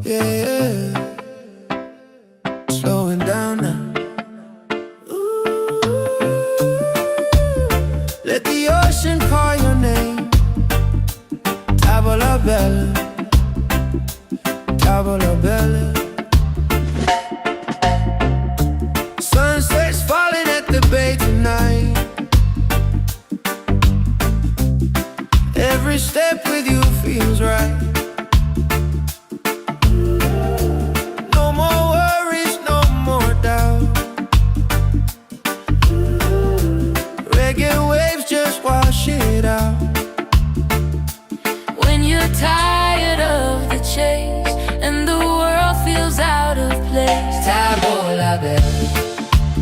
Yeah, yeah. Slowing down now. Ooh. Let the ocean call your name. Tavola bella, tavola bella. Sunset's falling at the bay tonight. Every step with you feels right. No more worries, no more doubt. Reggae waves just wash it out. When you're tired of the chase and the world feels out of place, Tavola bella,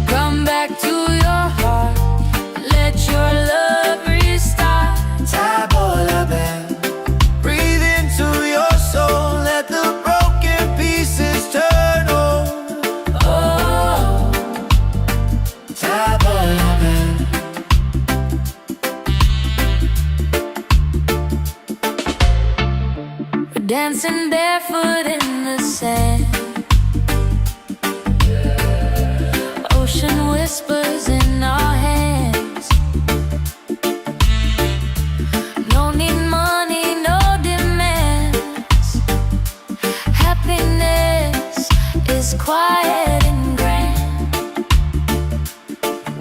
come back to your heart. Let your love restart. tavola bella. Breathe into your soul. Let the broken pieces turn whole. Oh, Tavola bella. we're dancing barefoot in the sand. Ocean whispers in our hands. No need money, no demands. Happiness is quiet and grand.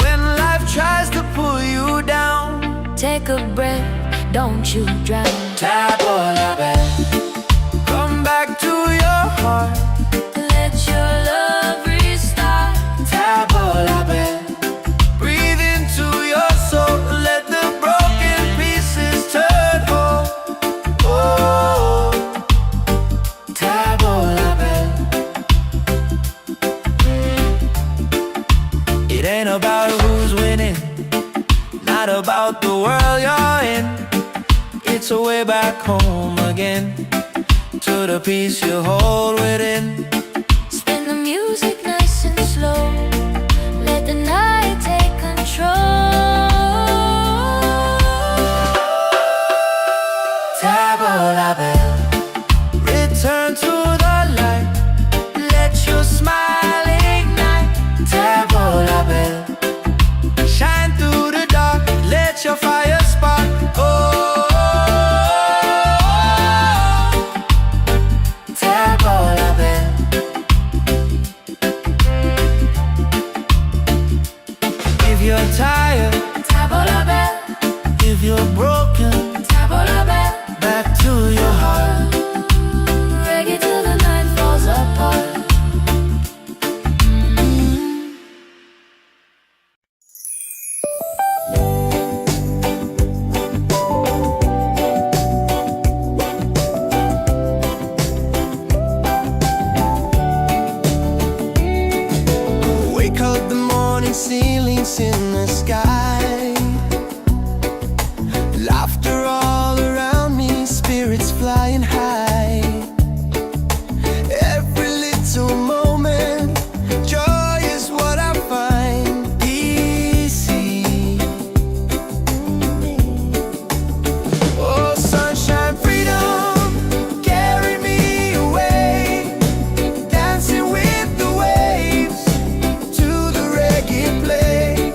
When life tries to pull you down, Take a breath, don't you drown. tavola bella. Come back to your heart. Let your love restart. Tavola bella. Breathe into your soul. Let the broken pieces turn whole. Oh, tavola bella. It ain't about who's winning, not about the world you're in. It's a way back home again, to the peace you hold within. Spin the music nice and slow. Let the night take control. Tavola bella. Return to the light. Let your smile ignite. Tavola bella. Shine through the dark. Let your fire spark. Oh, tavola bella. If you're tired, Tavola bella, if you're broken, tavola bella. back to your heart. Reggae till the night falls apart. Wake up the morning, ceilings in the sky. Laughter all around me, spirits flying high. Every little moment, joy is what I find. Easy. Oh, sunshine, freedom, carry me away. Dancing with the waves to the reggae play.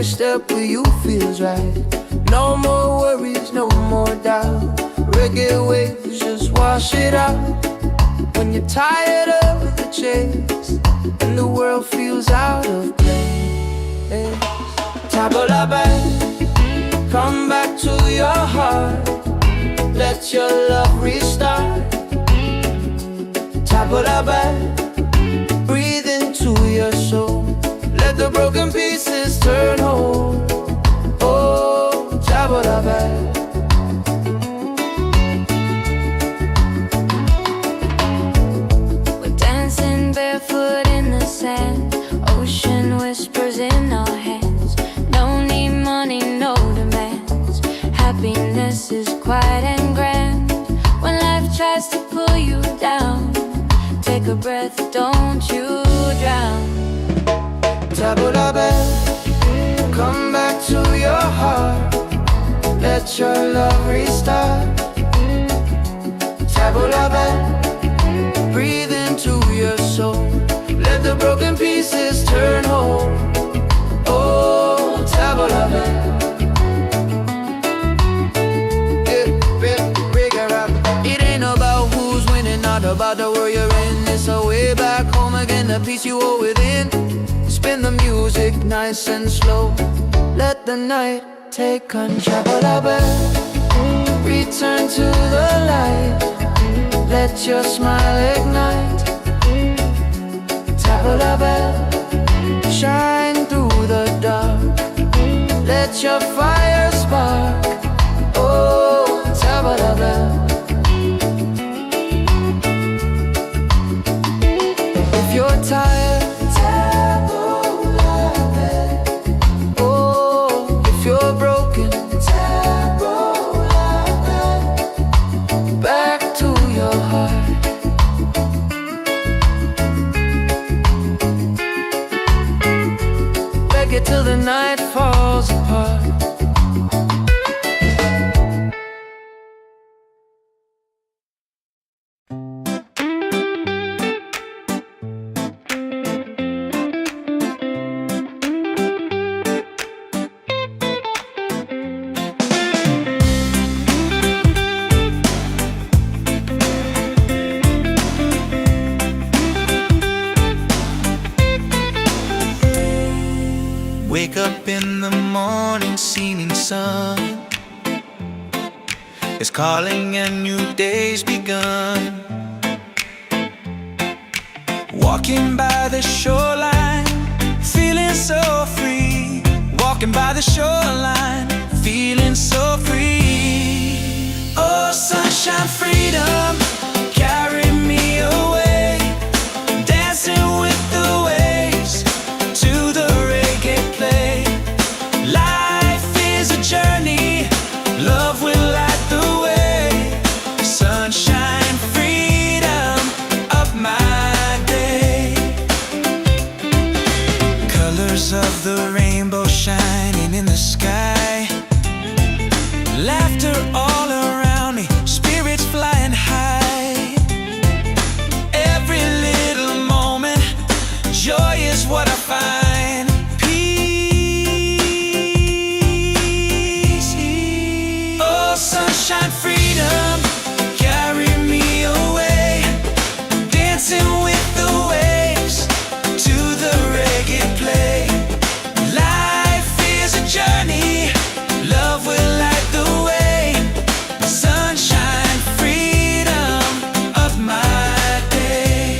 a step where you feels right. No more worries, no more doubt. Reggae waves just wash it out. When you're tired of the chase and the world feels out of place, table la belle, come back to your heart. Let your love restart. Table la belle, breathe into your soul. Let the broken pieces turn whole. Oh, table la belle. We're dancing barefoot in the sand. Ocean whispers in our hands. No need money, no demands. Happiness is quiet and grand. When life tries to pull you down, take a breath, don't you drown. Table la belle, come back to your heart. Let your love restart. Table la belle, breathe into your soul. Let the broken pieces turn whole. Oh, table la belle. It ain't about who's winning, not about the world you're in. It's a way back home again, the peace you hold within. Spin the music nice and slow. Let the night take control. Table la belle, return to the light. Let your smile ignite. Table la belle, shine through the dark. Let your fire spark. Oh, table la belle. If you're tired, table la belle. Oh, if you're broken, table la belle. Back to your heart. Beg it till the night falls apart. Wake up in the morning, seeing sun is calling and new day's begun. Walking by the shoreline, feeling so free. Walking by the shoreline, feeling so free. Oh, sunshine, freedom, carry me away. Dancing with the waves to the reggae play. Life is a journey, love will light the way. Sunshine, freedom of my day. Colors of the rainbow shining in the sky. Laughter all around me, spirits flying high. Every little moment, joy is what I find. Peace. Oh, sunshine, freedom, carry me away. Dancing with the waves to the reggae play. Life is a journey, love will light the way. Sunshine, freedom of my day.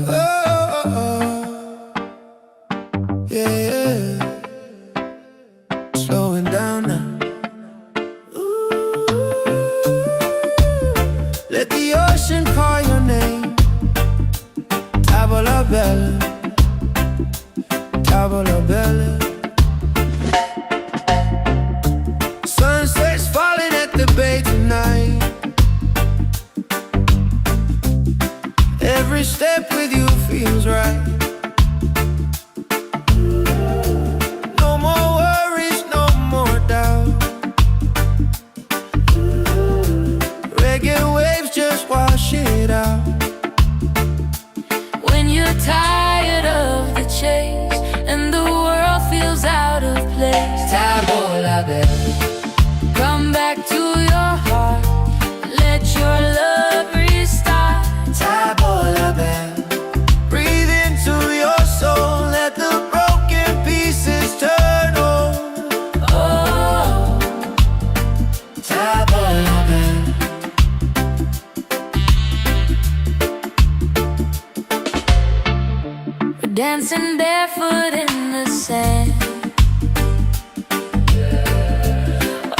Oh, yeah, yeah. Slowing down now. Ooh. Let the ocean call your name. Tavola bella, tavola bella. Sunset's falling at the bay tonight. Every step with you feels right. No more worries, no more doubt. Reggae waves just wash it out. When you're tired of the chase and the world feels out of place, Tavola bella, come back to your heart. Let your love restart. tavola bella. Breathe into your soul, let the broken pieces turn whole. Oh, Tavola bella. we're dancing barefoot in the sand.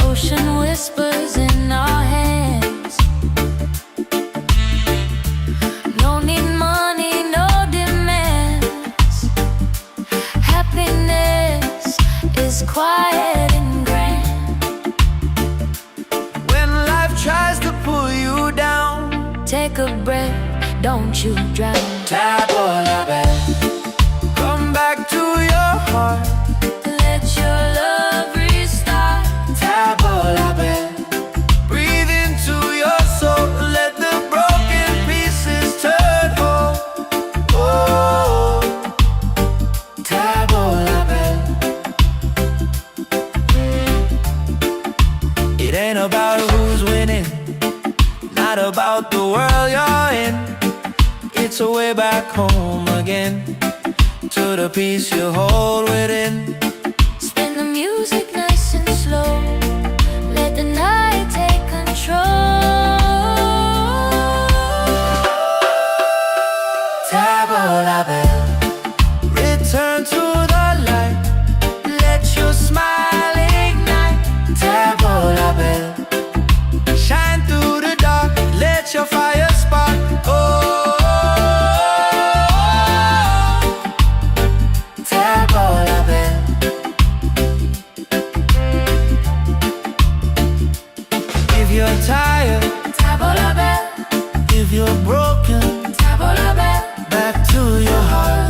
Ocean whispers in our hands. No need money, no demands. Happiness is quiet and grand. When life tries to pull you down, Take a breath, don't you drown. tavola bella. Come back to your heart, Let your love restart. tavola bella. Breathe into your soul, let the broken pieces turn whole. Oh, tavola bella. It ain't about who's winning, not about the world you're in. It's a way back home again, to the peace you hold within. Spin the music nice and slow. Let the night take control. Tavola bella, return to the light. Let your smile ignite. Tavola bella, shine through the dark. Let your fire spark. Oh, tavola bella. If you're tired, Tavola bella, if you're broken, tavola bella. back to your heart.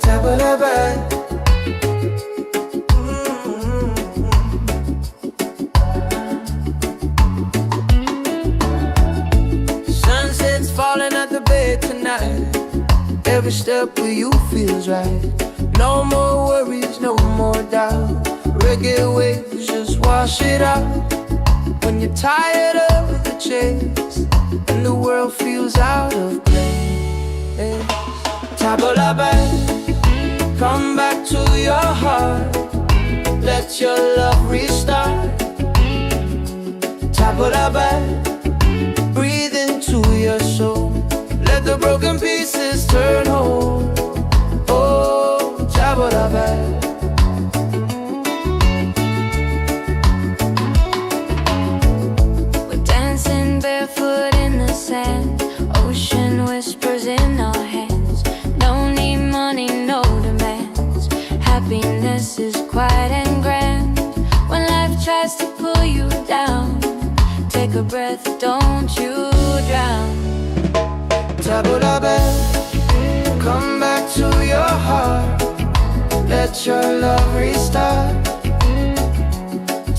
Tabalaban. Sunset's falling at the bay tonight. Every step with you feels right. No more worries, no more doubt. Reggae waves just wash it out. When you're tired of the chase and the world feels out of place, Tabalaban, come back to your heart. Let your love restart. Tabalaban, breathe into your soul. Let the broken pieces turn whole. Oh, Tabalaban. We're dancing barefoot in the sand. Ocean whispers in our hands. No need money, no demands. Happiness is quiet and grand. When life tries to pull you down, take a breath, don't you drown. Tabalaban, come back to your heart. Let your love restart.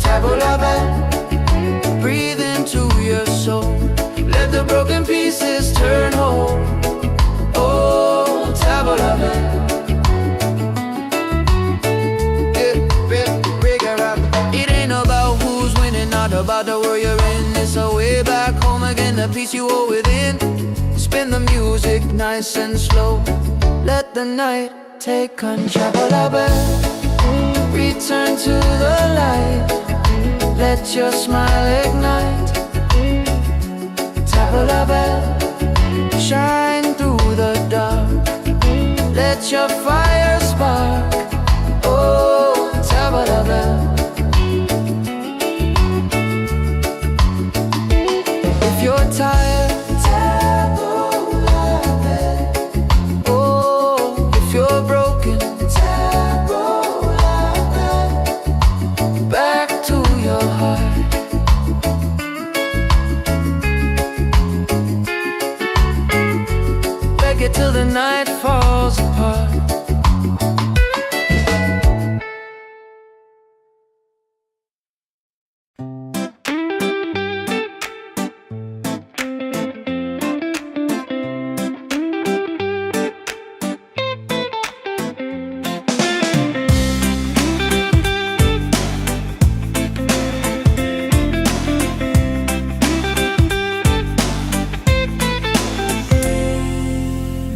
Tabalaban, breathe into your soul. Let the broken pieces turn whole. Oh, Tabalaban. It ain't about who's winning, not about the world you're in. It's a way back home again, the peace you hold within. Spin the music nice and slow. Let the night take control. Return to the light. Let your smile ignite. Tabalaban, shine through the dark. Let your fire spark. Oh, Tabalaban. If you're tired, till the night falls apart.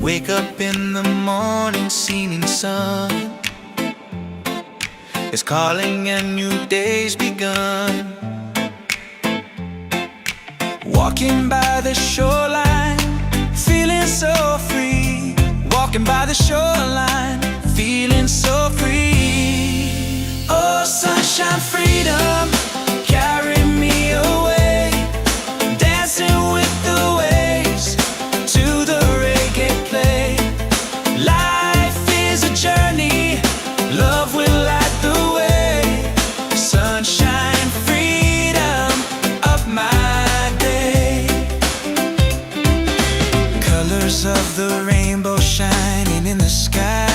Wake up in the morning, seeing sun is calling and new day's begun. Walking by the shoreline, feeling so free. Walking by the shoreline, feeling so free. Oh, sunshine, freedom, carry me away. Dancing with the waves to the reggae play. Life is a journey, love will light the way. Sunshine, freedom of my day. Colors of the rainbow shining in the sky.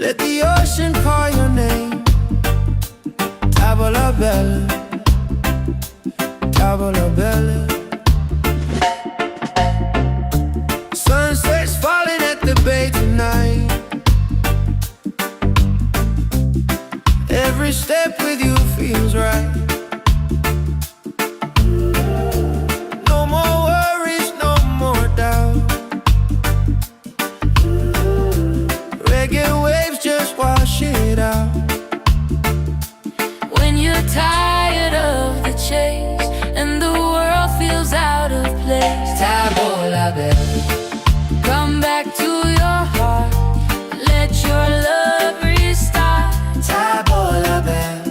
Let the ocean call your name. Tavola bella, tavola bella. Sunset's falling at the bay tonight. Every step with you feels right. No more worries, no more doubt. Reggae waves just wash it out. When you're tired of the chase and the world feels out of place, Tavola bella, come back to your heart. Let your love restart. tavola bella.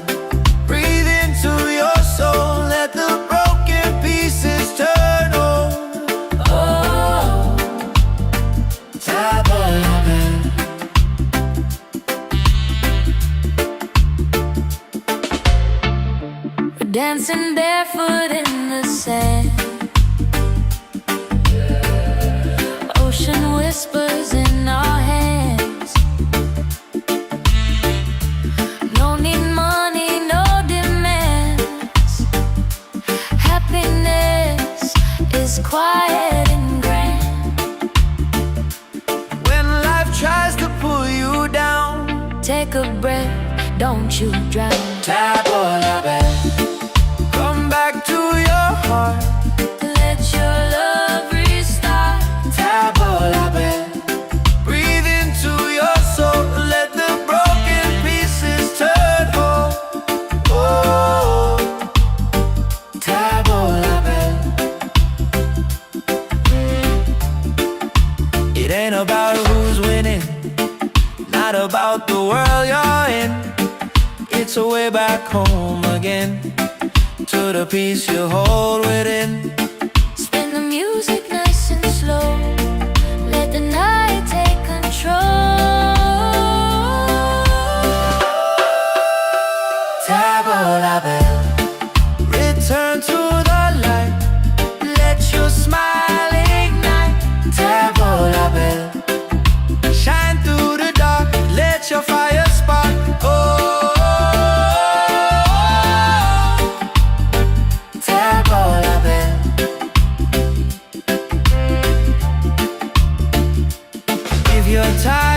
Breathe into your soul. Let the broken pieces turn over. Oh, Tavola bella. we're dancing barefoot in the sand. Ocean whispers in our hands. No need money, no demands. Happiness is quiet and grand. When life tries to pull you down, Take a breath, don't you drown. tavola bella. Come back to your heart. Let your love restart. Tavola bella. Breathe into your soul. Let the broken pieces turn whole. Oh, tavola bella. It ain't about who's winning, not about the world you're in. It's a way back home again, to the peace you hold within. Spin the music nice and slow. Let the night take control. Tavola bella, return to the light. Let your smile ignite. Tavola bella, shine through the dark. Let your fire spark. Oh, tavola bella. If you're tired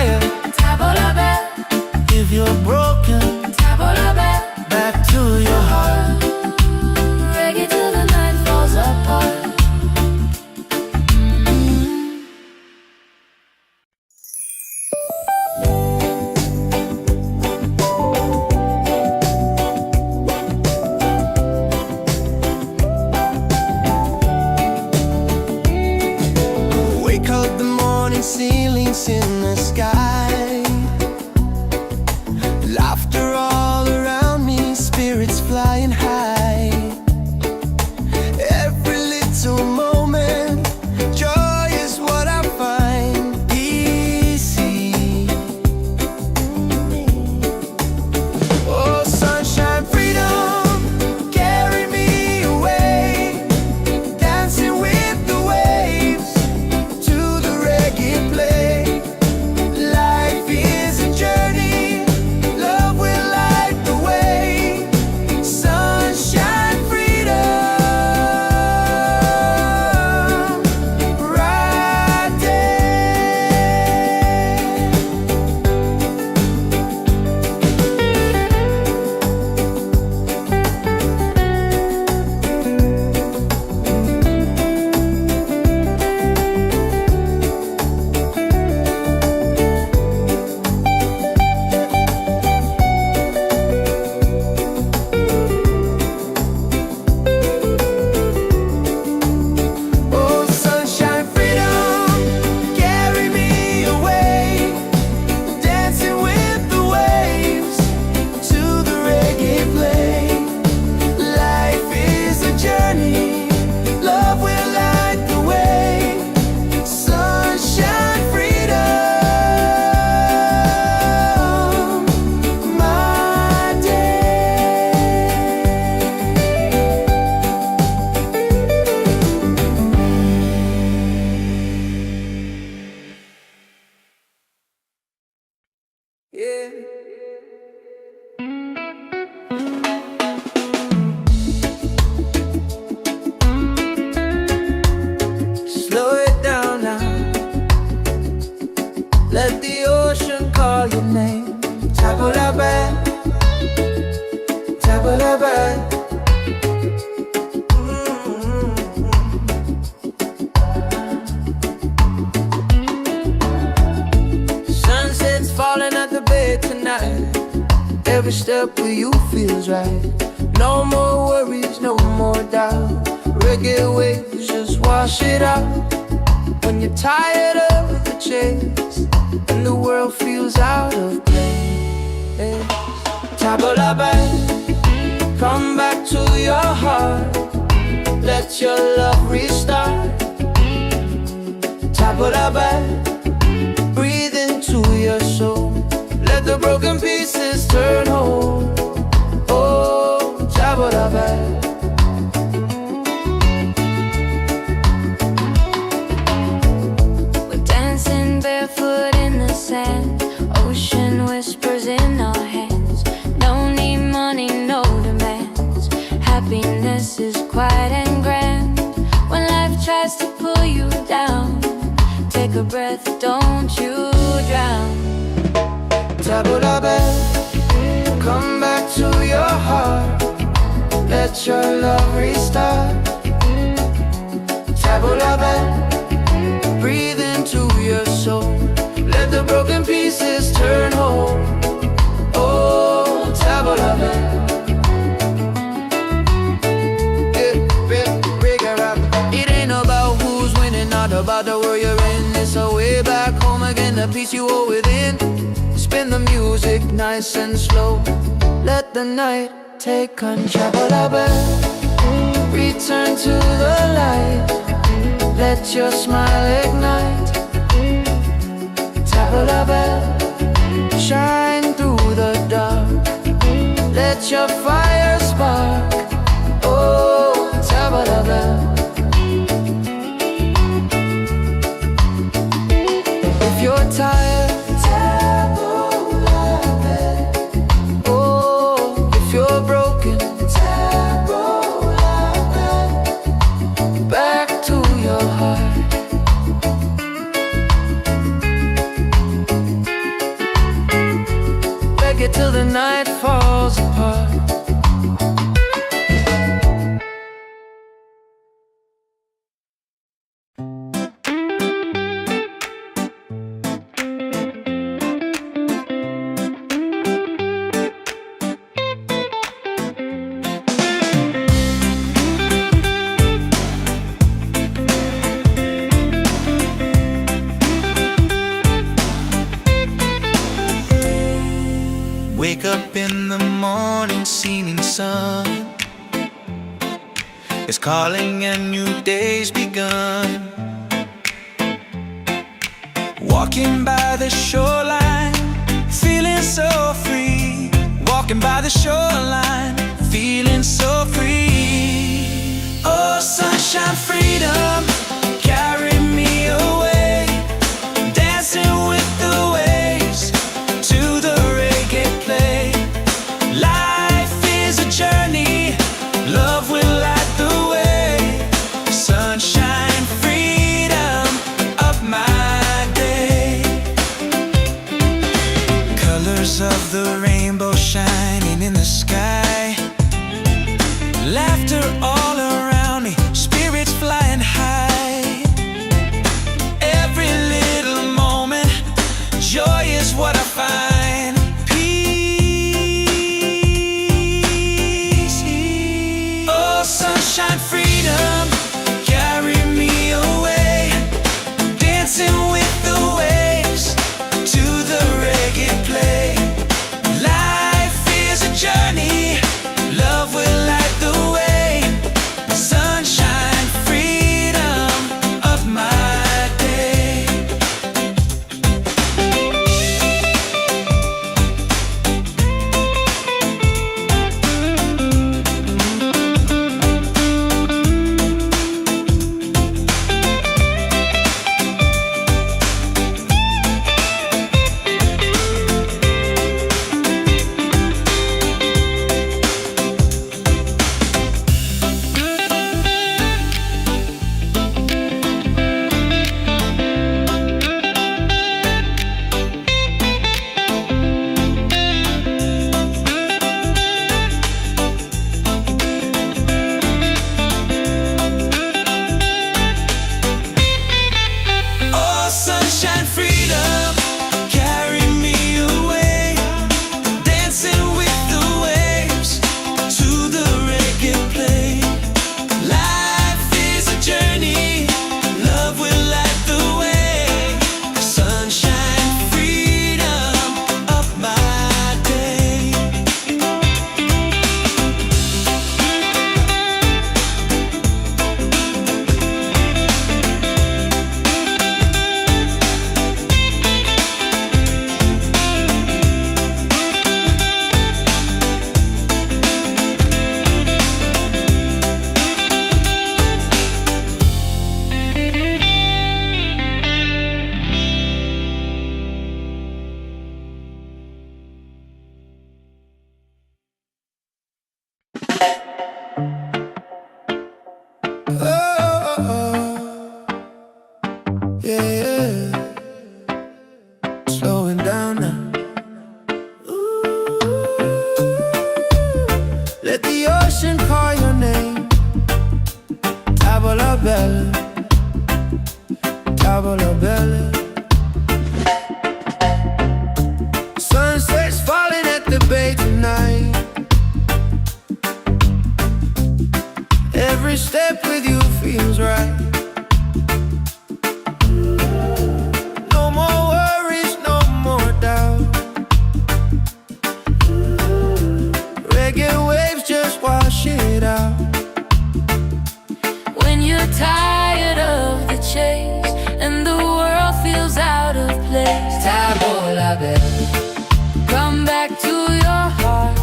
Yeah. Slow it down now. Let the ocean call your name. Tabula bad, tabula bad. Sunset's falling at the bay tonight. Every step with you feels right. No more worries, no more doubt. Reggae waves just wash it out. When you're tired of the chase and the world feels out of place, tabula bad, come back to your heart. Let your love restart. Tabula bad, breathe into your soul. Let the broken pieces turn whole. Oh, tabula bad. Barefoot in the sand, ocean whispers in our hands. No need money, no demands. Happiness is quiet and grand. When life tries to pull you down, take a breath, don't you drown. Tabula bad, come back to your heart. Let your love restart. Tabula bad, breathe into your soul. Let the broken pieces turn whole. Oh, tabula bad. It ain't about who's winning, not about the world you're in. It's a way back home again, the peace you hold within. Spin the music nice and slow. Let the night take control. Tabula bad, return to the light. Let your smile ignite. Tabula bad, shine through the dark. Let your fire spark. Oh, tabula bad. If you're tired, tabula bad. Oh, if you're broken, tabula bad. Back to your heart. Reggae till the night falls apart. Wake up in the morning, seeing sun is calling and new day's begun. Walking by the shoreline, feeling so free. Walking by the shoreline, feeling so free. Oh, sunshine, freedom, carry me away. Dancing with the waves to the reggae play. Life is a journey, love will light the way. Sunshine, freedom, up my day. Colors of the rainbow shining in the sky. Laughter all around me, spirits flying high. Every little moment, joy is what I find. Sunshine, freedom, carry me away. Dancing with the waves to the reggae play. table la belle. Sunset's falling at the bay tonight. Every step with you feels right. No more worries, no more doubt. Reggae waves just wash it out. When you're tired of the chase and the world feels out of place, Table la belle. come back to your heart.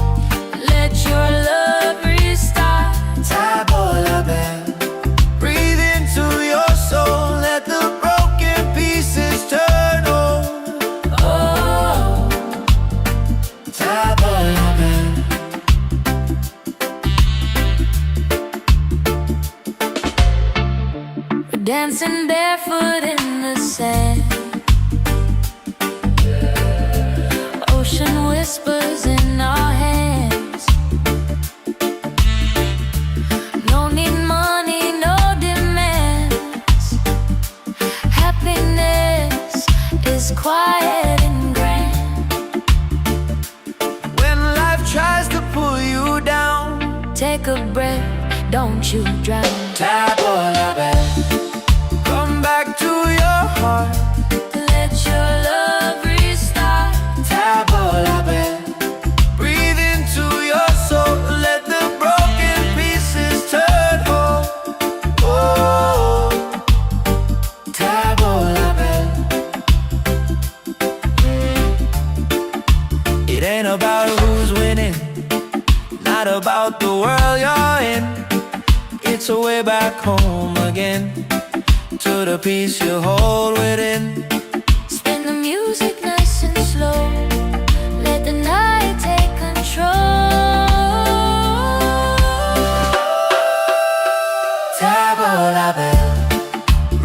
Let your love restart. Table la belle. Breathe into your soul. Let the broken pieces turn whole. Oh, Table la belle. we're dancing barefoot in the sand. Ocean whispers in our hands. No need money, no demands. Happiness is quiet and grand. When life tries to pull you down, Take a breath, don't you drown. table la belle. Come back to your heart. Let your love restart. Table la belle. Breathe into your soul. Let the broken pieces turn whole. Oh, table la belle. It ain't about who's winning, not about the world you're in. It's a way back home again, to the peace you hold within. Spin the music nice and slow. Let the night take control. Table la belle.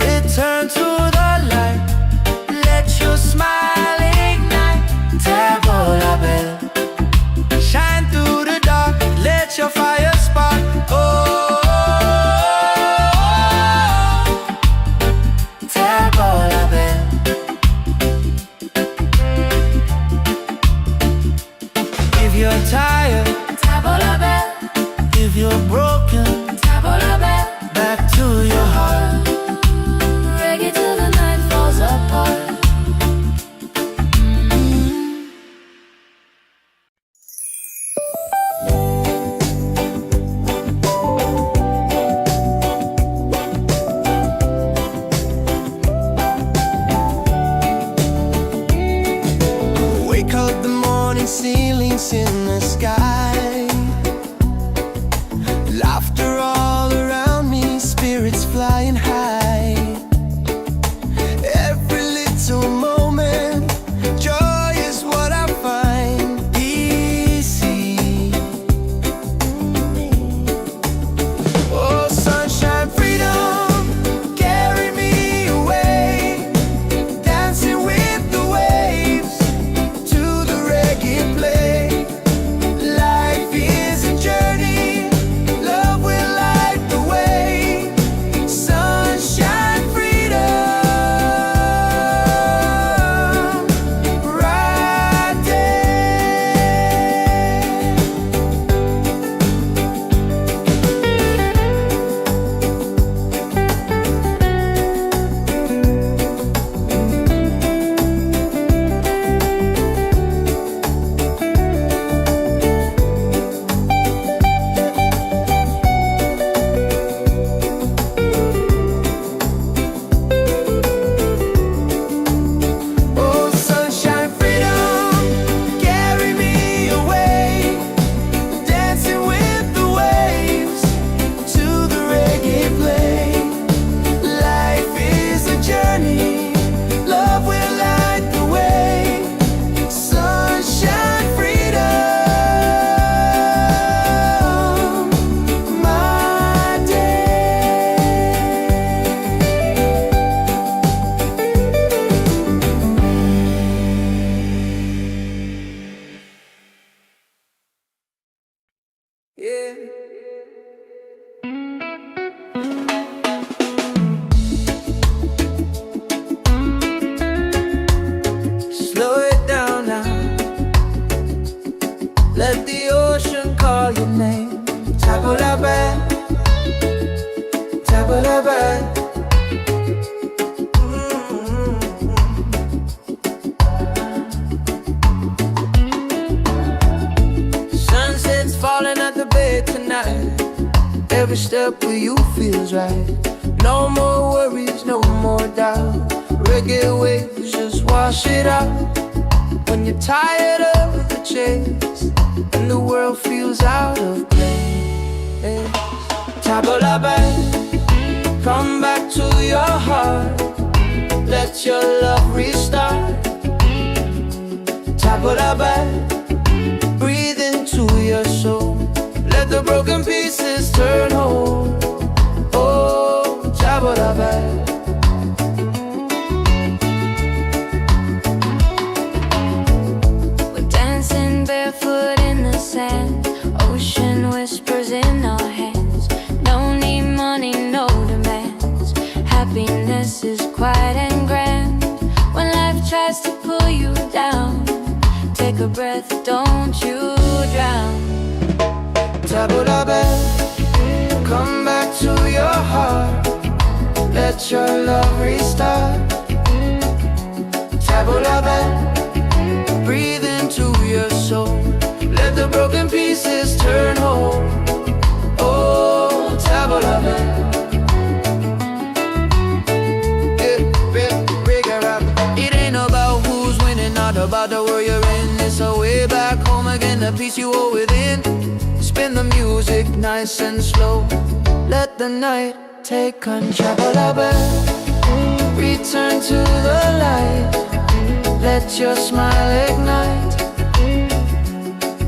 Return to the light. Let your smile ignite. Table la belle. Shine through the dark. Let your fire spark. Oh, table la belle. If you're tired, Table la belle, if you're broken, table la belle. back to your heart. Reggae till the night falls apart. Wake up the morning, ceilings in the sky. Laughter all around me, spirits flying high. Every little moment, joy is what I find. Easy. Oh, sunshine, freedom, carry me away. Dancing with the waves to the reggae play. Life is a journey, love will light the way. Sunshine, freedom, right there. Oh, sunshine, freedom, carry me away. Dancing with the waves to the reggae play. Life is a journey, love will light the way. Sunshine, freedom, my day. Yeah. Let the ocean call your name. Tabulaban, tabulaban. Sunset's falling at the bay tonight. Every step with you feels right. No more worries, no more doubt. Reggae waves just wash it out. When you're tired of the chase and the world feels out of place, Tabulaban, come back to your heart. Let your love restart. Tabulaban, breathe into your soul. Let the broken pieces turn whole. Oh, Tabulaban. Barefoot in the sand, ocean whispers in our hands. No need money, no demands. Happiness is quiet and grand. When life tries to pull you down, take a breath, don't you drown. Tabulaban, come back to your heart. Let your love restart. Tabulaban, breathe into your soul. Let the broken pieces turn whole. Oh, Tabulaban. It ain't about who's winning, not about the world you're in. It's a way back home again, the peace you hold within. Spin the music nice and slow. Let the night take control. Tabulaban, return to the light. Let your smile ignite.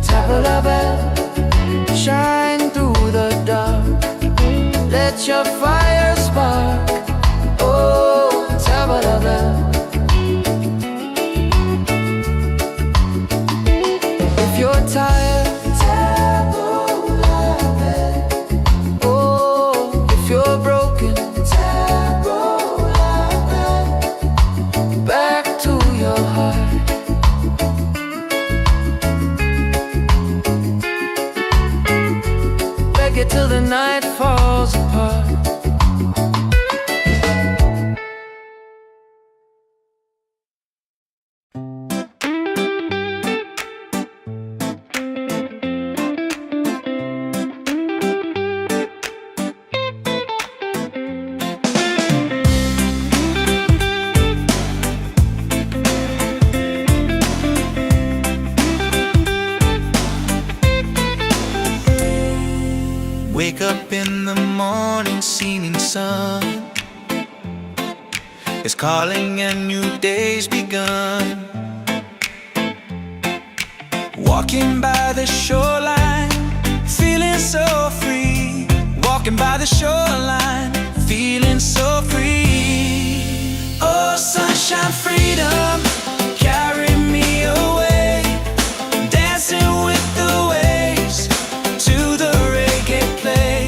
Tabulaban, shine through the dark. Let your fire spark. Oh, Tabulaban. If you're tired, Tabulaban. Oh, if you're broken, Tabulaban. Back to your heart. Reggae till the night falls apart. Wake up in the morning, seeing sun is calling and new day's begun. Walking by the shoreline, feeling so free. Walking by the shoreline, feeling so free. Oh, sunshine, freedom, carry me away. Dancing with the waves to the reggae play.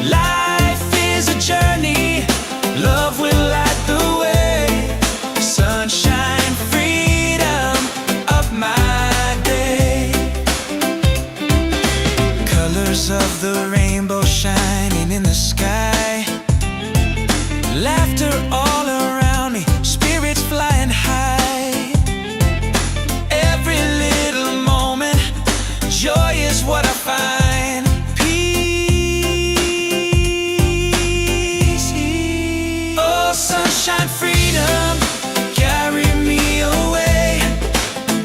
Life is a journey, love will light the way. Sunshine, freedom of my day. Colors of the rainbow shining in the sky. Laughter all around me, spirits flying high. Every little moment, joy is what I find. Peace. Oh, sunshine, freedom, carry me away.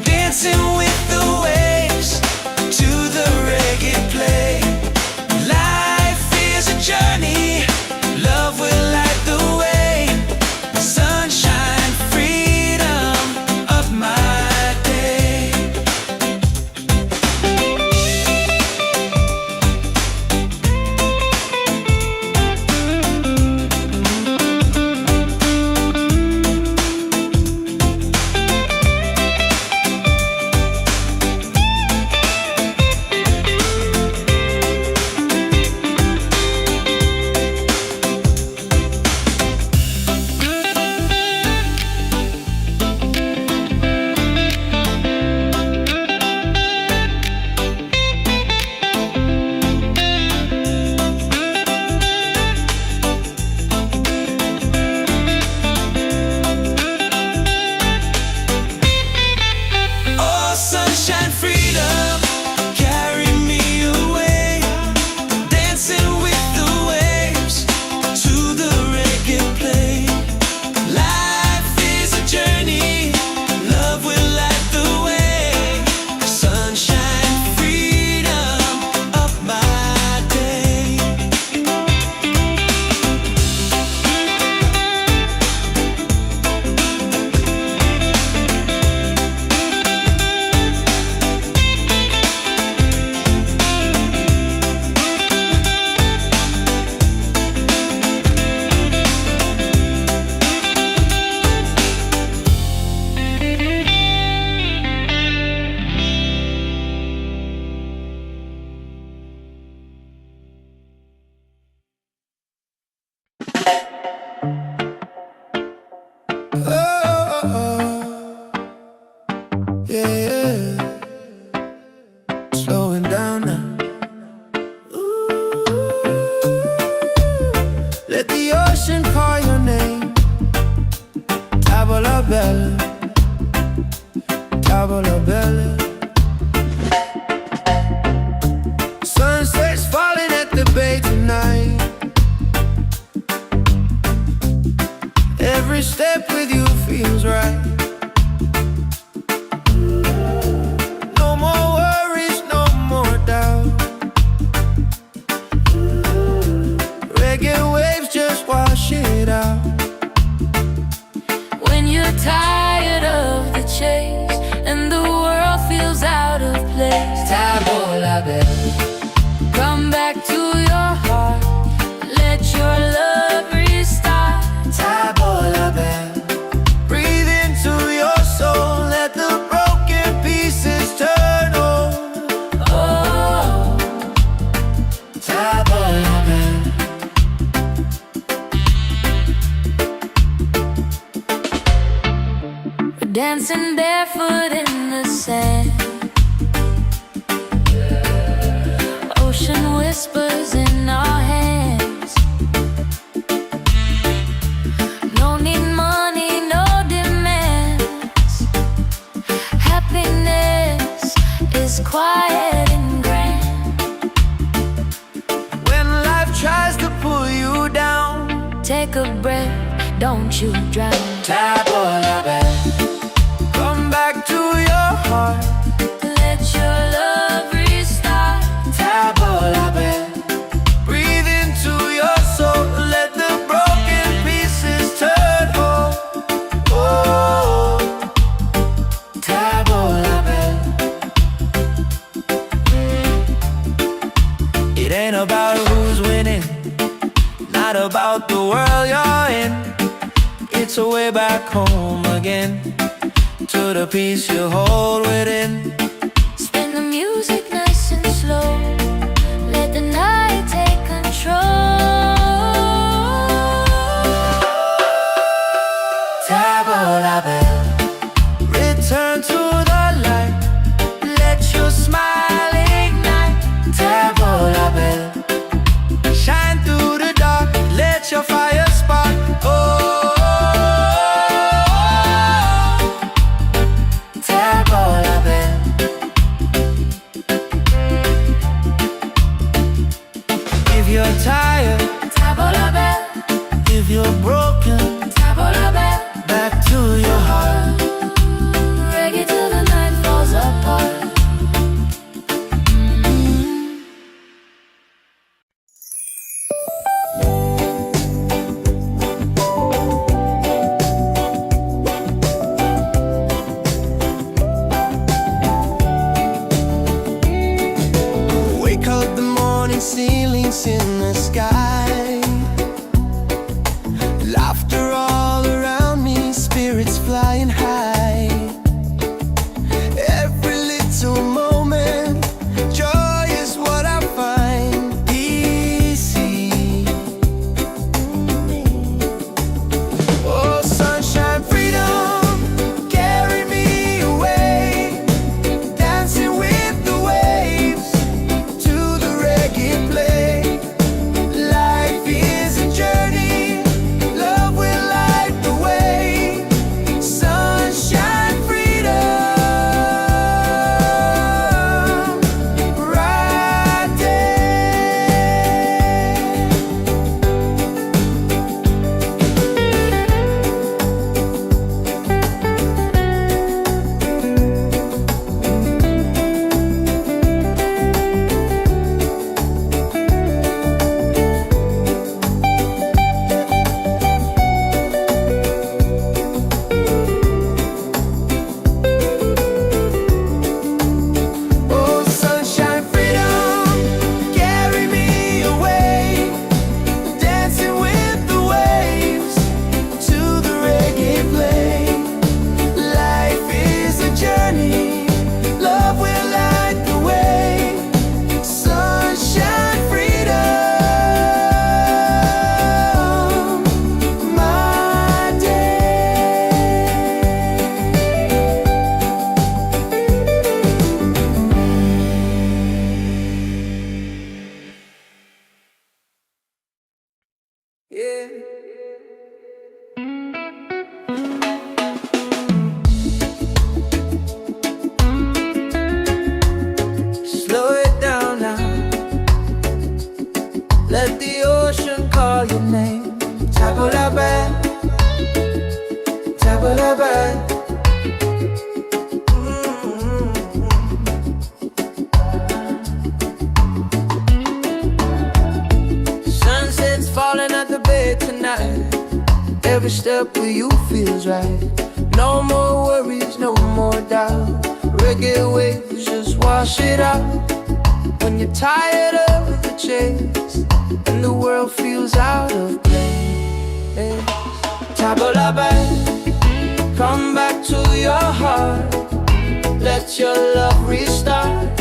Dancing with the waves to the reggae play. Life is a journey, la belle. Come back to your heart, let your love restart. Tabo la belle. Breathe into your soul, let the broken pieces turn whole. Oh, Tabo la belle. we're dancing barefoot in the sand. Ocean whispers in our hands. No need money, no demands. Happiness is quiet and grand. When life tries to pull you down, Take a breath, don't you drown. Tabo la belle. Come back to your heart, Let your love restart. Tabo la belle. Breathe into your soul, let the broken pieces turn whole. Oh, Tabo la belle. It ain't about who's winning, not about the world you're in. It's a way back home again, to the peace you hold within. Spin the music nice and slow. Let the night take control. Tabo la belle. Return to the light, let your smile ignite. Tabo la belle. Shine through the dark, let your fire spark. Oh, Tabo la belle. If you're tired, Tabo la belle, if you're broken, tabo la belle. back to your heart. Reggae till the night falls apart. Wake up the morning, ceilings in the sky. Laughter all around me, spirits flying high. Every little moment, joy is what I find. Easy. Oh, sunshine, freedom, carry me away. Dancing with the waves to the reggae play. Life is a journey, love will light the way. Sunshine, freedom, right Oh, sunshine, freedom, carry me away. Dancing with the waves to the reggae play. Life is a journey, love will light the way. Sunshine, freedom, my day. Yeah. Slow it down now. Let the ocean call your name. Tabo la belle, tabo la belle. Sunset's falling at the bay tonight. Every step with you feels right. No more worries, no more doubt. Reggae waves just wash it out. when you're tired of the chase and the world feels out of place. Tabula back, come back to your heart. Let your love restart.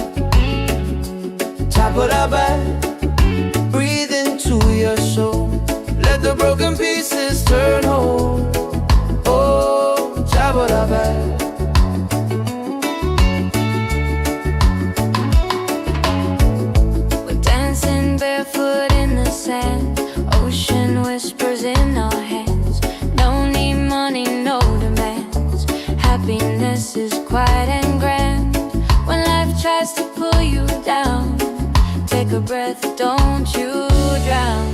Tabula back, breathe into your soul. Let the broken pieces turn whole. Oh, tabula back. Barefoot in the sand, ocean whispers in our hands. No need money, no demands. Happiness is quiet and grand. When life tries to pull you down, take a breath, don't you drown.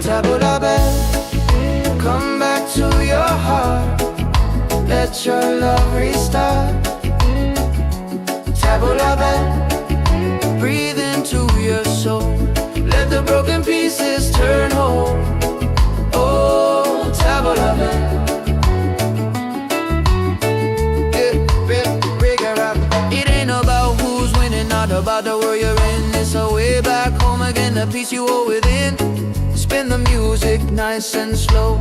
Tabula back, come back to your heart. Let your love restart. Tabula back, breathe into your soul. Let the broken pieces turn whole. Oh, tabula back. It ain't about who's winning, not about the world you're in. It's a way back home again, the peace you hold within. Spin the music nice and slow.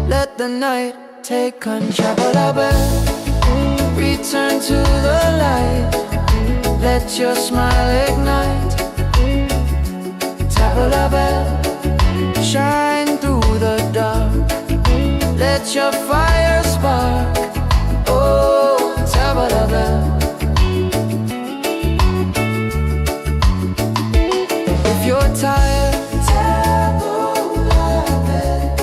Let the night take control. Tabula back, return to the light. Let your smile ignite. Tabula back, shine through the dark. Let your fire spark. Oh, tabula back. If you're tired, tabula back.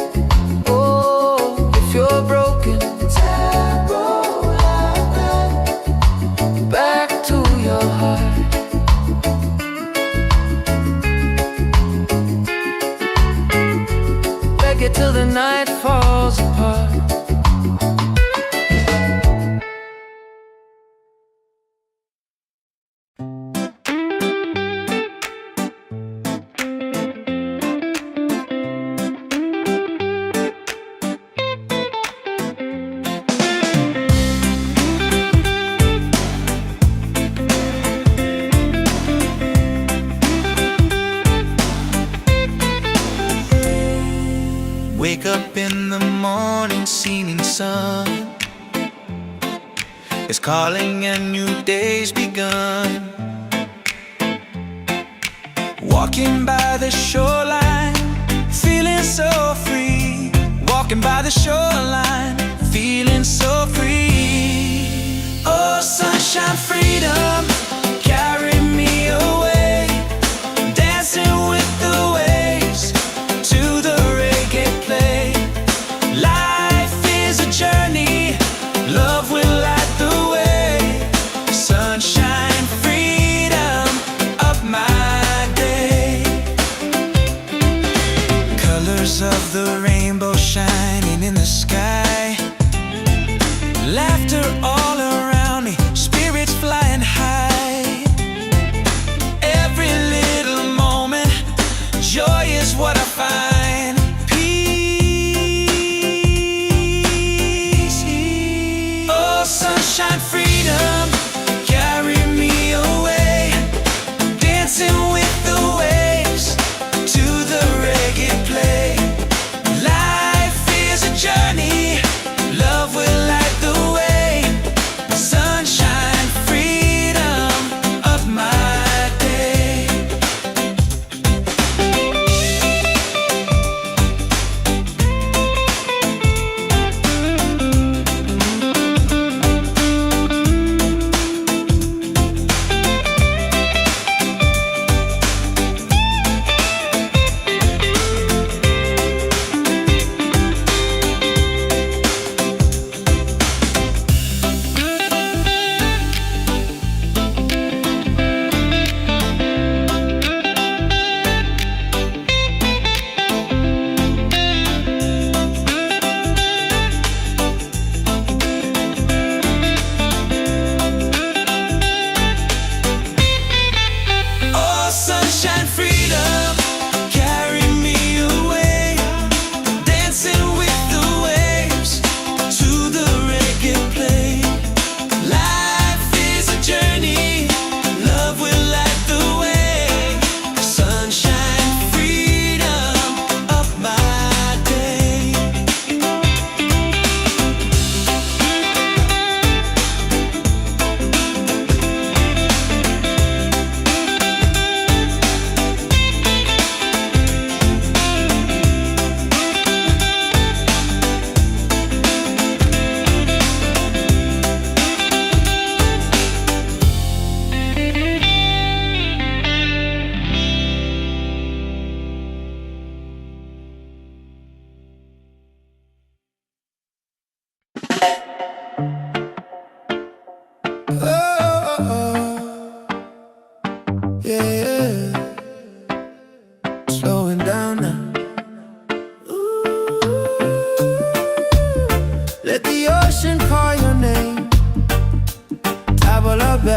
Oh, if you're broken, tabula back. Back to your heart. Reggae till the night falls apart. Wake up in the morning, seeing sun is calling and new day's begun. Walking by the shoreline, feeling so free. Walking by the shoreline, feeling so free. Oh, sunshine, freedom, carry me away. Dancing with the waves to the reggae play. Life is a journey, love will light the way. Sunshine, freedom of my day. Colors of the rainbow shining in the sky. Laughter all around me, spirits flying high.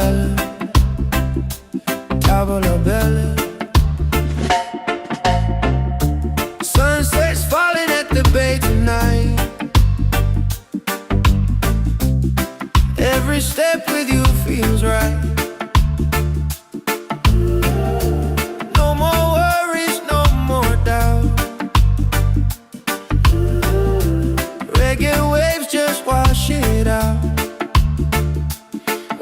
belle, tavola belle. Sunset's falling at the bay tonight. Every step with you feels right. No more worries, no more doubt. Reggae waves just wash it out.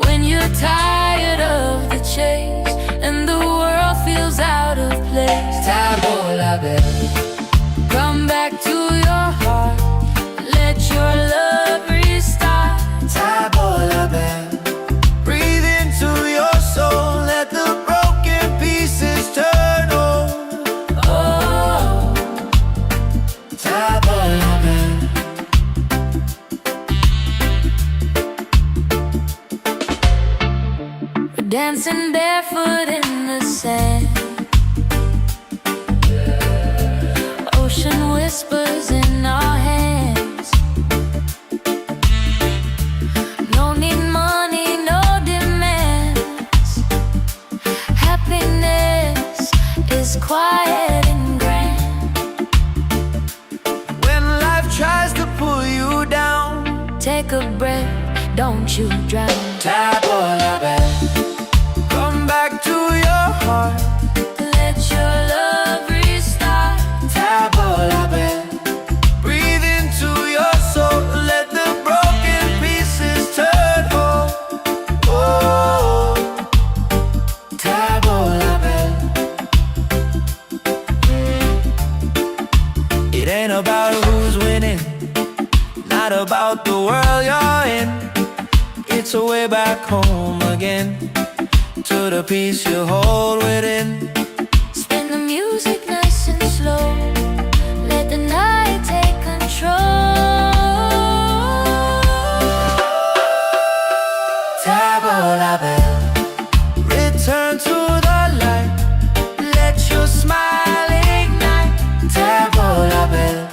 When you're tired of the chase and the world feels out of place, Tavola belle, come back to your heart. Let your love restart. tavola belle. Breathe into your soul, let the broken pieces turn whole. Oh, Tavola belle. we're dancing barefoot in the sand. Ocean whispers in our hands. No need money, no demands. Happiness is quiet and grand. When life tries to pull you down, Take a breath, don't you drown. tavola belle. Come back to your heart, Let your love restart. tavola belle. Breathe into your soul, let the broken pieces turn whole. Oh, tavola belle. It ain't about who's winning, not about the world you're in. It's a way back home again, to the peace you hold within. Spin the music nice and slow. Let the night take control. Tavola belle, return to the light. Let your smile ignite. Tavola belle,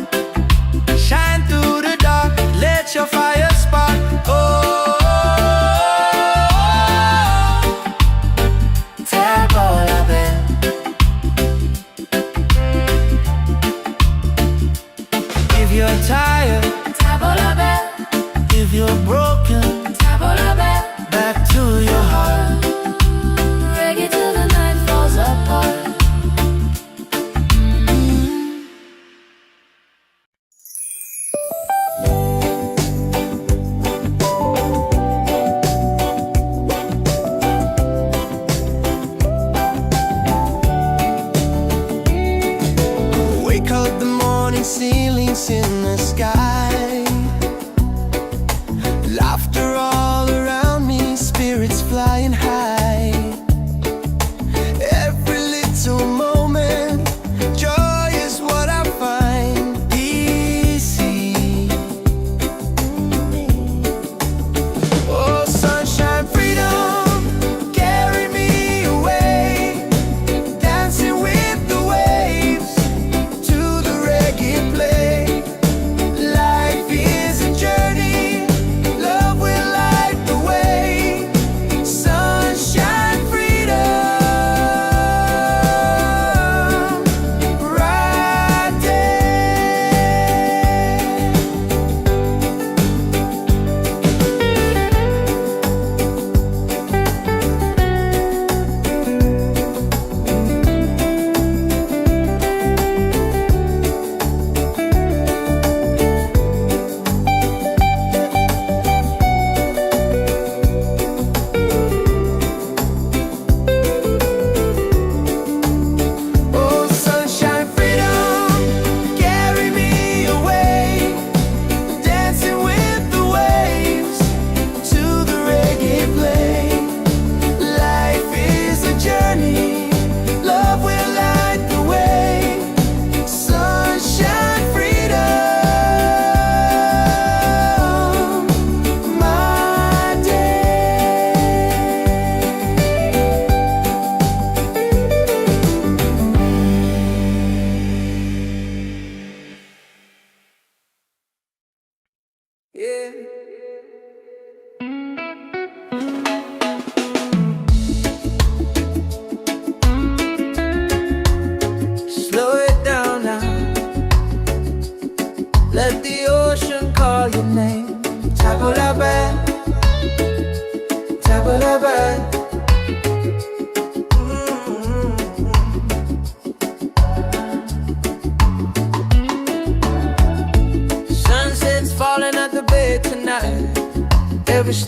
shine through the dark. Let your fire spark. Oh, tavola belle.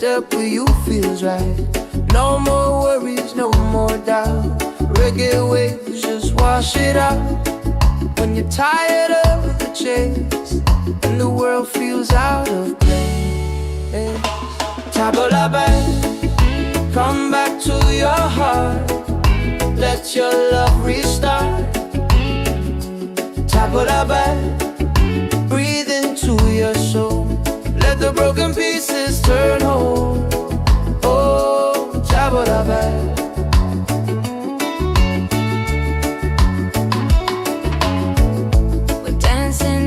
step where you feels right. No more worries, no more doubt. Reggae waves just wash it out. When you're tired of the chase and the world feels out of place, tabla back, come back to your heart. Let your love restart. Tabla back, breathe into your soul. Let the broken pieces turn whole. Oh, tabla back.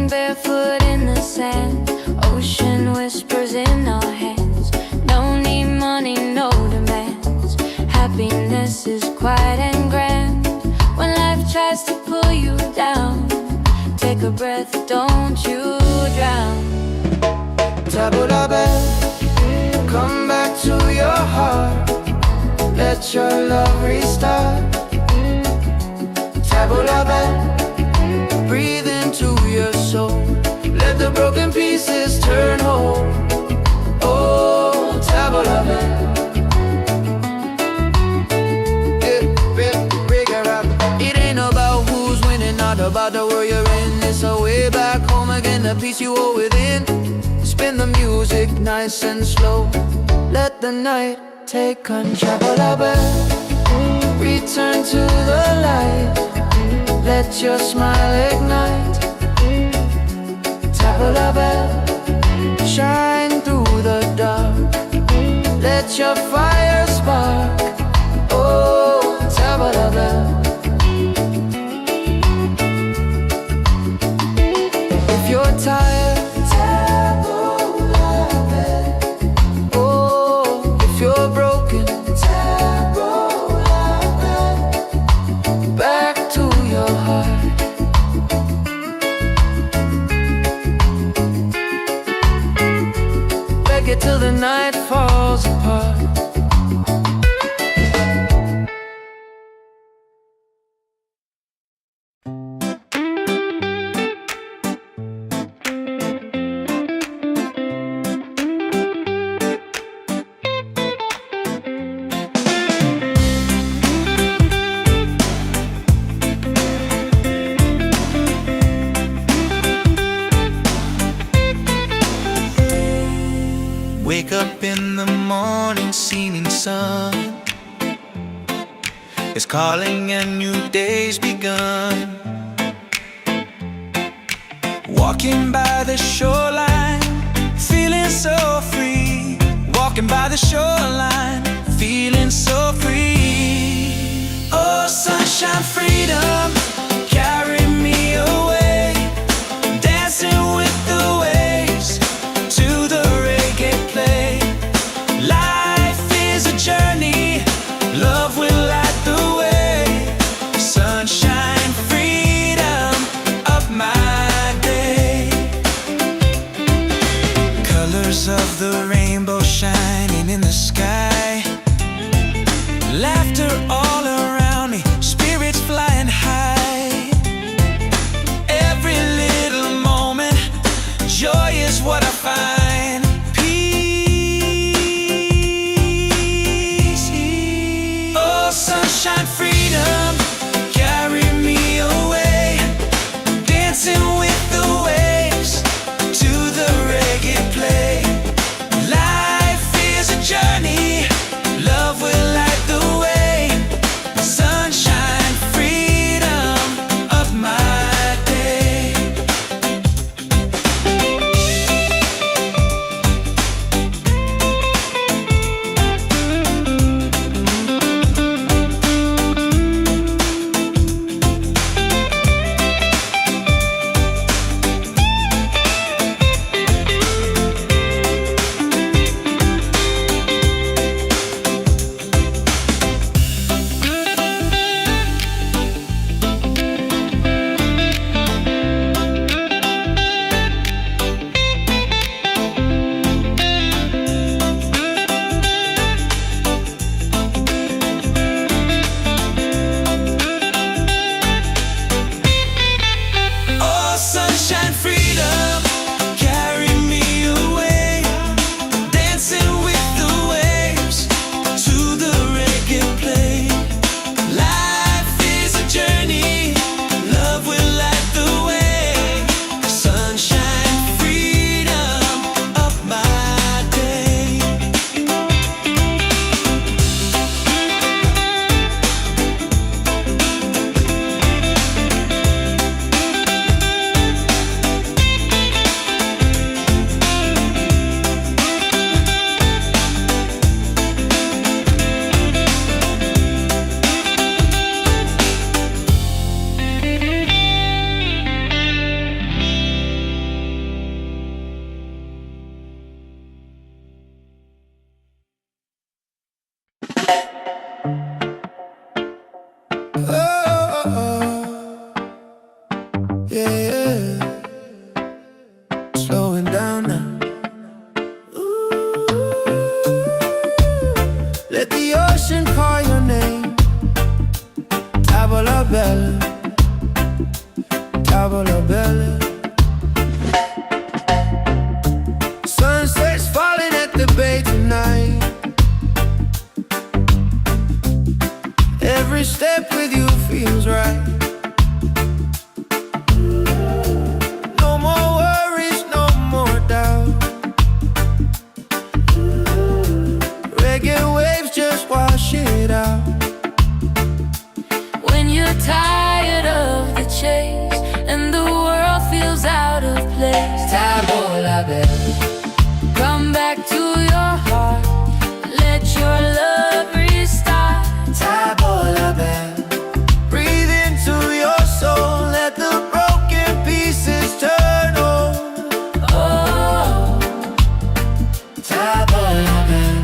Barefoot in the sand, ocean whispers in our hands. No need money, no demands. Happiness is quiet and grand. When life tries to pull you down, take a breath, don't you drown. Tabla back, come back to your heart. Let your love restart. Tabla back, breathe into your soul. Let the broken pieces turn whole. Oh, tabla back. It ain't about who's winning, not about the world you're in. It's a way back home again, the peace you hold within. Spin the music nice and slow. Let the night take control. Tabla back, return to the light. Let your smile ignite. Tabla back, shine through the dark. Let your fire spark. Oh, tabla back. If you're tired, tabla back. Oh, if you're broken, tabla back. Back to your heart. Reggae till the night falls apart. Wake up in the morning, seeing sun is calling and new day's begun. Walking by the shoreline, feeling so free. Walking by the shoreline, feeling so free. Oh, sunshine, freedom, carry me away. Dancing with the waves to the reggae play. Life is a journey, love will light the way. Sunshine, freedom of my day. Colors of the rainbow shining in the sky. Laughter all around me, spirits flying high. Every little moment, joy is what I find. Peace. Oh, sunshine, freedom, carry me away. Dancing with the waves to the reggae play. Life is a journey, love will light the way. Sunshine, freedom of my day. Every step with you feels right. No more worries, no more doubt. Reggae waves just wash it out. When you're tired of the chase and the world feels out of place, Tabola bell, come back to your heart. Let your love restart. Tabola bell. Breathe into your soul, let the broken pieces turn whole. Oh, Tabola bell.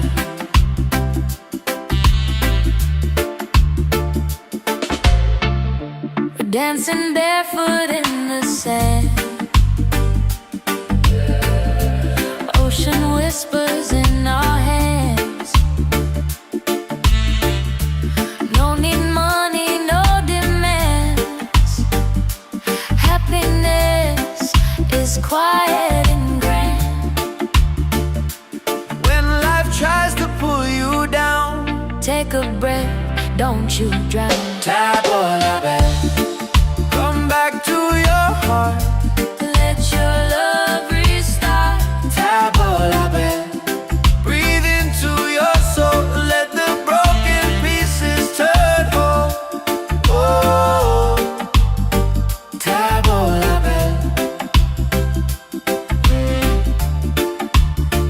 we're dancing barefoot in the sand. Ocean whispers in our hands. No need money, no demands. Happiness is quiet and grand. When life tries to pull you down, Take a breath, don't you drown. Tabola bell. Come back to your heart, Let your love restart. Tabola bell. Breathe into your soul, let the broken pieces turn whole. Oh, Tabola bell.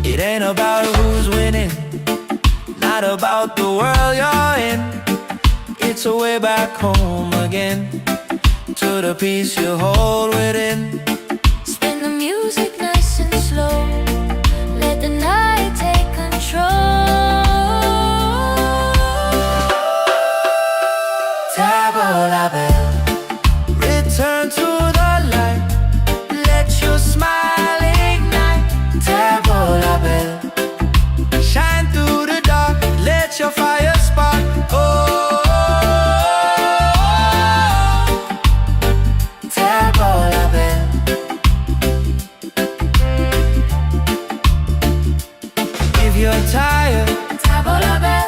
It ain't about who's winning, not about the world you're in. It's a way back home again, to the peace you hold within. Spin the music nice and slow. Let the night take control. Tabola bell, return to the light. Let your smile ignite. Tabola bell, shine through the dark. Let your fire spark. Oh, Tabola bell. If you're tired, Tabola bell,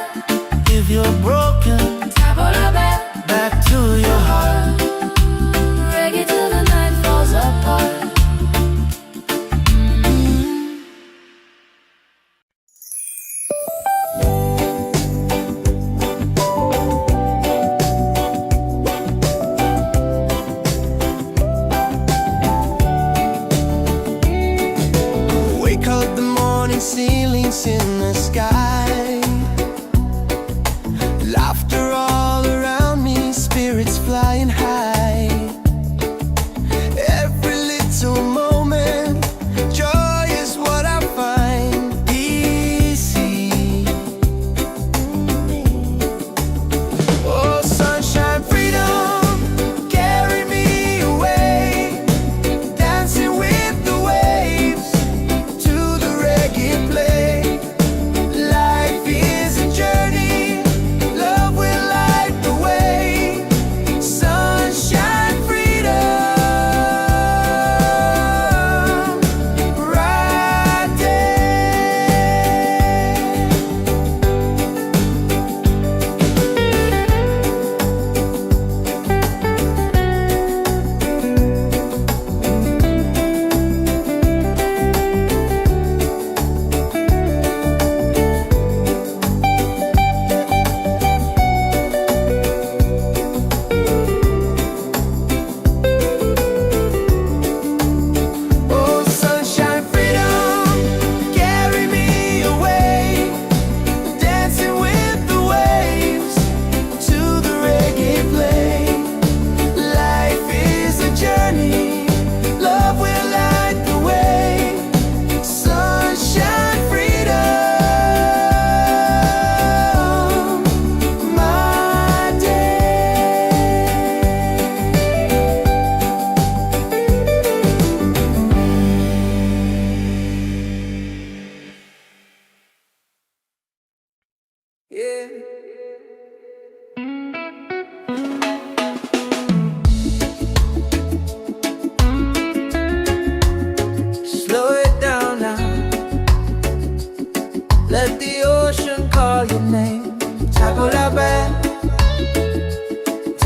if you're broken, tabola bell. back to your heart. Reggae till the night falls apart. Wake up the morning, ceilings in the sky. Laughter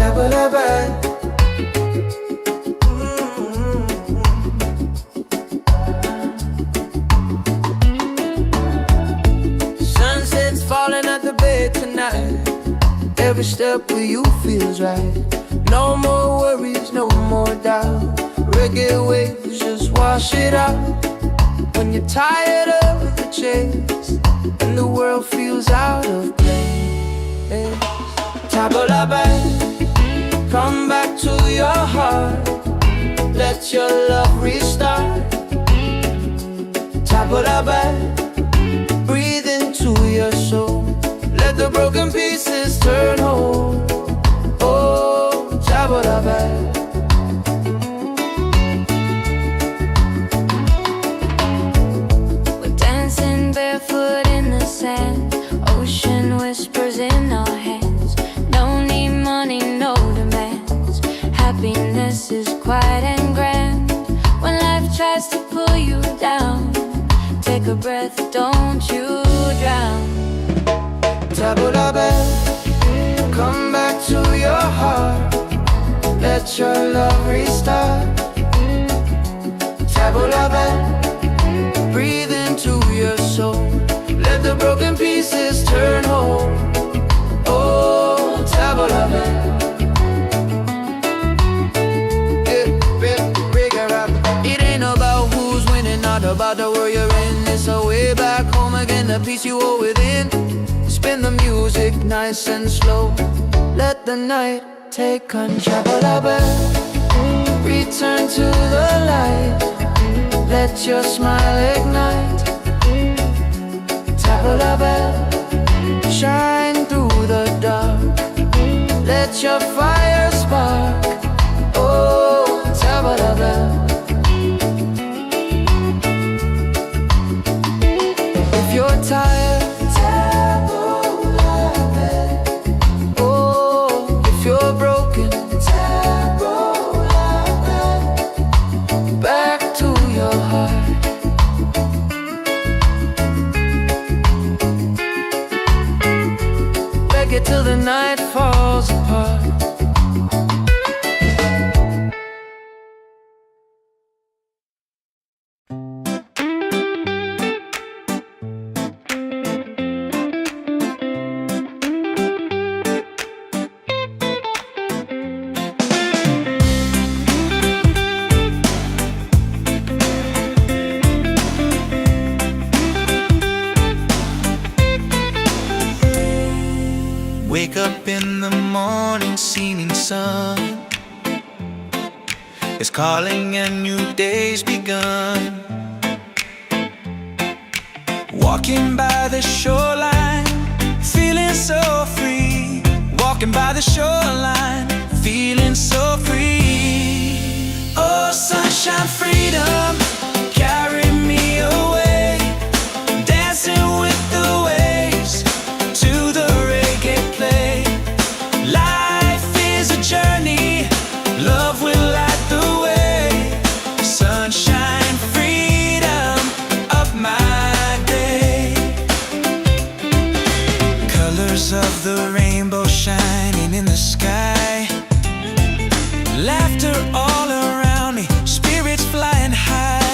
Tabalaban. Sunset's falling at the bed tonight. Every step with you feels right. No more worries, no more doubt. Reggae waves just wash it out. When you're tired of the chase and the world feels out of place, Tabalaban, come back to your heart. Let your love restart. Tabalaban, breathe into your soul. Let the broken pieces turn whole. Oh, Tabalaban. We're dancing barefoot in the sand. Ocean whispers in our hands. No need money, no demands. Happiness is quiet and grand. When life tries to pull you down, take a breath, don't you drown. Tabalaban, come back to your heart. Let your love restart. Tabalaban, breathe into your soul. Let the broken pieces turn whole. Oh, Tabalaban. It ain't about who's winning, not about the world you're in. It's a way back home again, the peace you hold within. Spin the music nice and slow. Let the night take control. Return to the light. Let your smile ignite. Tabalaban, shine through the dark. Let your fire spark. Oh, Tabalaban. If you're tired, oh, if you're broken, back to your heart. Reggae till the night falls apart. Wake up in the morning, seeing sun is calling and new day's begun. Walking by the shoreline, feeling so free. Walking by the shoreline, feeling so free. Oh, sunshine, freedom, carry me away. Dancing with the waves to the reggae play. Life is a journey, love will light the way. Sunshine, freedom of my day. Colors of the rainbow shining in the sky. Laughter all around me, spirits flying high.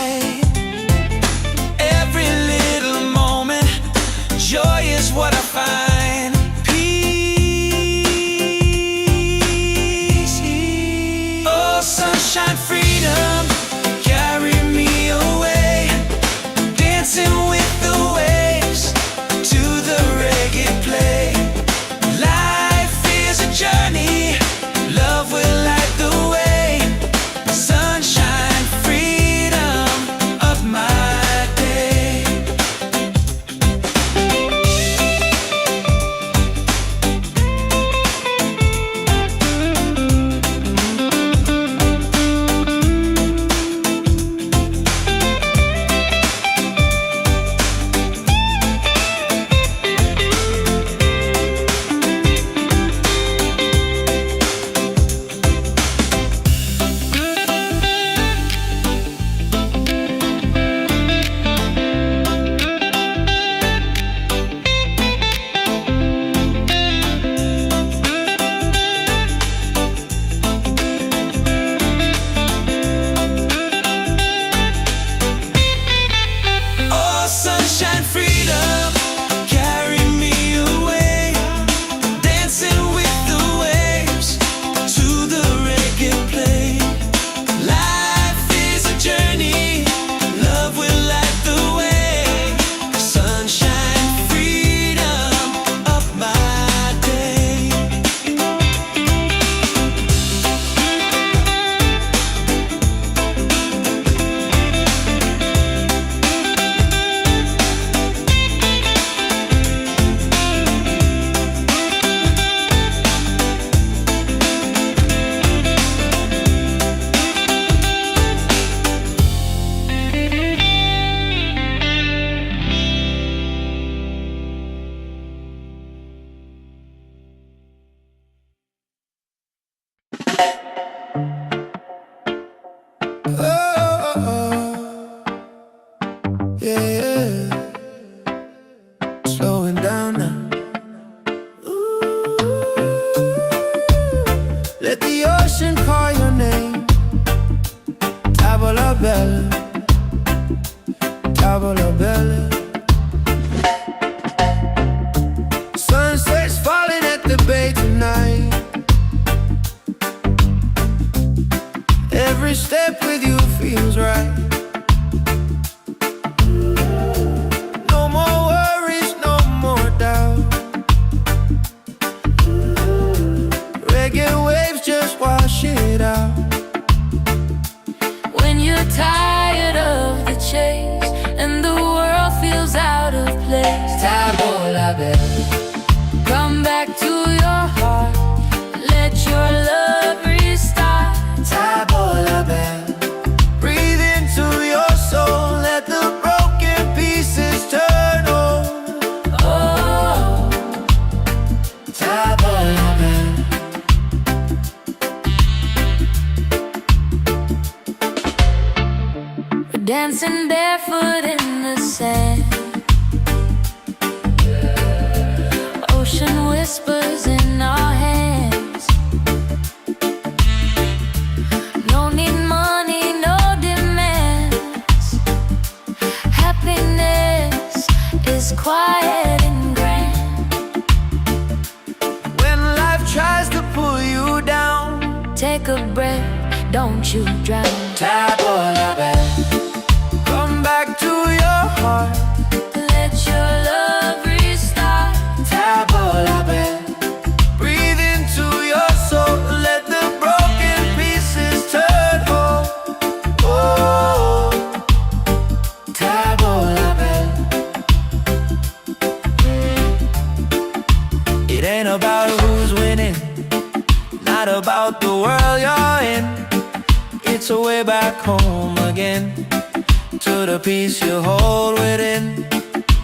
Yeah, slowing down now. Let the ocean call your name. Tavola bella, tavola bella. Sunset's falling at the bay tonight. Every step with you feels right. No more worries, no more doubt. Reggae waves just wash it out. When you're tired of the chase and the world feels out of place, Tavola bella, come back to your heart. Let your love restart. tavola bella. Breathe into your soul, let the broken pieces turn whole. Oh, Tavola bella. we're dancing barefoot in the sand. Ocean whispers in our hands. No need money, no demands. Happiness is quiet and grand. When life tries to pull you down, Take a breath, don't you drown. tavola bella. Come back to your heart. Let your love restart. Tavola bella. Breathe into your soul, let the broken pieces turn whole. Oh, tavola bella. It ain't about who's winning, not about the world you're in. It's a way back home again, to the peace you hold within.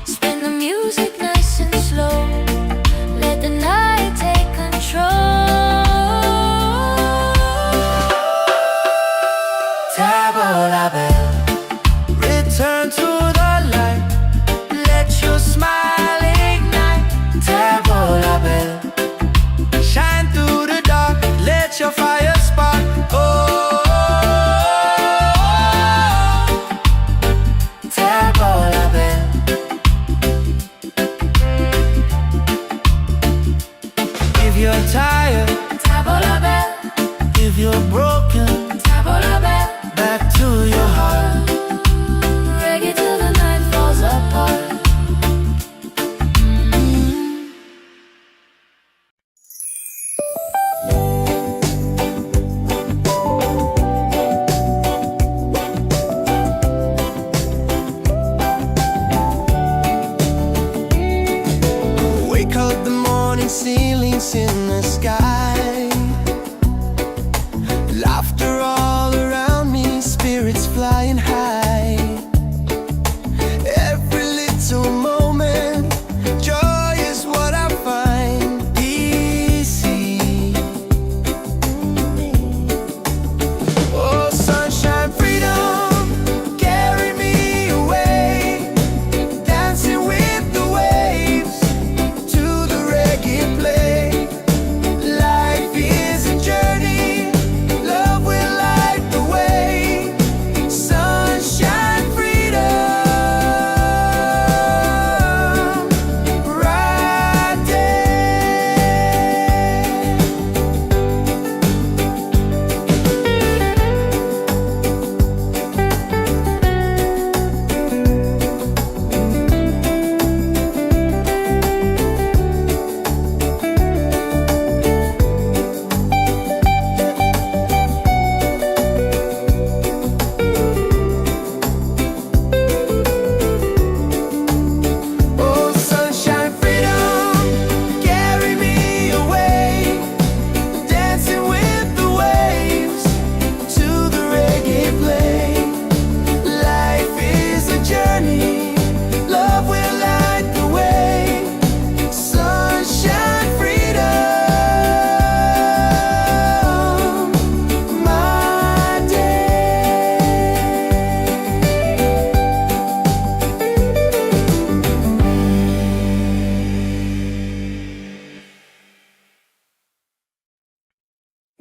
Spin the music nice and slow. Let the night take control. Tavola bella, return to the light. Let your smile ignite. Tavola bella, shine through the dark. Let your fire spark. Oh, tavola bella. If you're tired, Tavola bella, if you're broken, tavola bella. back to your heart. Reggae till the night falls apart. Wake up the morning ceilings in the sky. Laughter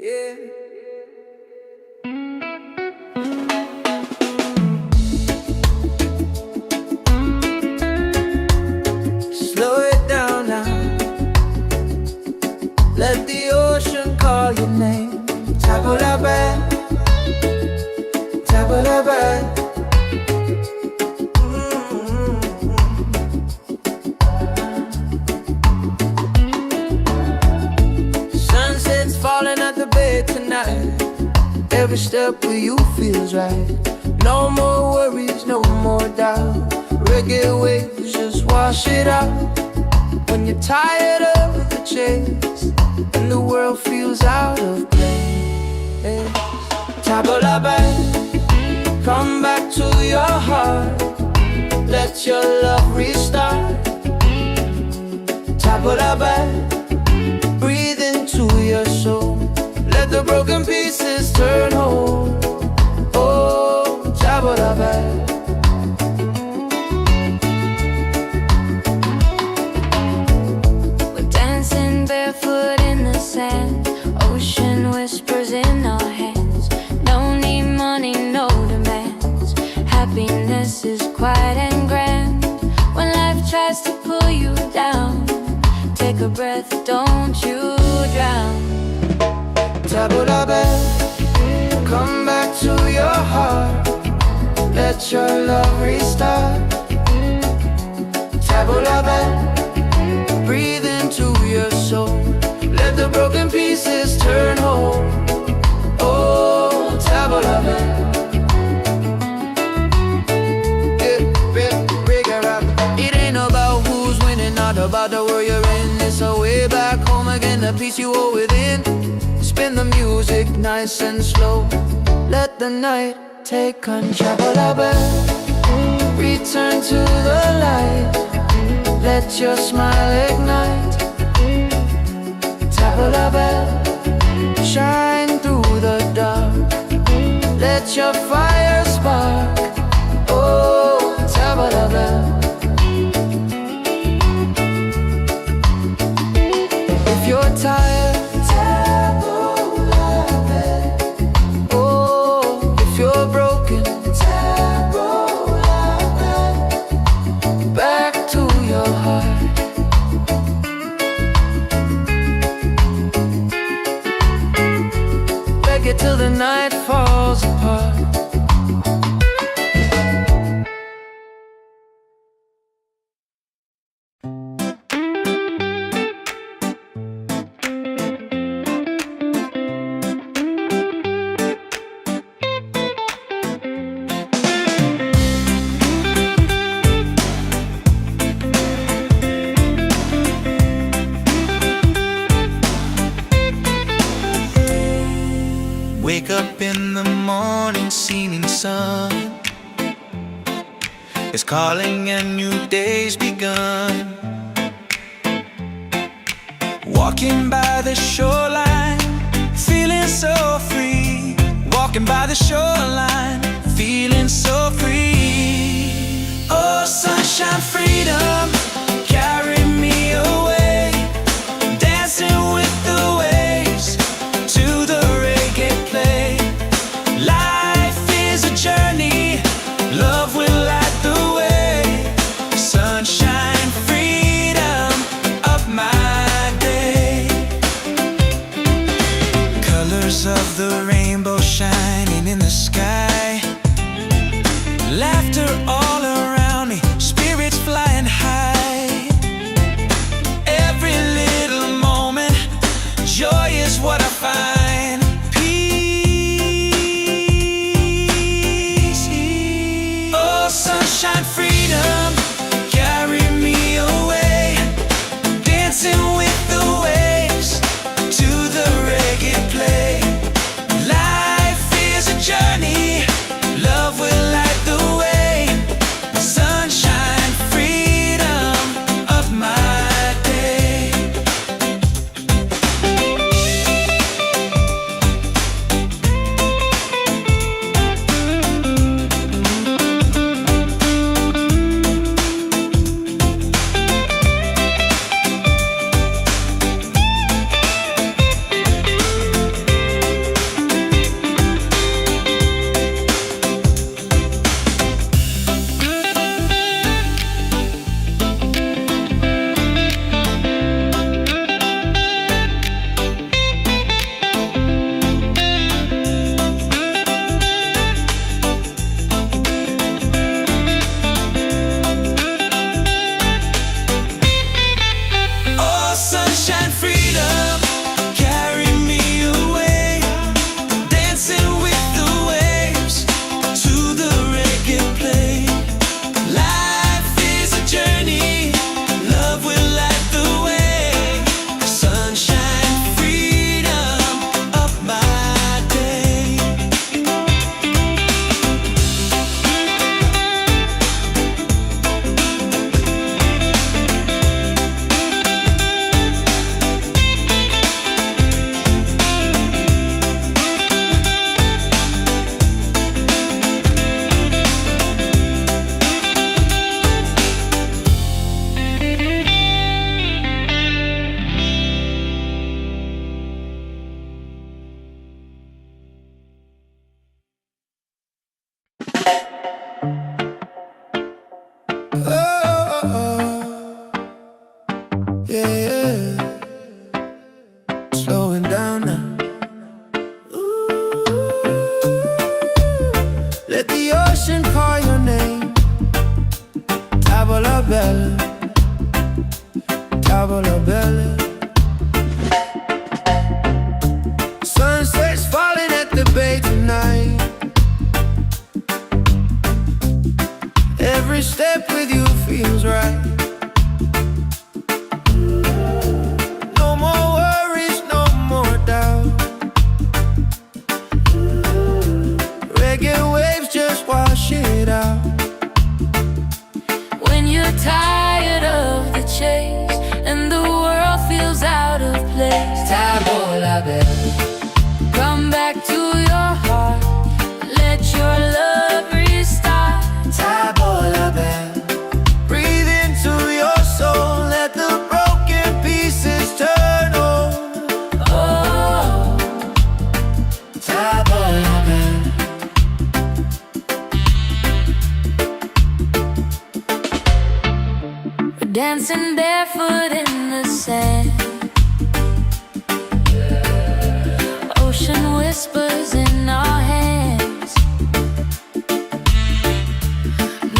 Yeah. Slow it down now. Let the ocean call your name. Tabula-bad, tabula-bad. Sunset's falling at the bay tonight. Every step with you feels right. No more worries, no more doubt. Reggae waves just wash it out. When you're tired of the chase and the world feels out of place, tabula-bad, come back to your heart. Let your love restart. Tabula-bad, breathe into your soul. Let the broken pieces turn whole. Oh, tabula-bad. Barefoot in the sand, ocean whispers in our hands. No need money, no demands. Happiness is quiet and grand. When life tries to pull you down, take a breath, don't you drown. Tabula-bad, come back to your heart. Let your love restart. Tabula-bad, breathe into your soul. Let the broken pieces turn whole. Oh, tabula-bad. It ain't about who's winning, not about the world you're in. It's a way back home again, the peace you hold within. Spin the music nice and slow. Let the night take control. Tabula-bad, return to the light. Let your smile ignite. Tabula-bad, shine through the dark. Let your fire spark. Oh, tabula-bad. If you're tired, tabula-bad. Oh, if you're broken, tabula-bad. Back to your heart. Reggae till the night falls apart. Wake up in the morning, seeing sun is calling and new day's begun. Walking by the shoreline, feeling so free. Walking by the shoreline, feeling so free. Oh, sunshine, freedom, carry me away. Dancing with the waves to the reggae play. Life is a journey, love will light the way. Sunshine, freedom of my day. Colors of the rainbow shining in the sky. Laughter all around me, spirits flying high. Every little moment, joy is what I find. Peace. Oh, sunshine, freedom, carry me away. Dancing with the waves to the reggae play. Life is a journey, love will light the way. Sunshine, freedom of my day. going down now. Let the ocean call your name. Tavola bella, tavola bella. Sunset's falling at the bay tonight. Every step with you feels right. No more worries, no more doubt. Reggae waves just wash it out. When you're tired of the chase and the world feels out of place, Tavola bella, come back to your heart. Let your love restart. Tavola bella. Breathe into your soul, let the broken pieces turn over. Oh, Tavola bella. we're dancing barefoot in the sand. Ocean whispers in our hands.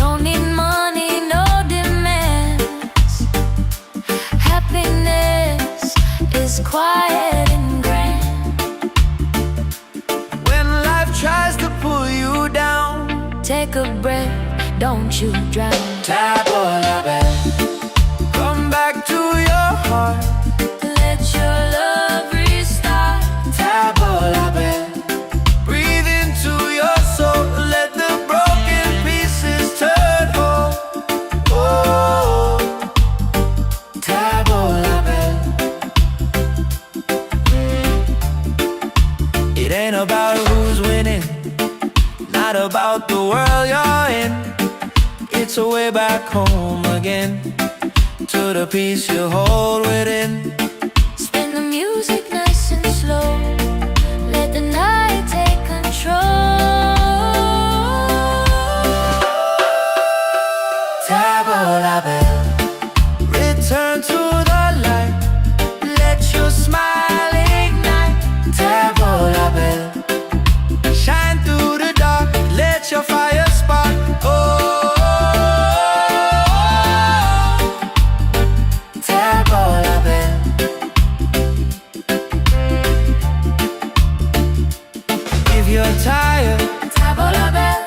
No need money, no demands. Happiness is quiet and grand. When life tries to pull you down, Take a breath, don't you drown. Tavola bella. Come back to your heart. Let your love restart. Tavola bella. Breathe into your soul, let the broken pieces turn whole. Oh, Tavola bella. It ain't about who's winning, not about the world you're in. It's a way back home again, to the peace you hold within. Spin the music nice and slow. Let the night take control. Tavola bella, return to the light. Let your smile ignite. Tavola bella, shine through the dark. Let your fire spark. Oh, Tavola bella. If you're tired, Tavola bell,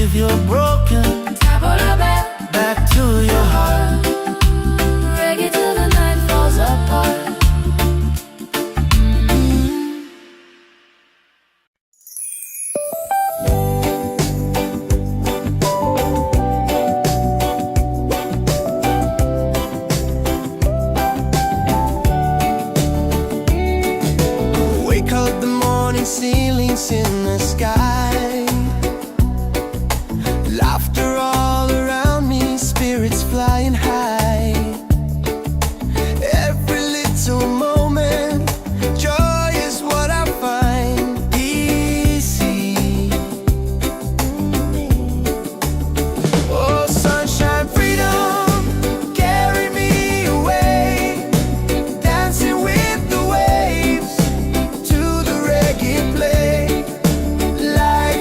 if you're broken, Tavola bell. back to your heart. Reggae till the night falls apart. Wake up the morning, ceilings in the sky. Laughter all around me, spirits flying high. Every little moment, joy is what I find. Easy. Oh, sunshine, freedom, carry me away. Dancing with the waves to the reggae play. Light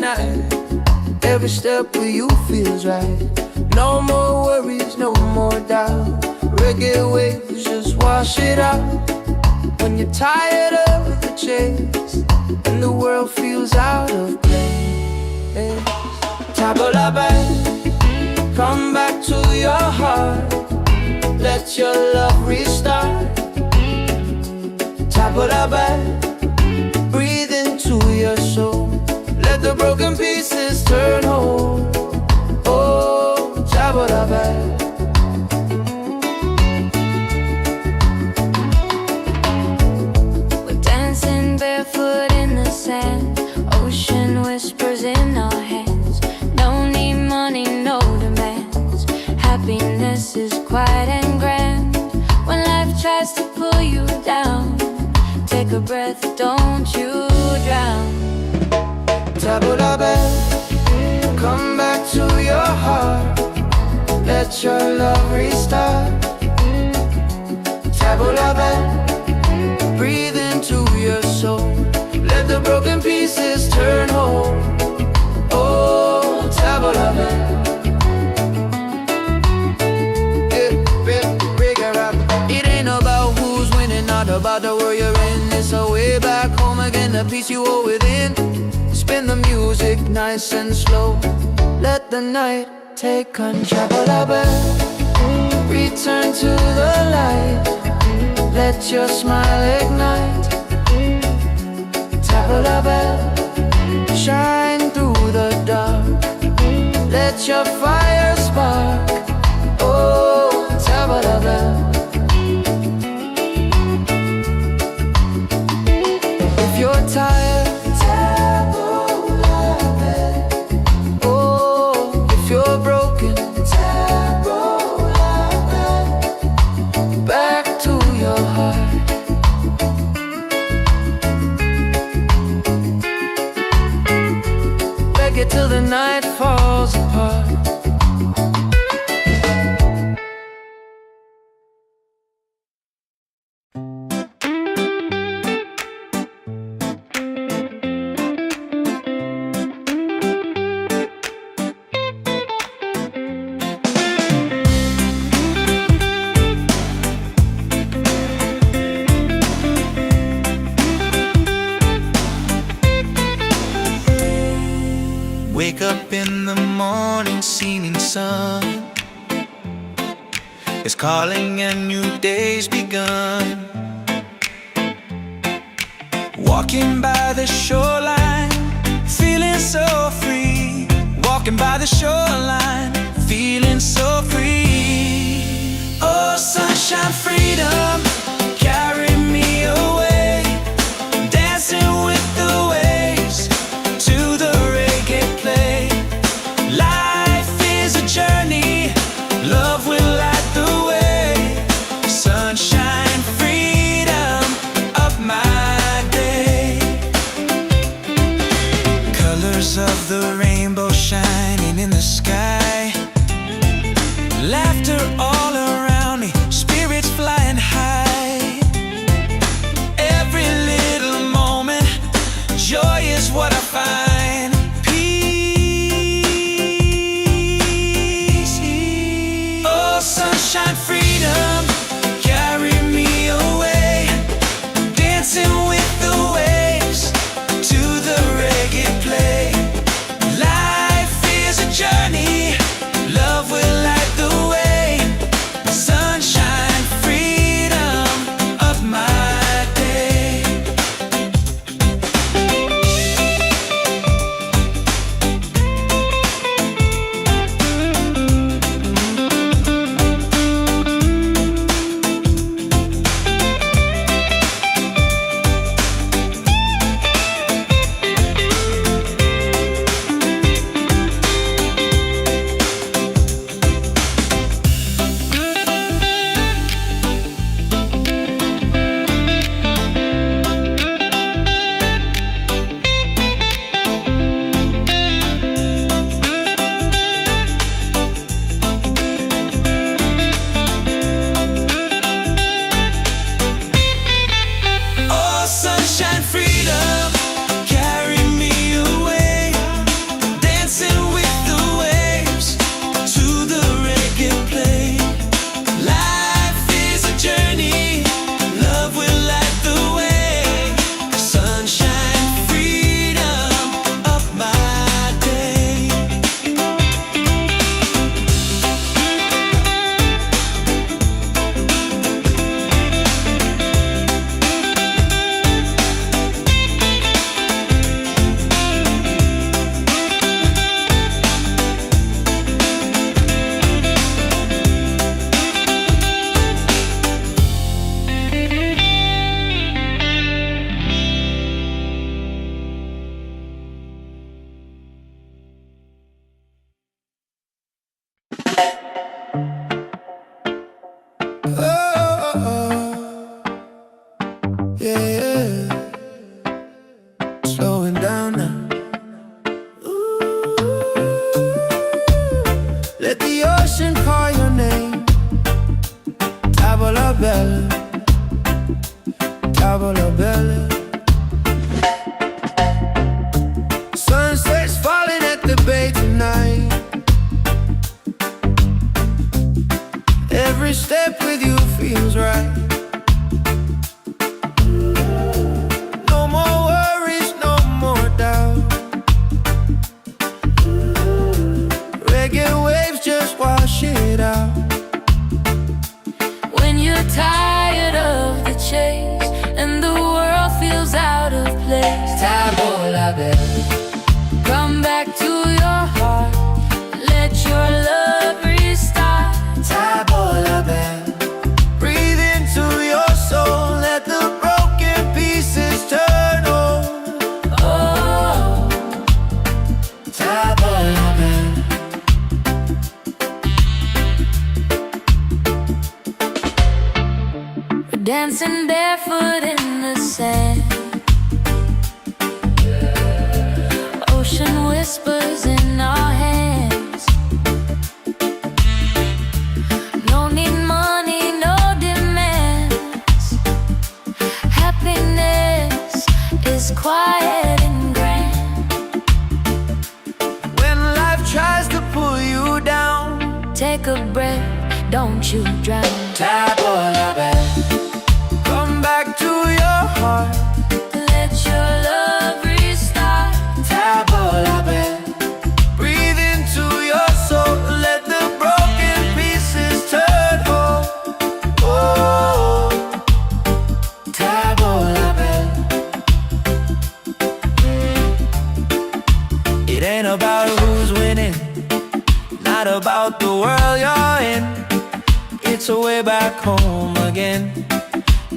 night. Every step with you feels right. No more worries, no more doubt. Reggae waves just wash it out. When you're tired of the chase and the world feels out of place, table la belle, come back to your heart. Let your love restart. Table la belle, breathe into your soul. Let the broken pieces turn whole. Oh, table la belle. We're dancing barefoot in the sand. Ocean whispers in our hands. No need money, no demands. Happiness is quiet and grand. When life tries to pull you down, take a breath, don't you drown. Table la belle, come back to your heart. Let your love restart. Table la belle, breathe into your soul. Let the broken pieces turn whole. Oh, table la belle. It ain't about who's winning, not about the world you're in. It's a way back home again, the peace you hold within. Spin the music nice and slow. Let the night take control. Table la belle, return to the light. Let your smile ignite. Table la belle, shine through the dark. Let your fire spark. Oh, table la belle. If you're tired, table la belle. Oh, if you're broken, table la belle. Back to your heart. Reggae till the night falls apart. Wake up in the morning, seeing sun is calling and new day's begun. Walking by the shoreline, feeling so free. Walking by the shoreline, feeling so free. Oh, sunshine, freedom, carry me away. Dancing with the waves to the reggae play. Life is a journey, love will light the way. Sunshine, freedom of my day. Colors of the rainbow shining in the sky. Laughter all around me, spirits flying high. Yeah, yeah. Slowing down now. Ooh. Let the ocean call your name. Tavola bella, tavola bella. Sunset's falling at the bay tonight. Every step with you feels right. No more worries, no more doubt. Reggae waves just wash it out. When you're tired of the chase and the world feels out of place, Tavola bella, come back to your heart. Let your love restart. tavola bella. Breathe into your soul. Let the broken pieces turn whole. Oh, Tavola bella. we're dancing barefoot in the sand. Ocean whispers in our hands. No need money, no demands. Happiness is quiet and grand. When life tries to pull you down, Take a breath, don't you drown. tavola bella. Come back to your heart. Let your love restart. Tavola bella. Breathe into your soul. Let the broken pieces turn whole. Oh, tavola bella. It ain't about who's winning, not about the world you're in. It's a way back home again,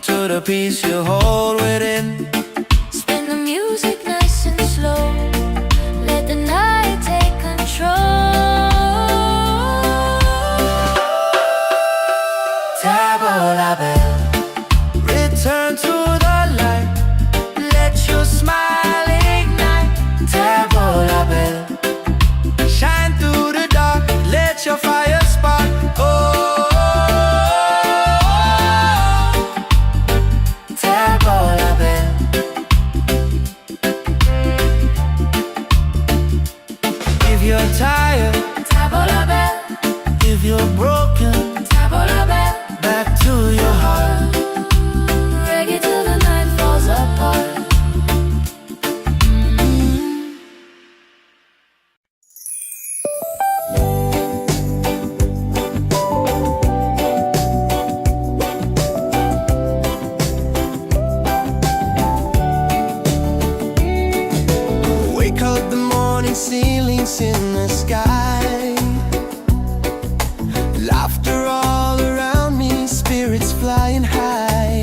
to the peace you hold within. Spin the music nice and slow. Let the night take control. Tavola bella. Return to the light. Let your smile ignite. Tavola bella. Shine through the dark. Let your fire spark. Oh, tavola bella. If you're tired, Tavola bell, if you're broken, tavola bell. back to your heart. Reggae till the night falls apart. Wake up the morning, ceilings in the sky. Laughter all around me, spirits flying high.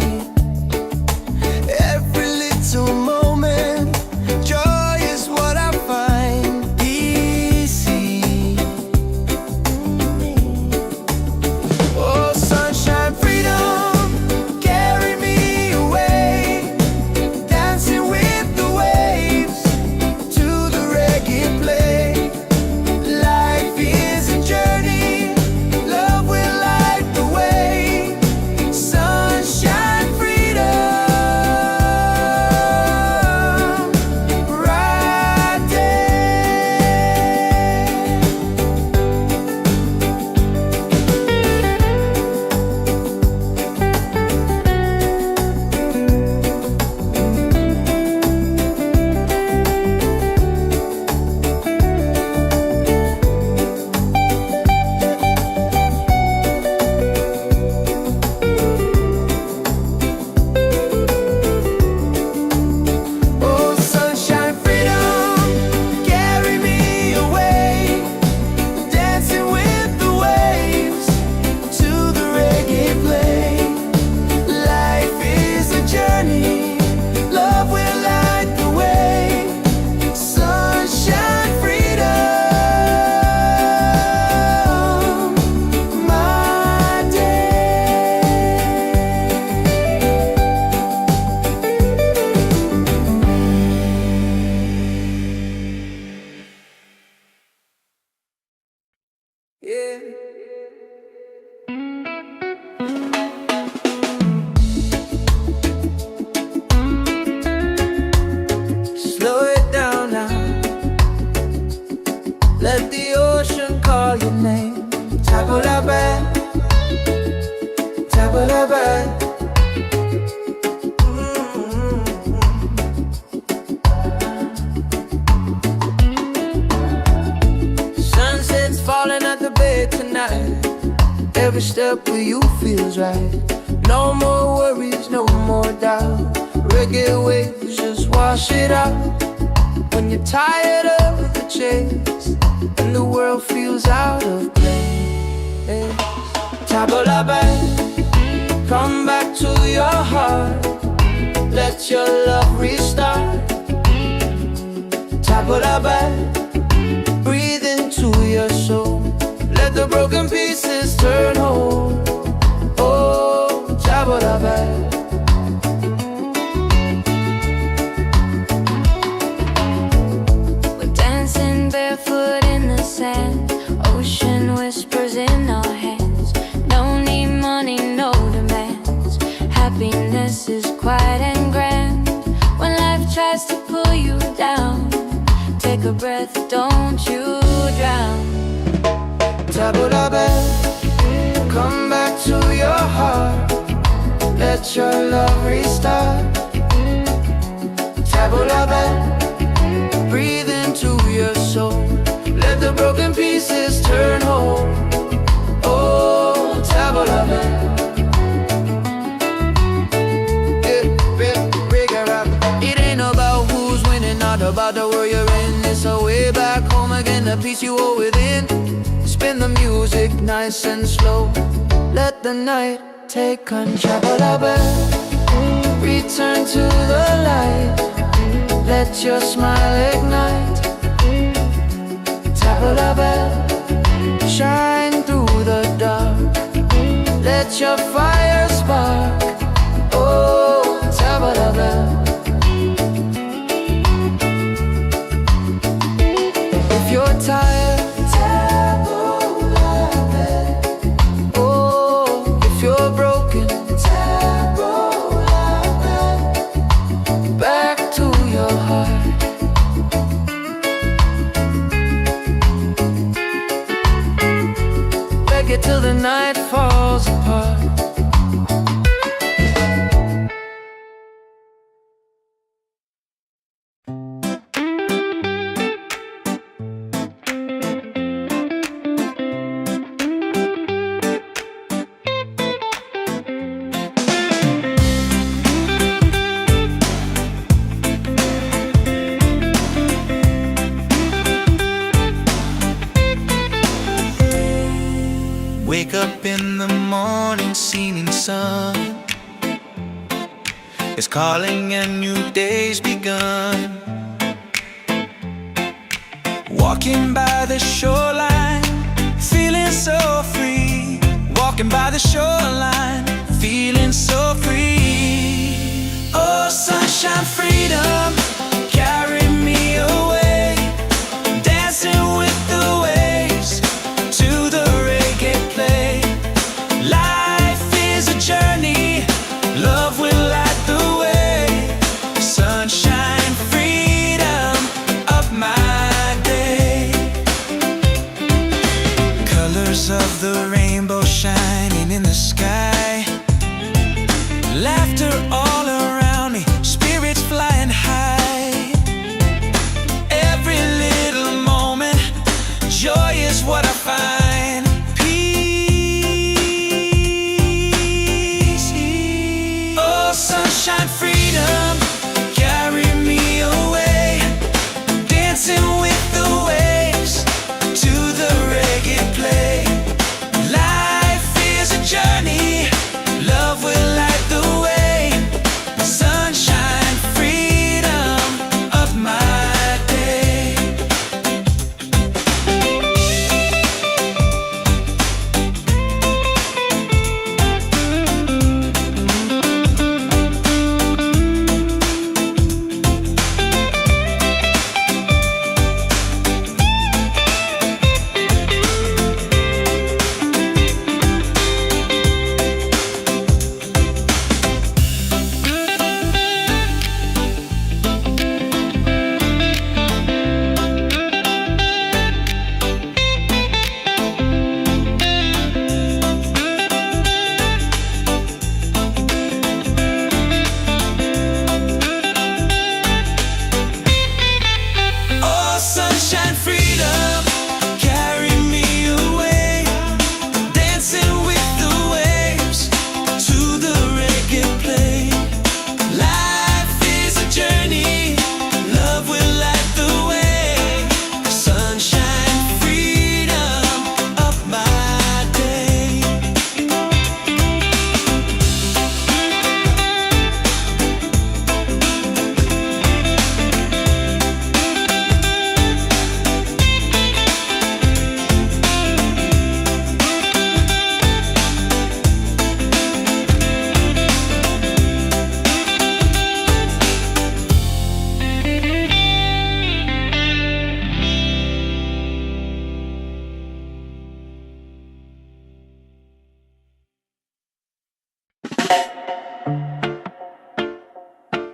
Every little moment, joy is what I find easy. Oh, sunshine, freedom, carry me away. Dancing with the waves to the reggae play. Every step with you feels right. No more worries, no more doubt. Reggae waves just wash it out. When you're tired of the chase and the world feels out of place, tabla back, come back to your heart. Let your love restart. Tabla back, breathe into your soul. Let the broken pieces turn whole. Oh, tabla back. We're dancing barefoot in the sand. Ocean whispers in our hands. No need money, no demands. Happiness is quiet and grand. When life tries to pull you down, take a breath, don't you drown. Tabla back, come back to your heart. Let your love restart. Tabla back, breathe into your soul. Let the broken pieces turn whole. Oh, tabla back. It ain't about who's winning, not about the world you're in. It's a way back home again, the peace you owe within. Spin the music nice and slow. Let the night take control. Return to the light. Let your smile ignite. Tabla bell, shine through the dark. Let your fire spark. Oh, tabla bell. If you're tired, till the night falls apart. Wake up in the morning, seeing sun is calling and new day's begun. Walking by the shoreline, feeling so free. Walking by the shoreline, feeling so free. Oh, sunshine, freedom, carry me away. Dancing with the waves to the reggae play. Life is a journey, love will light the way. Sunshine, freedom of my day. Colors of the rainbow shining in the sky. Laughter all around me, spirits flying high.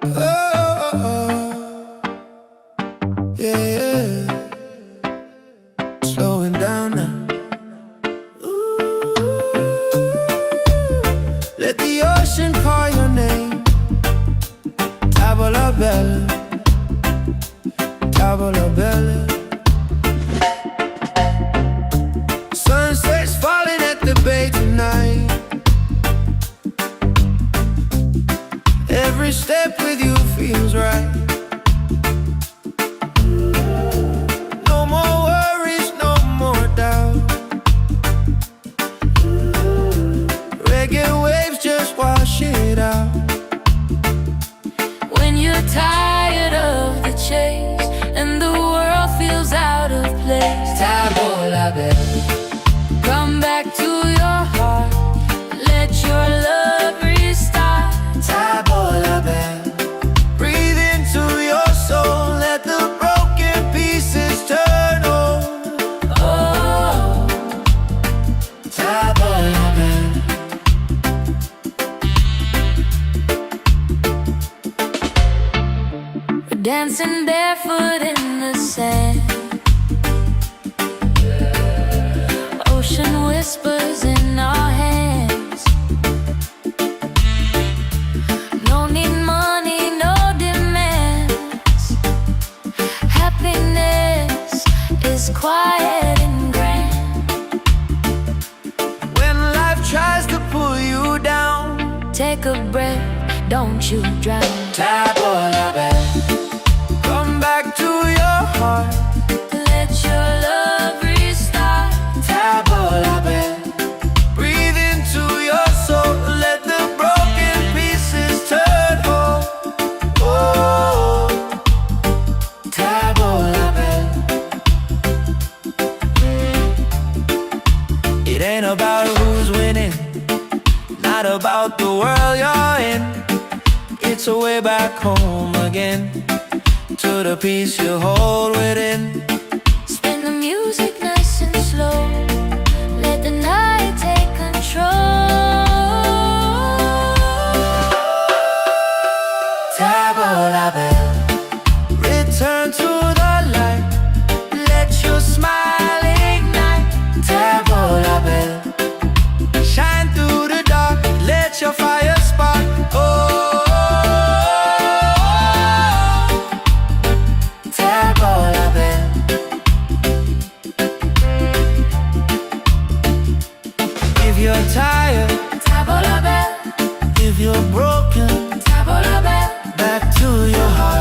Oh, yeah, yeah. Slowing down now. Ooh. Let the ocean call your name. Tavola bella, tavola bella. Sunset's falling at the bay tonight. Every step with you feels right. No more worries, no more doubt. Reggae waves just wash it out. When you're tired of the chase and the world feels out of place, Tavola bella, come back to your heart. Let your love restart. tavola bella. Breathe into your soul, let the broken pieces turn whole. Oh, Tavola bella. we're dancing barefoot in the sand. Ocean whispers in our hands. No need money, no demands. Happiness is quiet and grand. When life tries to pull you down, Take a breath, don't you drown. Tavola bella. Come back to your heart. Let your love restart. Tavola bella. Breathe into your soul, let the broken pieces turn whole. Oh, Tavola bella. It ain't about who's winning, not about the world you're in. It's a way back home again, to the peace you hold within. Spin the music nice and slow. Let the night take control. Tavola bella. Return to the light, let your smile ignite. Tavola bella. Shine through the dark, let your fire spark. Oh, Tavola bella. If you're tired, Tavola bella, if you're broken, tavola bella. back to your heart.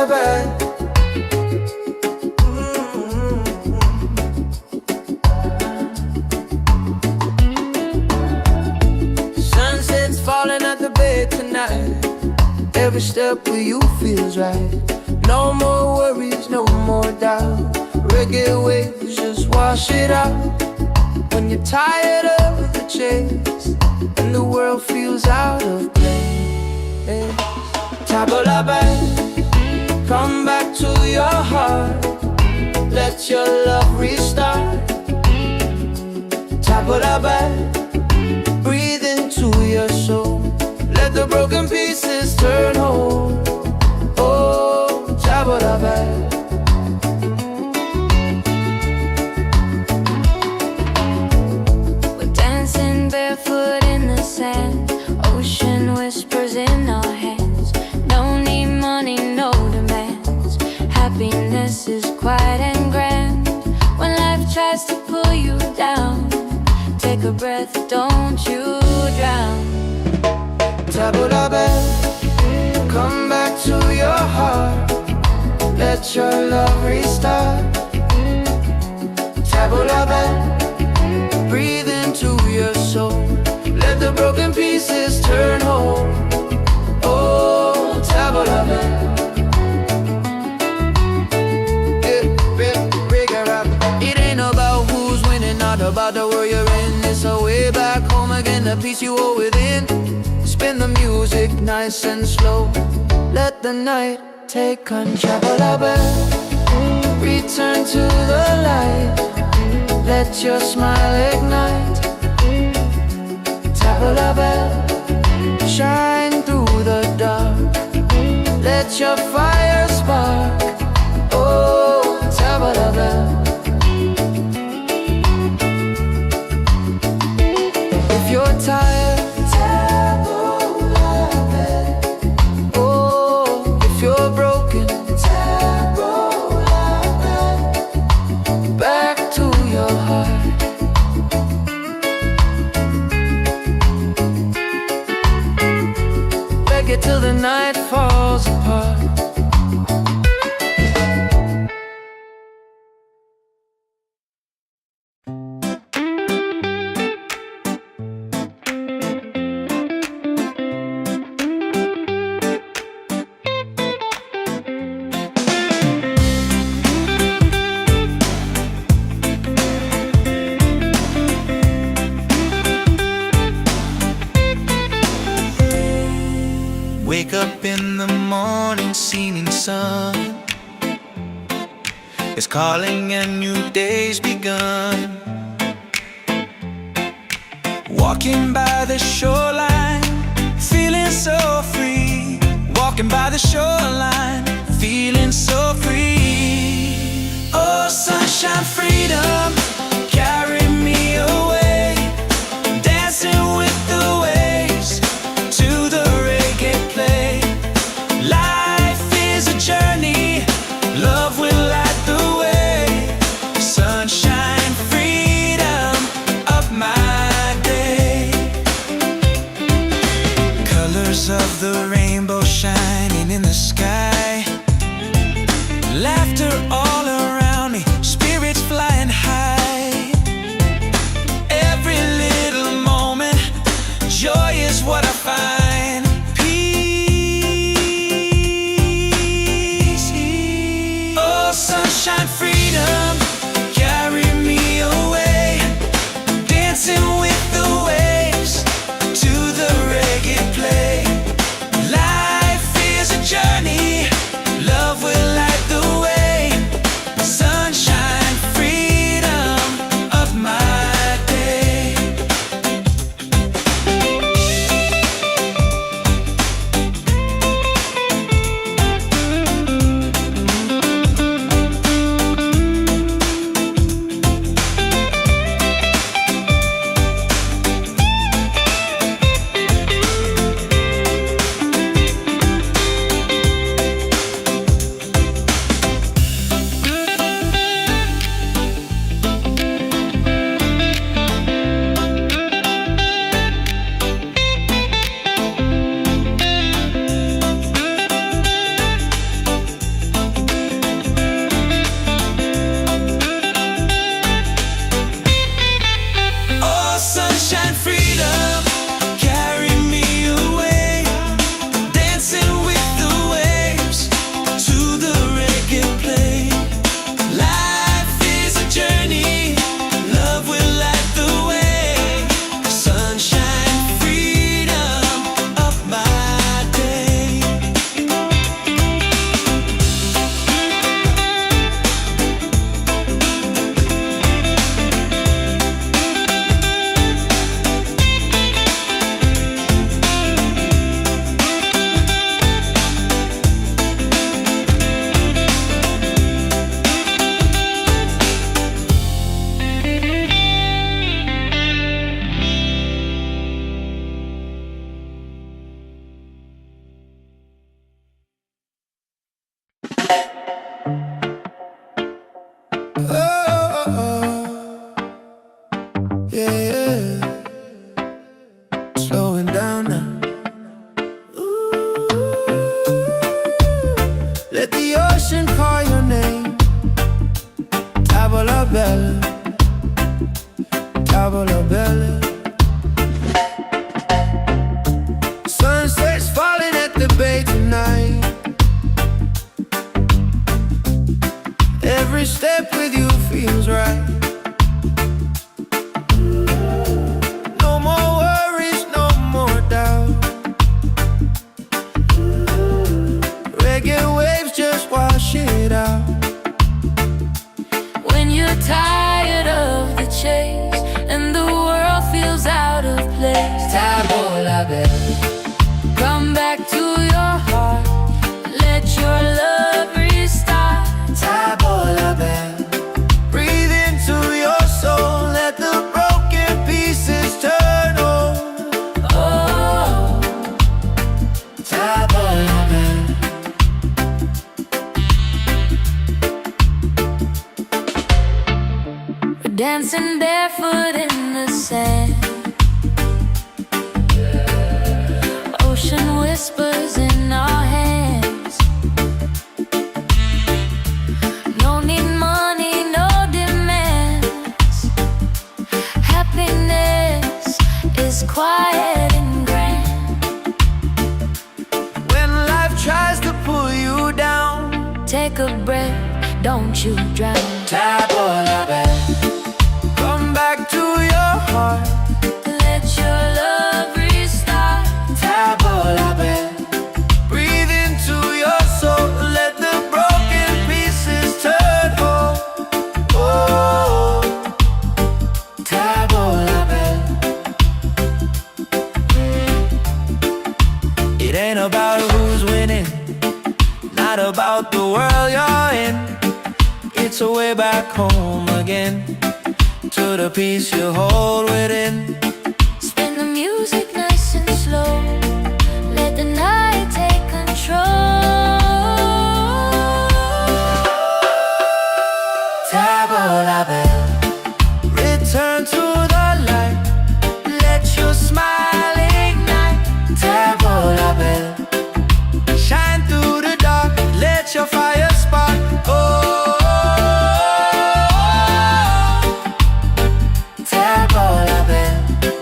bed. Sunset's falling at the bed tonight. Every step with you feels right. No more worries, no more doubt. Reggae waves just wash it out. When you're tired of the chase and the world feels out of place, table la bed, come back to your heart. Let your love restart. Table la bed, breathe into your soul. Let the broken pieces turn whole. Oh, table la bed. Barefoot in the sand, ocean whispers in our hands. No need money, no demands. Happiness is quiet and grand. When life tries to pull you down, take a breath, don't you drown. Table la bed, come back to your heart. Let your love restart. Table la bed, breathe into your soul. Let the broken pieces turn whole. Oh, table la bed. It ain't about who's winning, not about the world you're in. It's a way back home again, the peace you hold within. Spin the music nice and slow. Let the night take control. Table la bed, return to the light. Let your smile ignite. Table la bed, shine through the dark. Let your fire spark. Oh, table la bed. If you're tired, table la bed. Oh, if you're broken, table la bed. Back to your heart. Reggae till the night falls apart. Wake up in the morning, seeing sun is calling and new day's begun. Walking by the shoreline, feeling so free. Walking by the shoreline, feeling so free. Oh, sunshine, freedom, carry me away. Dancing with the waves to the reggae play. Life is a journey, love will light the way. Sunshine, freedom of my day. Colors of the rainbow shining in the sky. Laughter all around me, spirits flying high. Every little moment, joy is what I find. Peace. Oh, sunshine, freedom, carry me away. Dancing with the waves to the reggae play. Life is a journey, love will light the way. Sunshine, freedom of my day. Let the ocean call your name. Tavola bella, tavola bella. Sunset's falling at the bay tonight. Every step with you feels right. No more worries, no more doubt. Reggae waves just wash it out. When you're tired of the chase and the world feels out of place, Tavola bella, come back to your heart. Let your love restart. Tavola bella. Breathe into your soul. Let the broken pieces turn whole. Oh, Tavola bella. we're dancing barefoot in the sand. Ocean whispers in our hands. No need money, no demands. Happiness is quiet and grand. When life tries to pull you down, Take a breath, don't you drown. Tavola bella. Come back to your heart. Let your love restart. Tavola bella. Breathe into your soul. Let the broken pieces turn whole. Oh, Tavola bella. It ain't about who's winning, not about the world you're in. It's a way back home again, to the peace you hold within. Spin the music nice and slow. Let the night take control. Tavola bella. Return to the light. Let your smile ignite. Tavola bella. Shine through the dark. Let your fire spark. Oh, Tavola bella.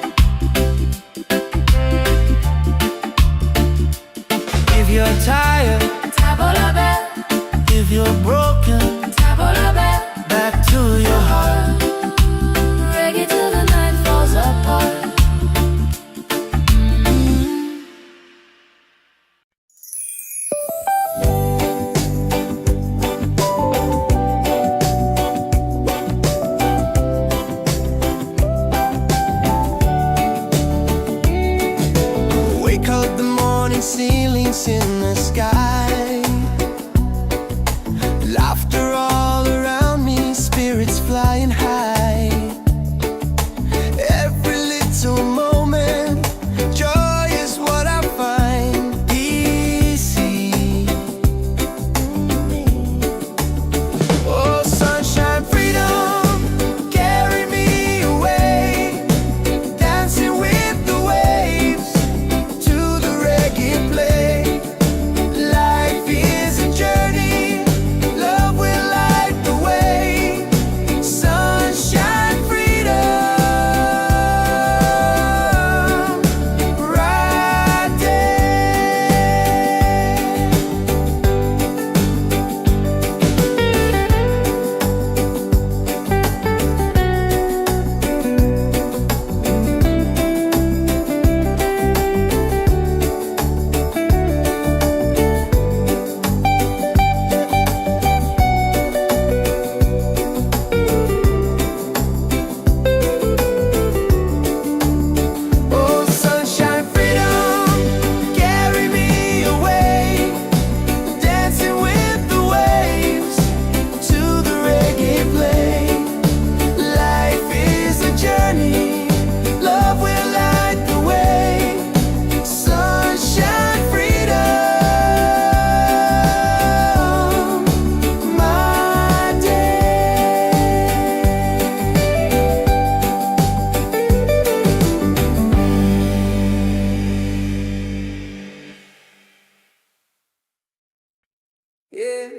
Yeah.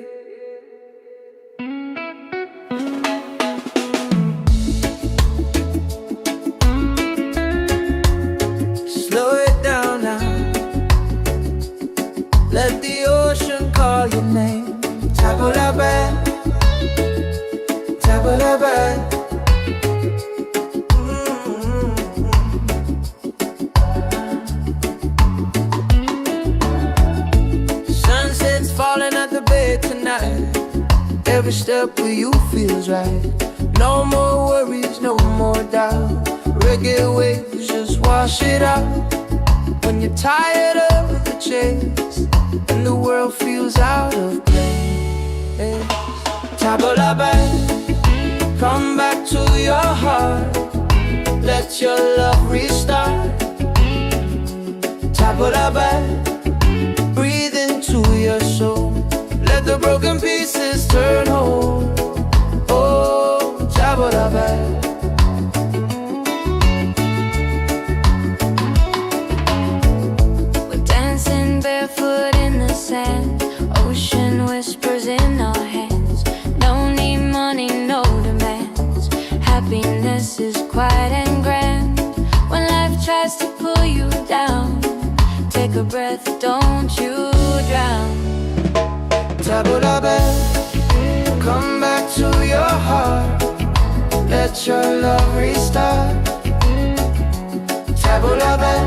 Slow it down now. Let the ocean call your name. Tabula-bad, tabula-bad. Sunset's falling at the bay tonight. Every step with you feels right. No more worries, no more doubt. Reggae waves just wash it out. When you're tired of the chase and the world feels out of place, tabula-bad, come back to your heart. Let your love restart. Tabula-bad, breathe into your soul. Let the broken pieces turn whole. Oh, tabula-bad. Barefoot in the sand, ocean whispers in our hands. No need money, no demands. Happiness is quiet and grand. When life tries to pull you down, take a breath, don't you drown. Tabula-bad, come back to your heart. Let your love restart. Tabula-bad,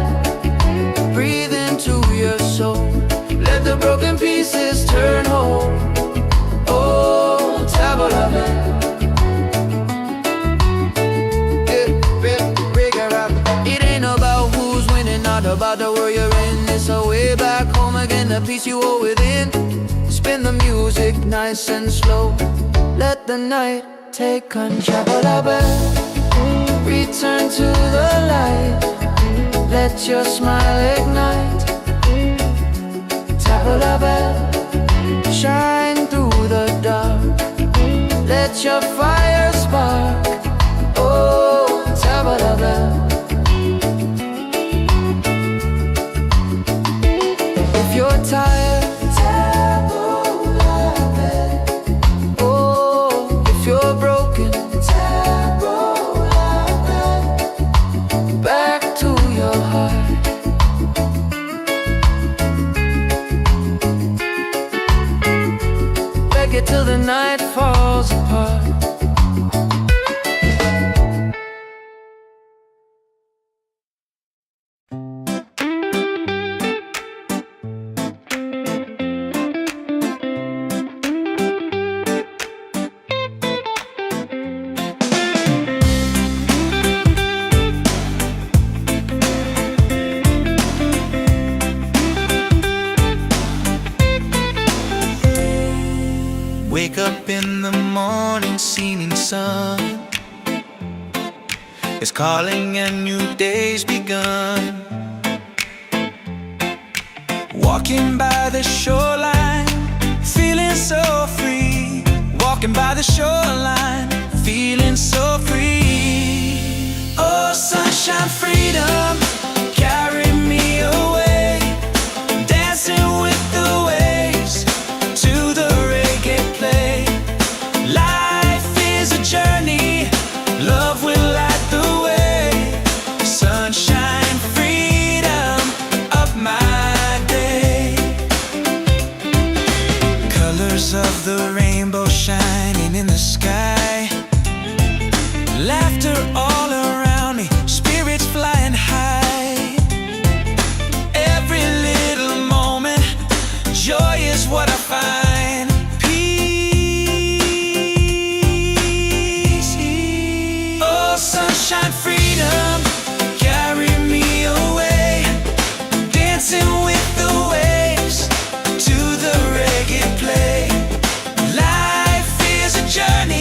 breathe into your soul. Let the broken pieces turn whole. Oh, tabula-bad. It ain't about who's winning, not about the world you're in. It's a way back home again, the peace you hold within. Spin the music nice and slow. Let the night take control. Tabula-bad, return to the light. Let your smile ignite. Tabula-bad, shine through the dark. Let your fire spark. Oh, tabula-bad. If you're tired, tabula-bad. Oh, if you're broken, tabula-bad. Back to your heart. Reggae till the night falls apart. Wake up in the morning, seeing sun is calling and new day's begun. Walking by the shoreline, feeling so free. Walking by the shoreline, feeling so free. Oh, sunshine, freedom, carry me away. Dancing with the waves to the reggae play. Life is a journey, love will light the way. Sunshine, freedom of my day. Colors of the rainbow shining in the sky. Laughter all around me, spirits flying high. Every little moment, joy is what I find. Peace. Oh, sunshine, freedom, carry me away. Dancing with the waves to the reggae play. Life is a journey,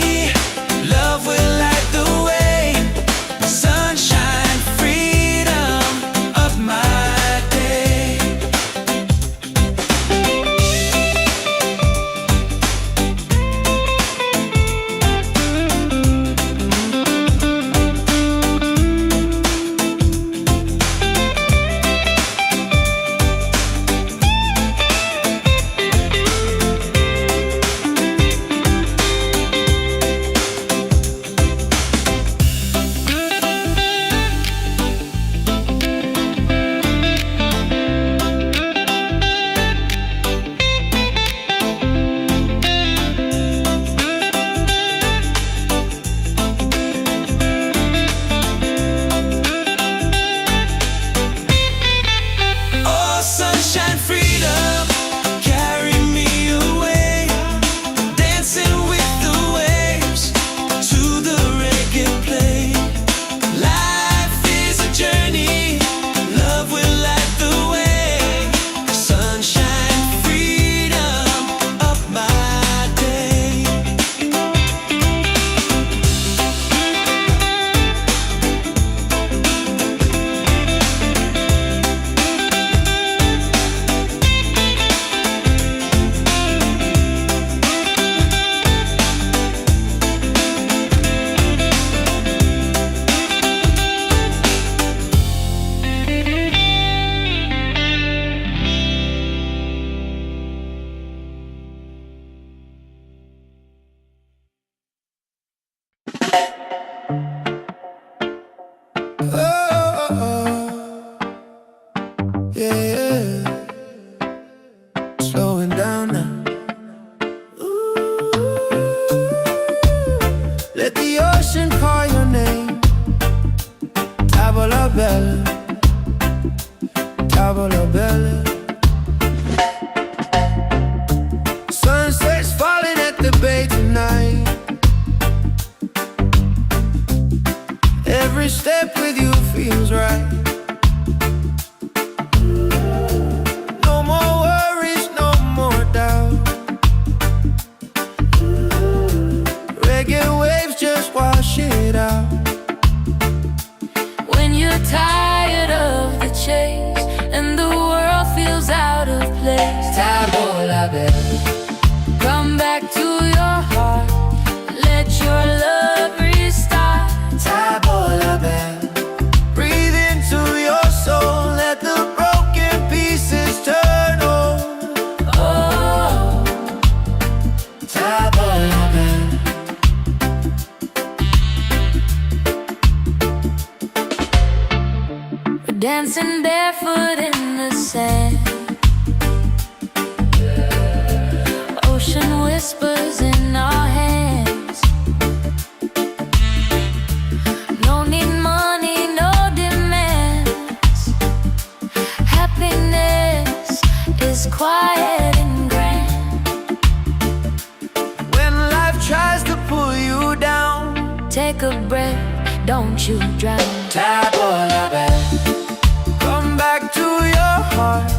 Oh, yeah, yeah. Slowing down now. Ooh. Let the ocean call your name. Tavola bella, tavola bella. Sunset's falling at the bay tonight. Every step with you feels right. No more worries, no more doubt. Reggae waves just wash it out. When you're tired of the chase and the world feels out of place, Tavola bella, come back to your heart. Let your love restart. Tavola bella. Breathe into your soul, let the broken pieces turn whole. Oh, Tavola bella. we're dancing barefoot in the sand. Ocean whispers in our hands. No need money, no demands. Happiness is quiet and grand. When life tries to pull you down, Take a breath, don't you drown. Tavola bella. Come back to your heart.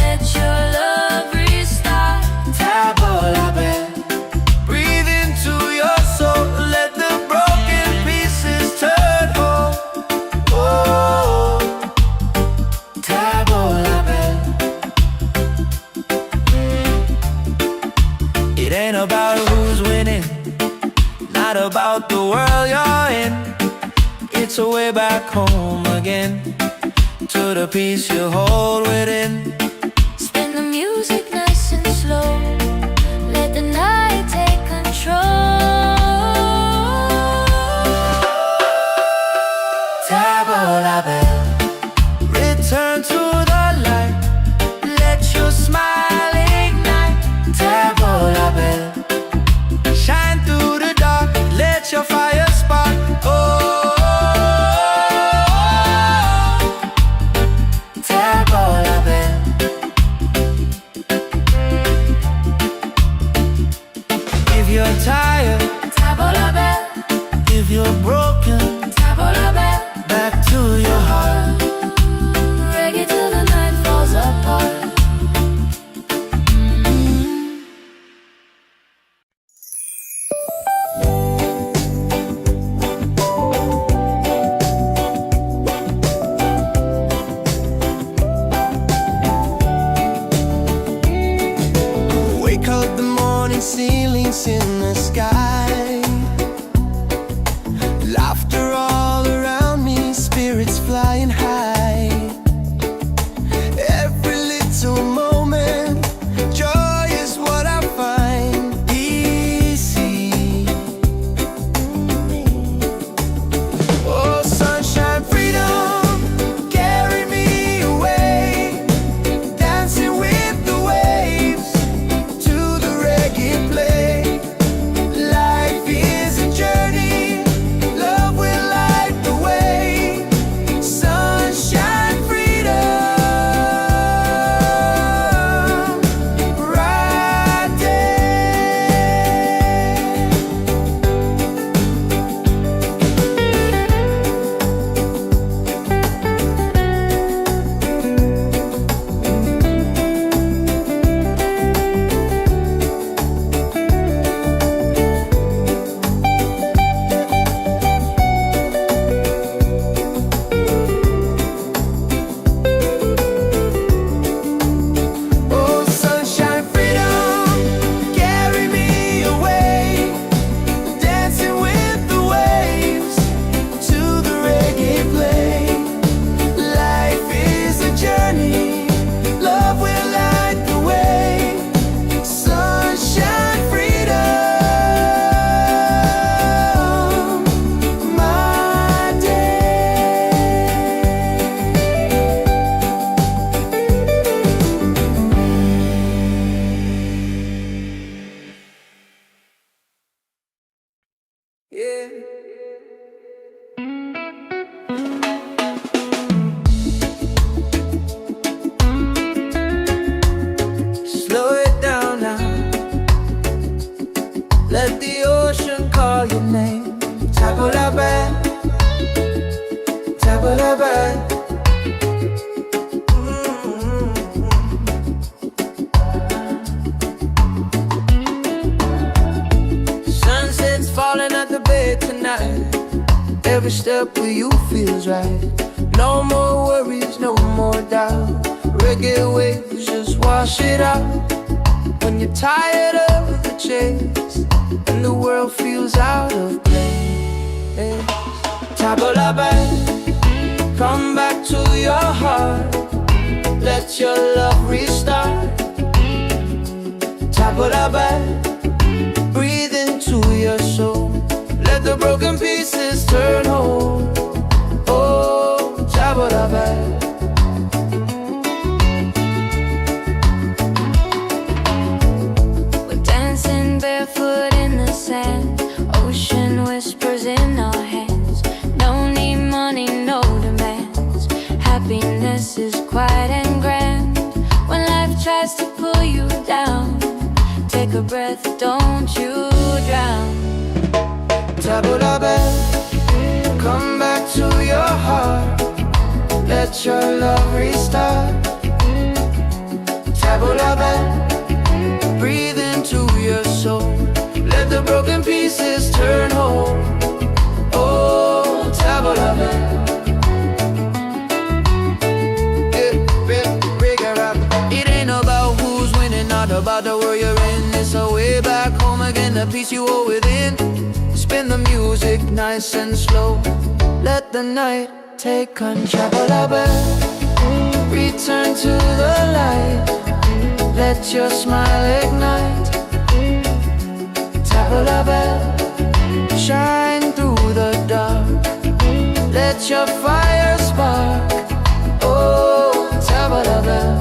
Let your love restart. Tavola bella. Breathe into your soul, let the broken pieces turn whole. Oh, Tavola bella. It ain't about who's winning, not about the world you're in. It's a way back home again, to the peace you hold within. Spin the music nice and slow. Let the night take control. Tavola bella. Return to the light, let your smile ignite. Tavola bella. Shine through the dark, let your fire spark. Oh, Tavola bella. If you're tired, Tavola bell, if you're broken, Tavola bell. back to your heart. Reggae till the night falls apart. Wake up the morning, ceilings in the sky. Laughter all around me, spirits flying high. Every little moment, joy is what I find. Easy. Oh, sunshine, freedom, carry me away. Dancing with the waves to the reggae play. Life is a journey, love will Yeah. Slow it down now. Let the ocean call your name. Table la bed, table la bed. Sunset's falling at the bay tonight. Every step with you feels right. No more worries, no more doubt. Reggae waves just wash it out. When you're tired of the chase and the world feels out of place, table la bed, come back to your heart. Let your love restart. Table la bed, breathe into your soul. Let the broken pieces turn whole. Oh, table la bed. Barefoot in the sand, ocean whispers in our hands. No need money, no demands. Happiness is quiet and grand. When life tries to pull you down, take a breath, don't you drown. Table la bed, come back to your heart. Let your love restart. Table la bed, breathe into your soul. Let the broken pieces turn whole. Oh, table la bed. It ain't about who's winning, not about the world you're in. It's a way back home again, the peace you hold within. Spin the music nice and slow. Let the night take control. Table la bed, return to the light. Let your smile ignite. Table la bed, shine through the dark. Let your fire spark. Oh, table la bed.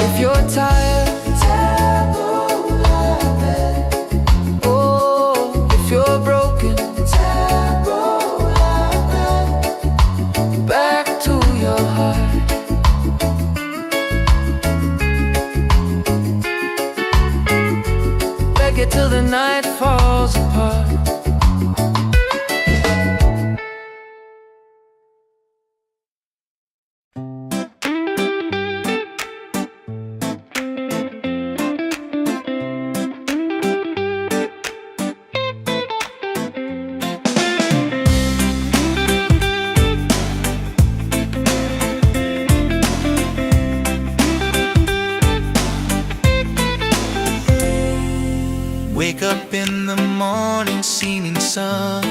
If you're tired, table la bed. Oh, if you're broken, table la bed. Back to your heart. Reggae till the night falls apart. Wake up in the morning, seeing sun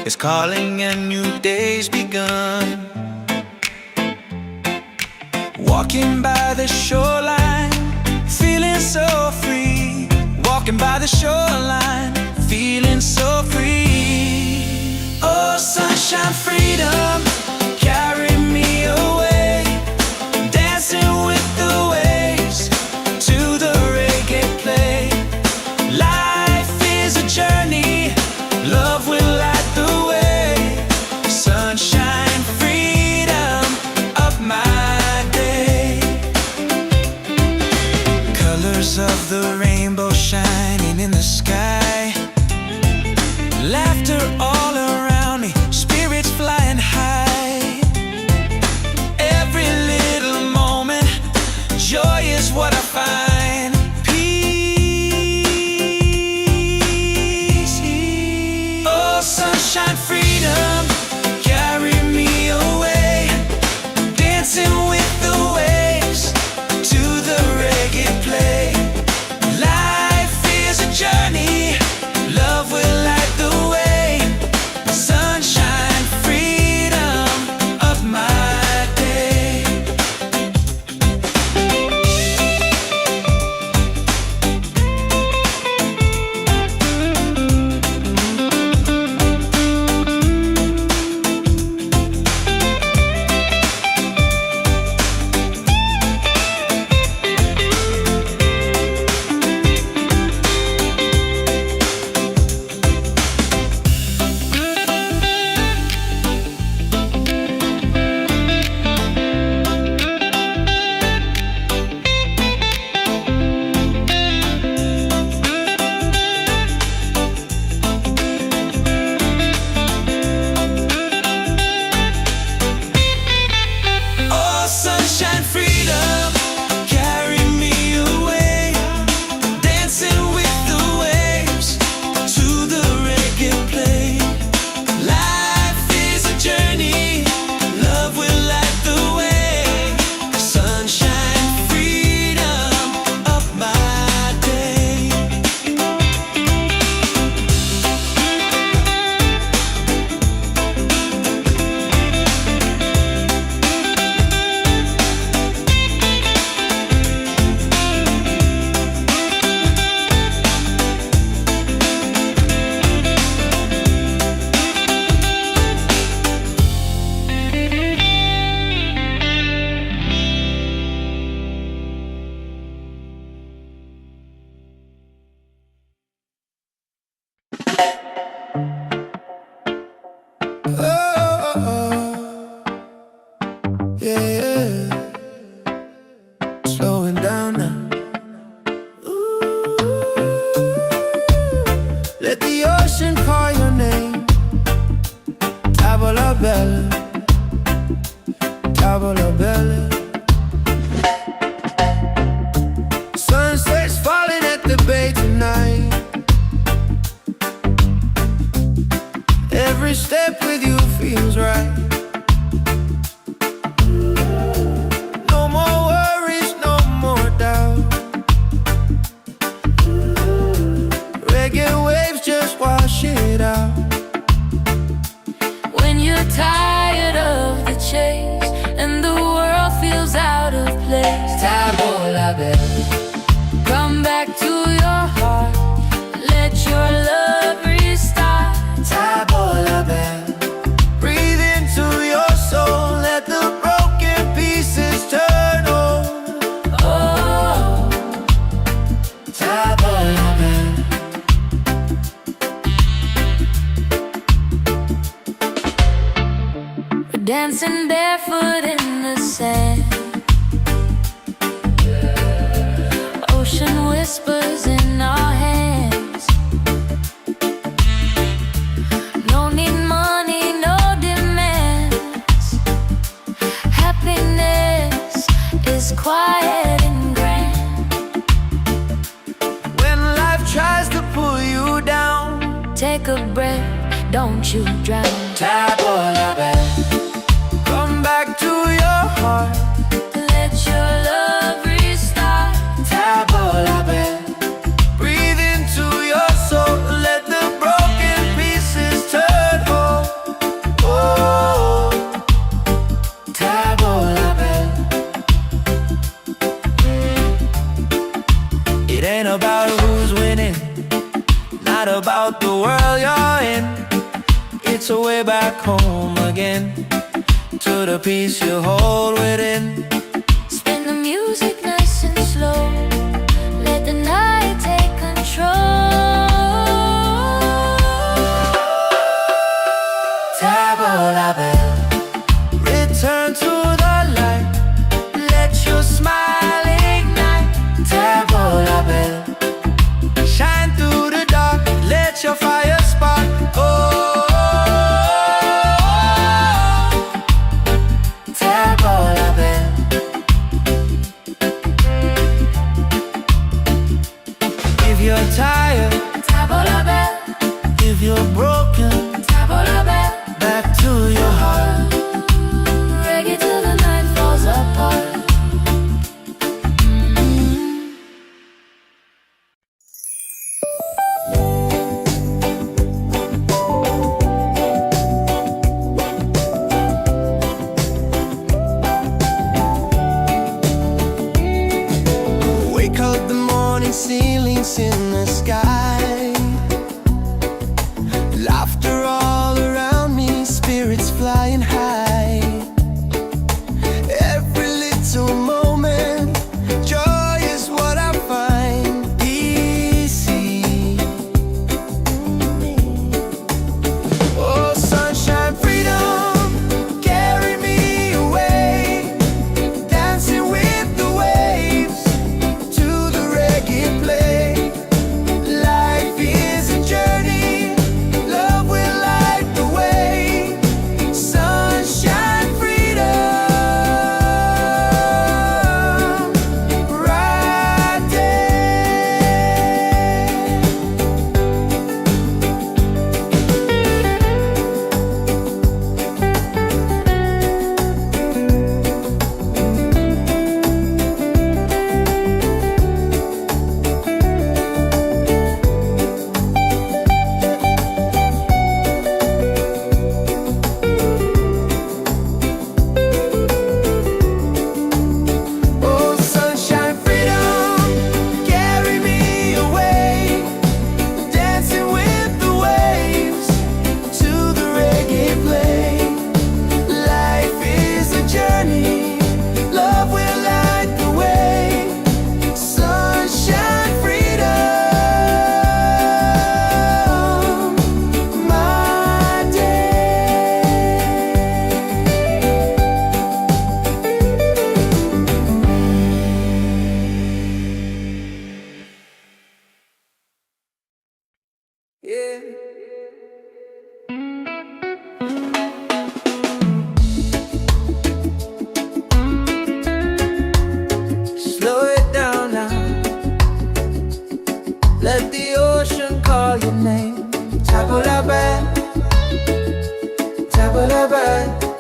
is calling and new day's begun. Walking by the shoreline, feeling so free. Walking by the shoreline, feeling so free. Oh, sunshine, freedom, carry me away. Dancing with the waves to the reggae play. Life is a journey, love will light the way. Sunshine, freedom of my day. Colors of the rainbow shining in the sky. Laughter all around me, spirits flying high. Every little moment, joy is what I find. Sunshine, freedom, carry me away. Dancing with the waves to the reggae play. Life is a journey, barefoot in the sand. Ocean whispers in our hands. No need money, no demands. Happiness is quiet and grand. When life tries to pull you down, Take a breath, don't you drown. Tabola bell, come back to your heart. Let your love restart. Tabola bell, breathe into your soul. Let the broken pieces turn whole. Oh, Tabola bell. It ain't about who's winning, not about the world you're in. It's a way back home again, to the peace you hold within. Spin the music nice and slow. Let the night take control. Tabola bell, return to the light. Let your smile ignite. Tabola bell, shine through the dark. Let your fire spark. Oh, Tabola bell. If you're tired, Tabola bell, if you're broken, tabola bell. back to your heart. Reggae till the night falls apart. Wake up the morning, ceilings in the sky. Laughter all around me, spirits flying high. Every little moment, joy is what I find. Easy. Oh, sunshine, freedom, carry me away. Dancing with the waves to the reggae play. Life is a journey, love will light the way. Sunshine, freedom, right Oh, sunshine, freedom, carry me away. Dancing with the waves to the reggae play. Life is a journey, love will light the way. Sunshine, freedom, my day. Yeah. Slow it down now. Let the ocean call your name. Tabola bell, tabola bell.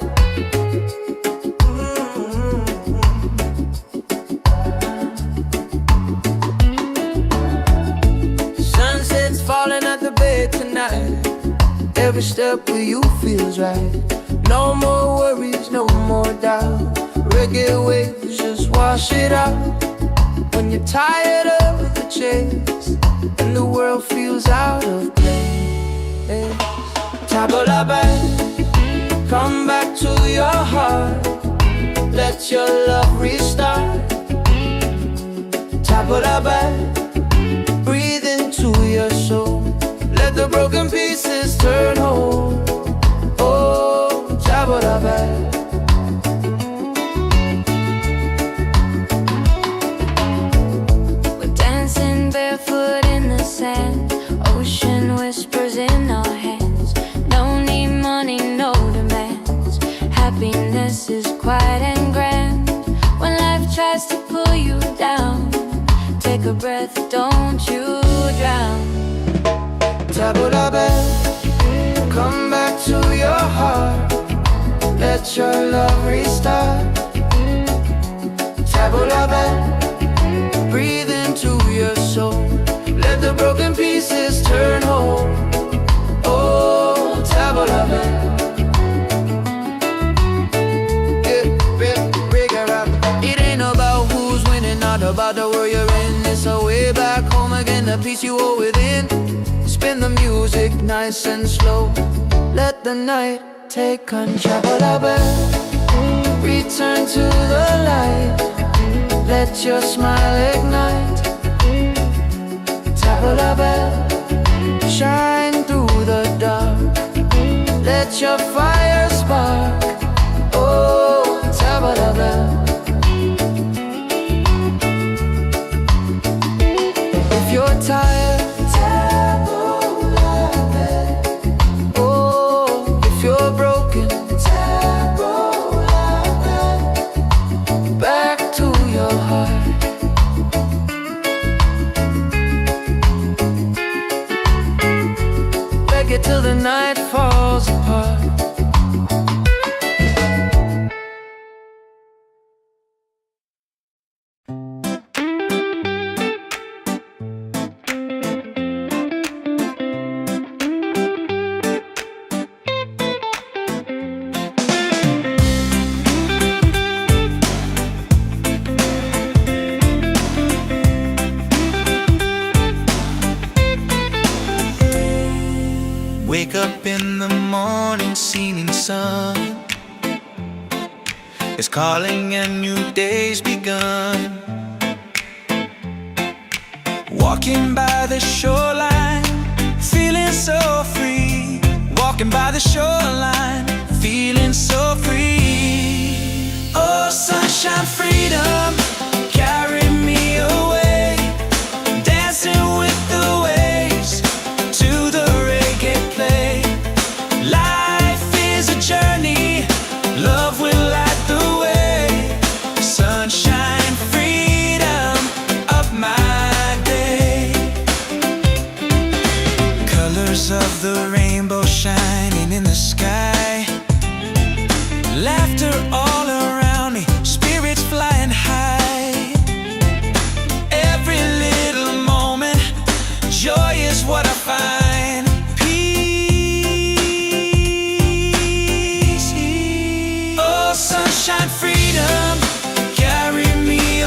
Sunset's falling at the bay tonight. Every step with you feels right. No more worries, no more doubt. Reggae waves just wash it out. When you're tired of the chase and the world feels out of place. Tabola bell, come back to your heart. Let your love restart. Tabola bell, breathe into your soul. Let the broken pieces turn whole. Oh, Tabola bell, a breath, don't you drown. Tabula bell, come back to your heart. Let your love restart. Tabula bell, breathe into your soul. Let the broken pieces turn whole. Oh, tabula bell. It ain't about who's winning, not about the world you're in. It's a way back home again, the peace you hold within. Spin the music nice and slow. Let the night take control. Return to the light. Let your smile ignite. Tabula bell, shine through the dark. Let your fire spark. Oh, tabula bell. If you're tired, tabula bell. Oh, if you're broken, tabula bell. Back to your heart. Reggae till the night falls apart. Wake up in the morning, seeing sun is calling and new day's begun. Walking by the shoreline, feeling so free. Walking by the shoreline, feeling so free. Oh, sunshine, freedom, carry me away. Dancing with the waves to the reggae play. Life is a journey, love will light the way. Sunshine, freedom of my day. Colors of the rainbow shining in the sky. Laughter all around me, spirits flying high. Every little moment, joy is what I find. Peace. Oh, sunshine, freedom, carry me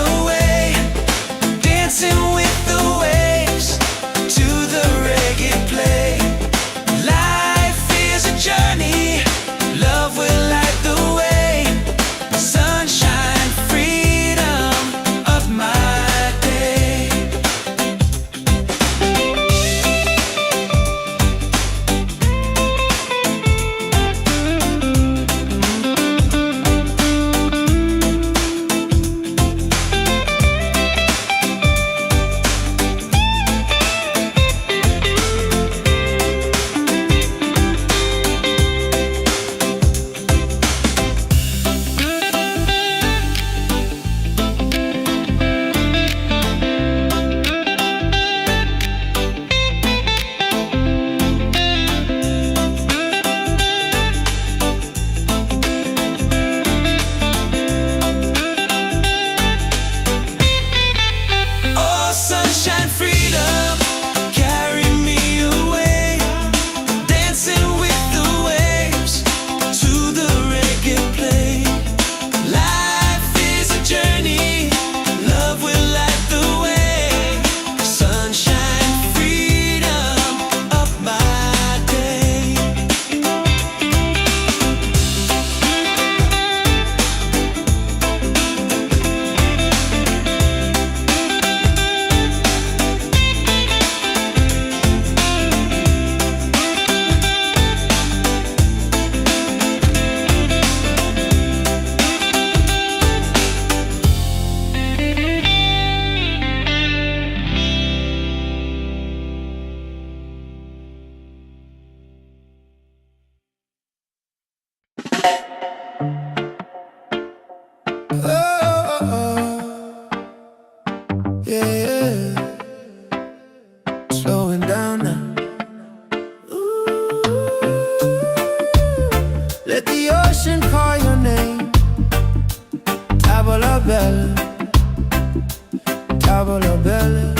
table la belle.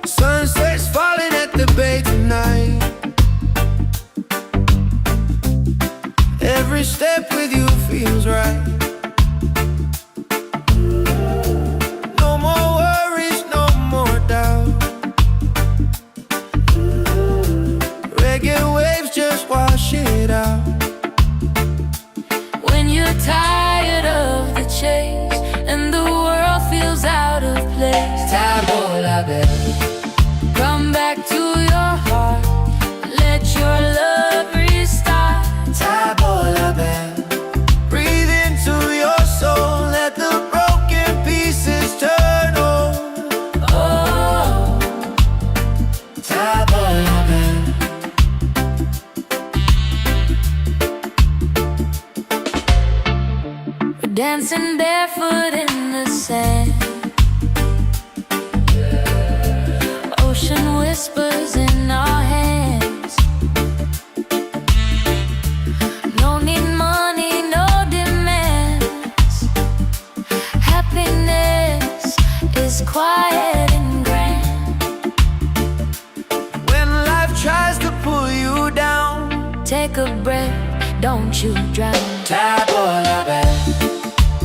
Sunset's falling at the bay tonight. Every step with you feels right. No more worries, no more doubt. Reggae waves just wash it out. When you're tired of the chase and the world feels out of place, Table la belle. come back to your heart. Let your love restart. Table la belle. Breathe into your soul. Let the broken pieces turn whole. Oh, Table la belle. we're dancing barefoot in the sand. Ocean whispers in our hands. No need money, no demands. Happiness is quiet and grand. When life tries to pull you down, Take a breath, don't you drown. table la belle.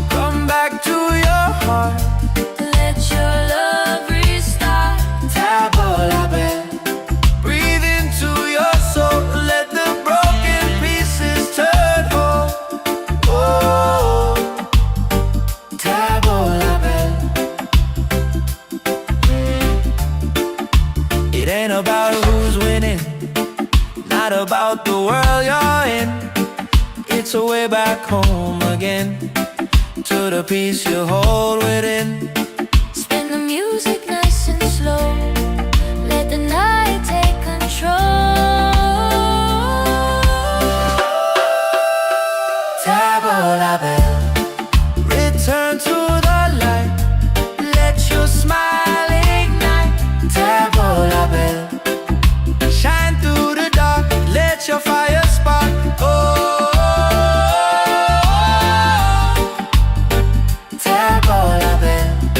Come back to your heart. Let your love restart. Table la belle. Breathe into your soul. Let the broken pieces turn whole. Oh, table la belle. It ain't about who's winning, not about the world you're in. It's a way back home again, to the peace you hold within. Spin the music nice and slow. Let the night take control. Table la belle. Return to the light. Let your smile ignite. Table la belle. Shine through the dark. Let your fire spark. Oh, table la belle.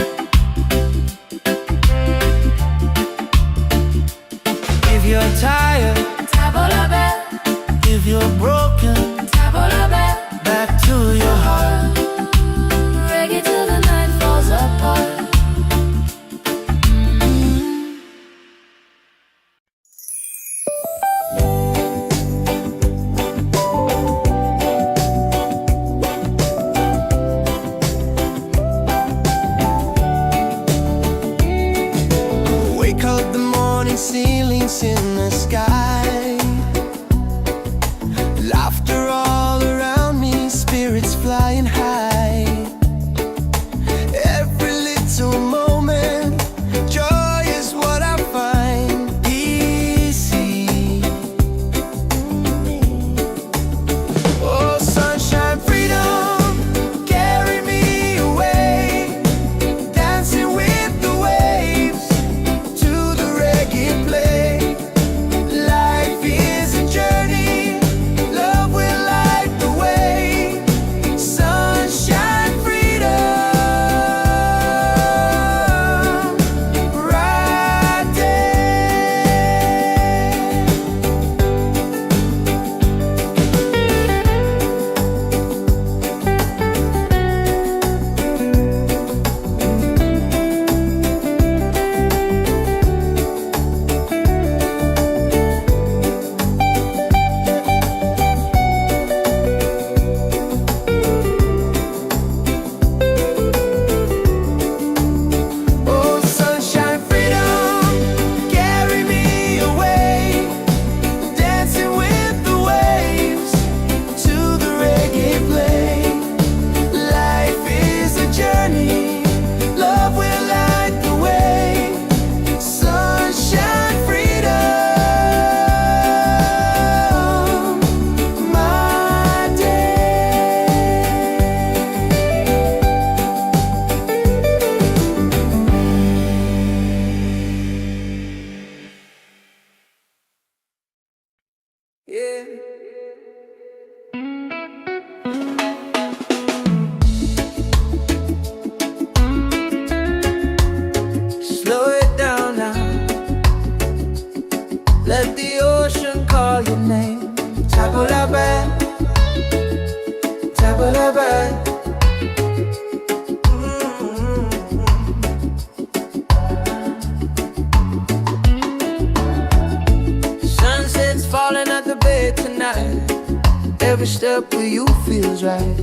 every step with you feels right.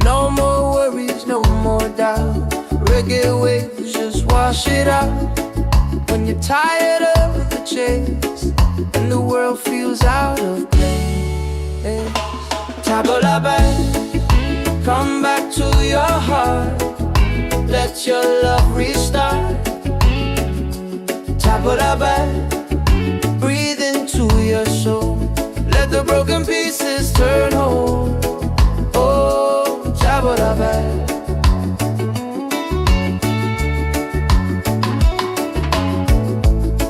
No more worries, no more doubt. Reggae waves just wash it out. When you're tired of the chase and the world feels out of place, table la belle, come back to your heart. Let your love restart. Table la belle, breathe into your soul. Let the broken pieces turn whole. Oh, table la belle.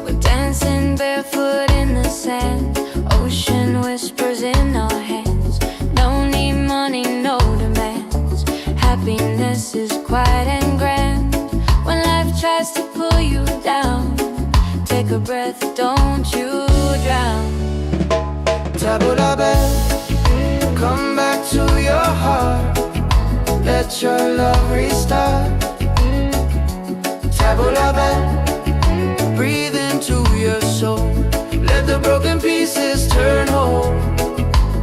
We're dancing barefoot in the sand. Ocean whispers in our hands. No need money, no demands. Happiness is quiet and grand. When life tries to pull you down, take a breath, don't you drown. Table la belle, come back to your heart. Let your love restart. Table la belle, breathe into your soul. Let the broken pieces turn whole.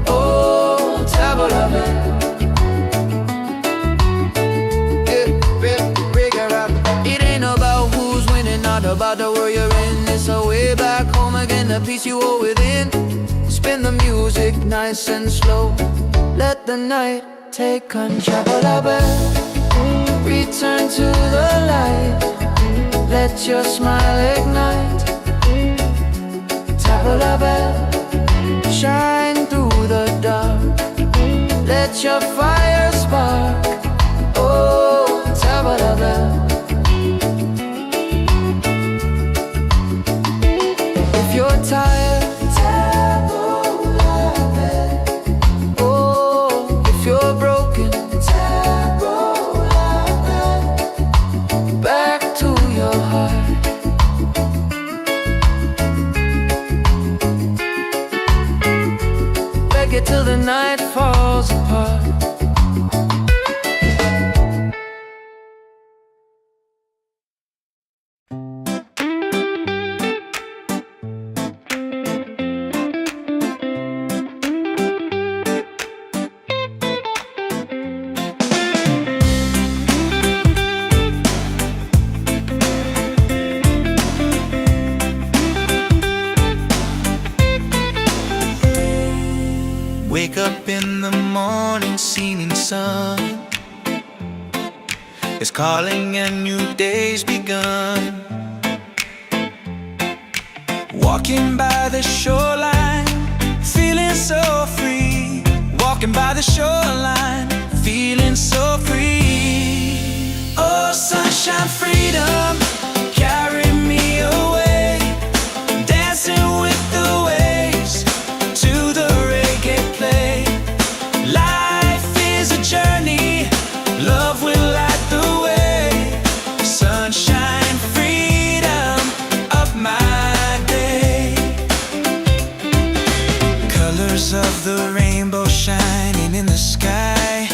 Oh, table la belle. It ain't about who's winning, not about the world you're in. It's a way back home again, the peace you hold within. Spin the music nice and slow. Let the night take control. La belle, return to the light. Let your smile ignite. Table la belle, shine through the dark. Let your fire spark. Oh, table la belle. If you're tired, table la belle. Oh, if you're broken, table la belle. Back to your heart. Reggae till the night falls apart. Wake up in the morning, seeing sun is calling and new day's begun. Walking by the shoreline, feeling so free. Walking by the shoreline, feeling so free. Oh, sunshine, freedom, carry me away. Dancing with the waves to the reggae play. Life is a journey, love will light the way. Sunshine, freedom of my day. Colors of the rainbow shining in the sky.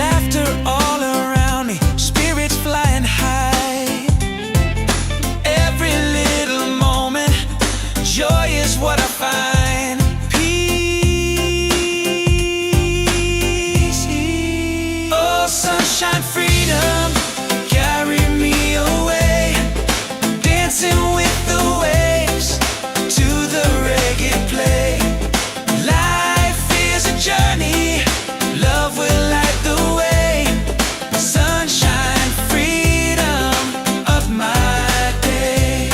Laughter all around me, spirits flying high. Every little moment, joy is what I find. Peace. Oh, sunshine, freedom, carry me away. Dancing with the waves to the reggae play. Life is a journey, love will light the way. Sunshine, freedom of my day.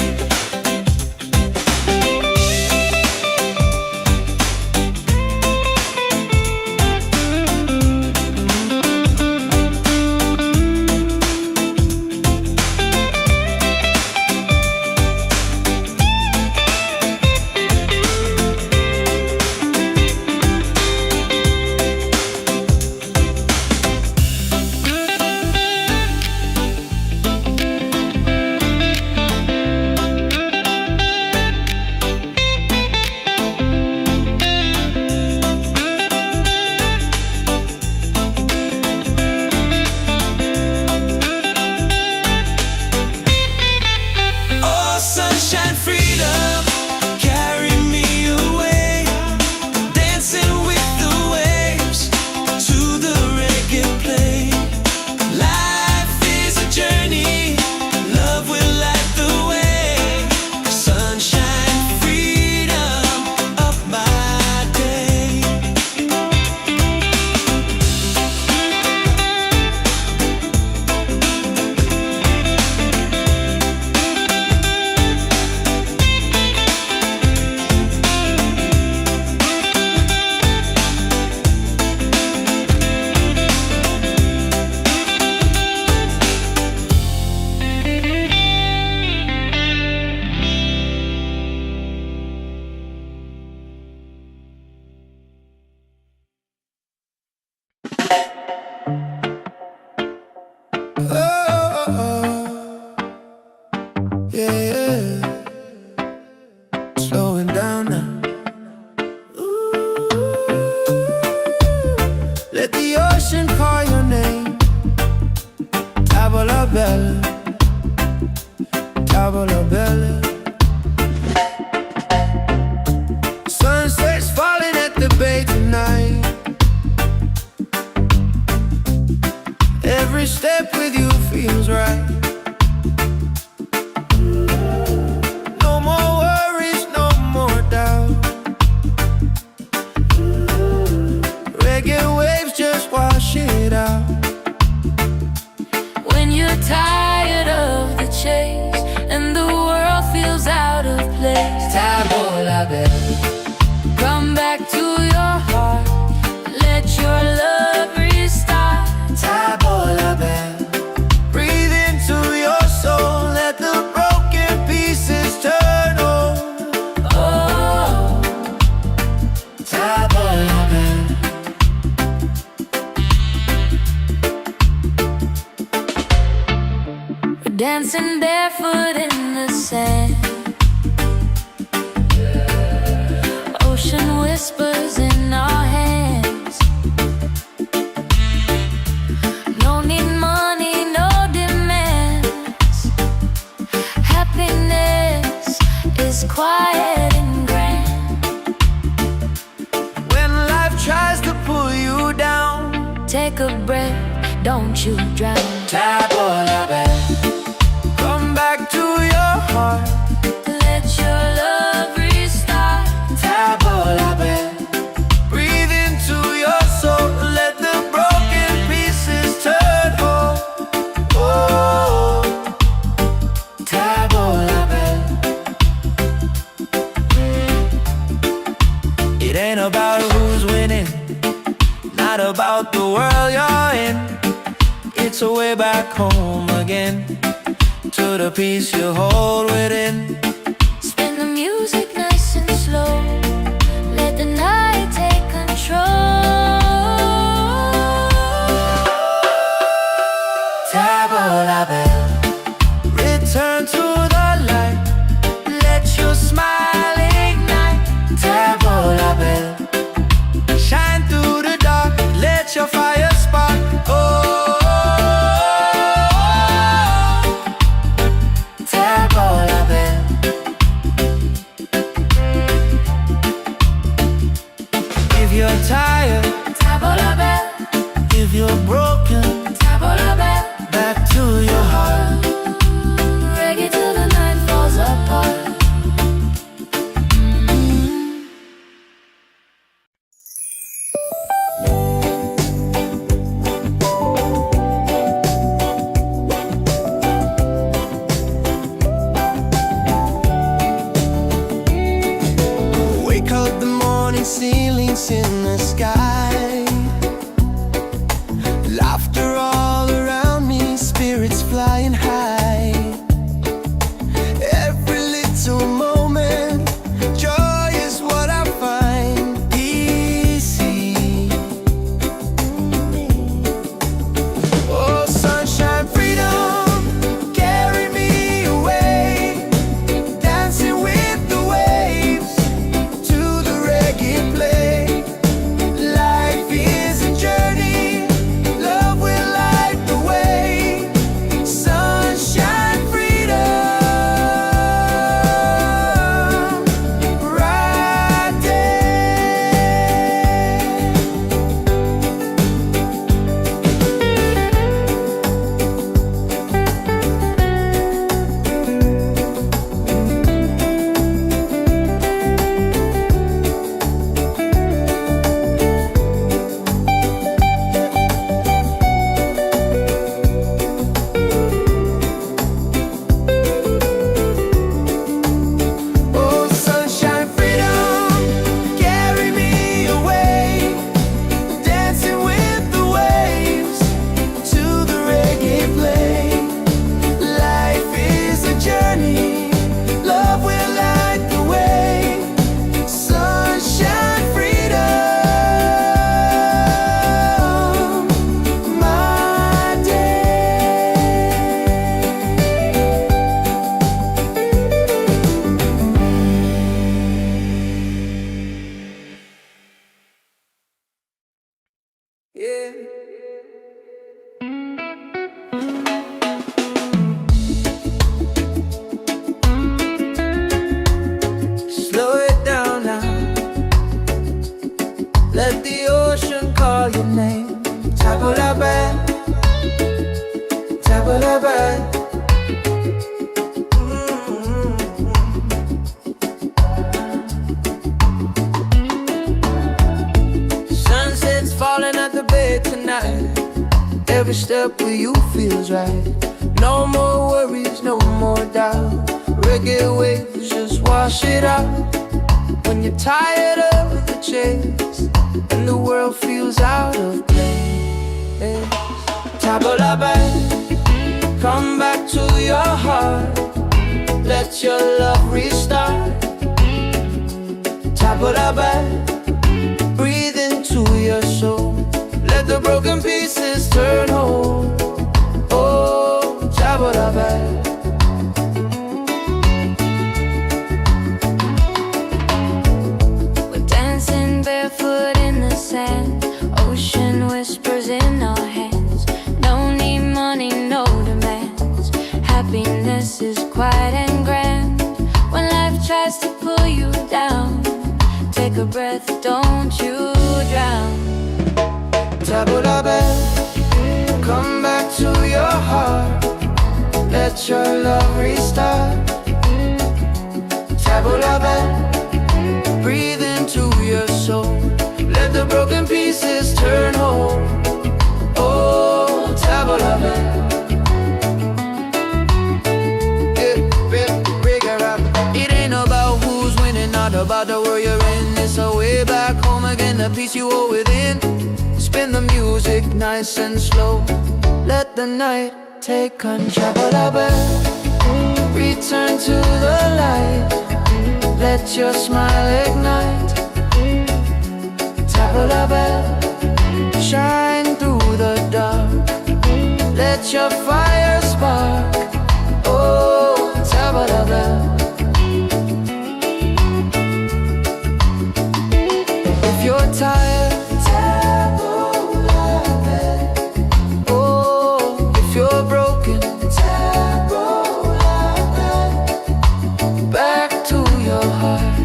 belle, table la belle. Sunset's falling at the bay tonight. Every step with you feels right. No more worries, no more doubt. Reggae waves just wash it out. When you're tired of the chase and the world feels out of place, Table la belle. come back to your heart, let your love restart. Table la belle. Breathe into your soul, let the broken pieces turn over. Oh, Table la belle. we're dancing barefoot in the sand. Ocean whispers in our hands. No need money, no demands. Happiness is quiet and grand. When life tries to pull you down, Take a breath, don't you drown. table la belle. Come back to your heart. Let your love restart. Table la belle. Breathe into your soul, let the broken pieces turn whole. Oh, table la belle. It ain't about who's winning, not about the world you're in. It's a way back home again, to the peace you hold within. Spin the music nice and slow. Let the night take control. Table la belle. Return to the light. Let your smile ignite. Table la belle. Shine through the dark. Let your fire spark. Oh, table la belle. Tabula bed, tabula bed. Sunset's falling at the bay tonight. Every step with you feels right. No more worries, no more doubt. Reggae waves just wash it out. When you're tired of the chase and the world feels out of place, tabula bed, come back to your heart. Let your love restart. Tabula bed, breathe into your soul. Let the broken pieces turn whole. Oh, tabula bed. We're dancing barefoot in the sand. Ocean whispers in our hands. No need money, no demands. Happiness is quiet and grand. When life tries to pull you down, take a breath, don't you drown. Tabula bed, come back to your heart. Let your love restart. Tabula bed, breathe into your soul. Let the broken pieces turn whole. Oh, tabula bed. It ain't about who's winning, not about the world you're in. It's a way back home again, the peace you hold within. Spin the music nice and slow. Let the night take control. Tabula bed, return to the light. Let your smile ignite. Tabula bed, shine through the dark. Let your fire spark. Oh, tabula bed. If you're tired, tabula bed. Oh, if you're broken, tabula bed. Back to your heart.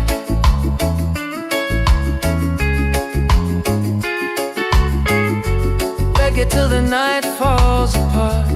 Reggae till the night falls apart.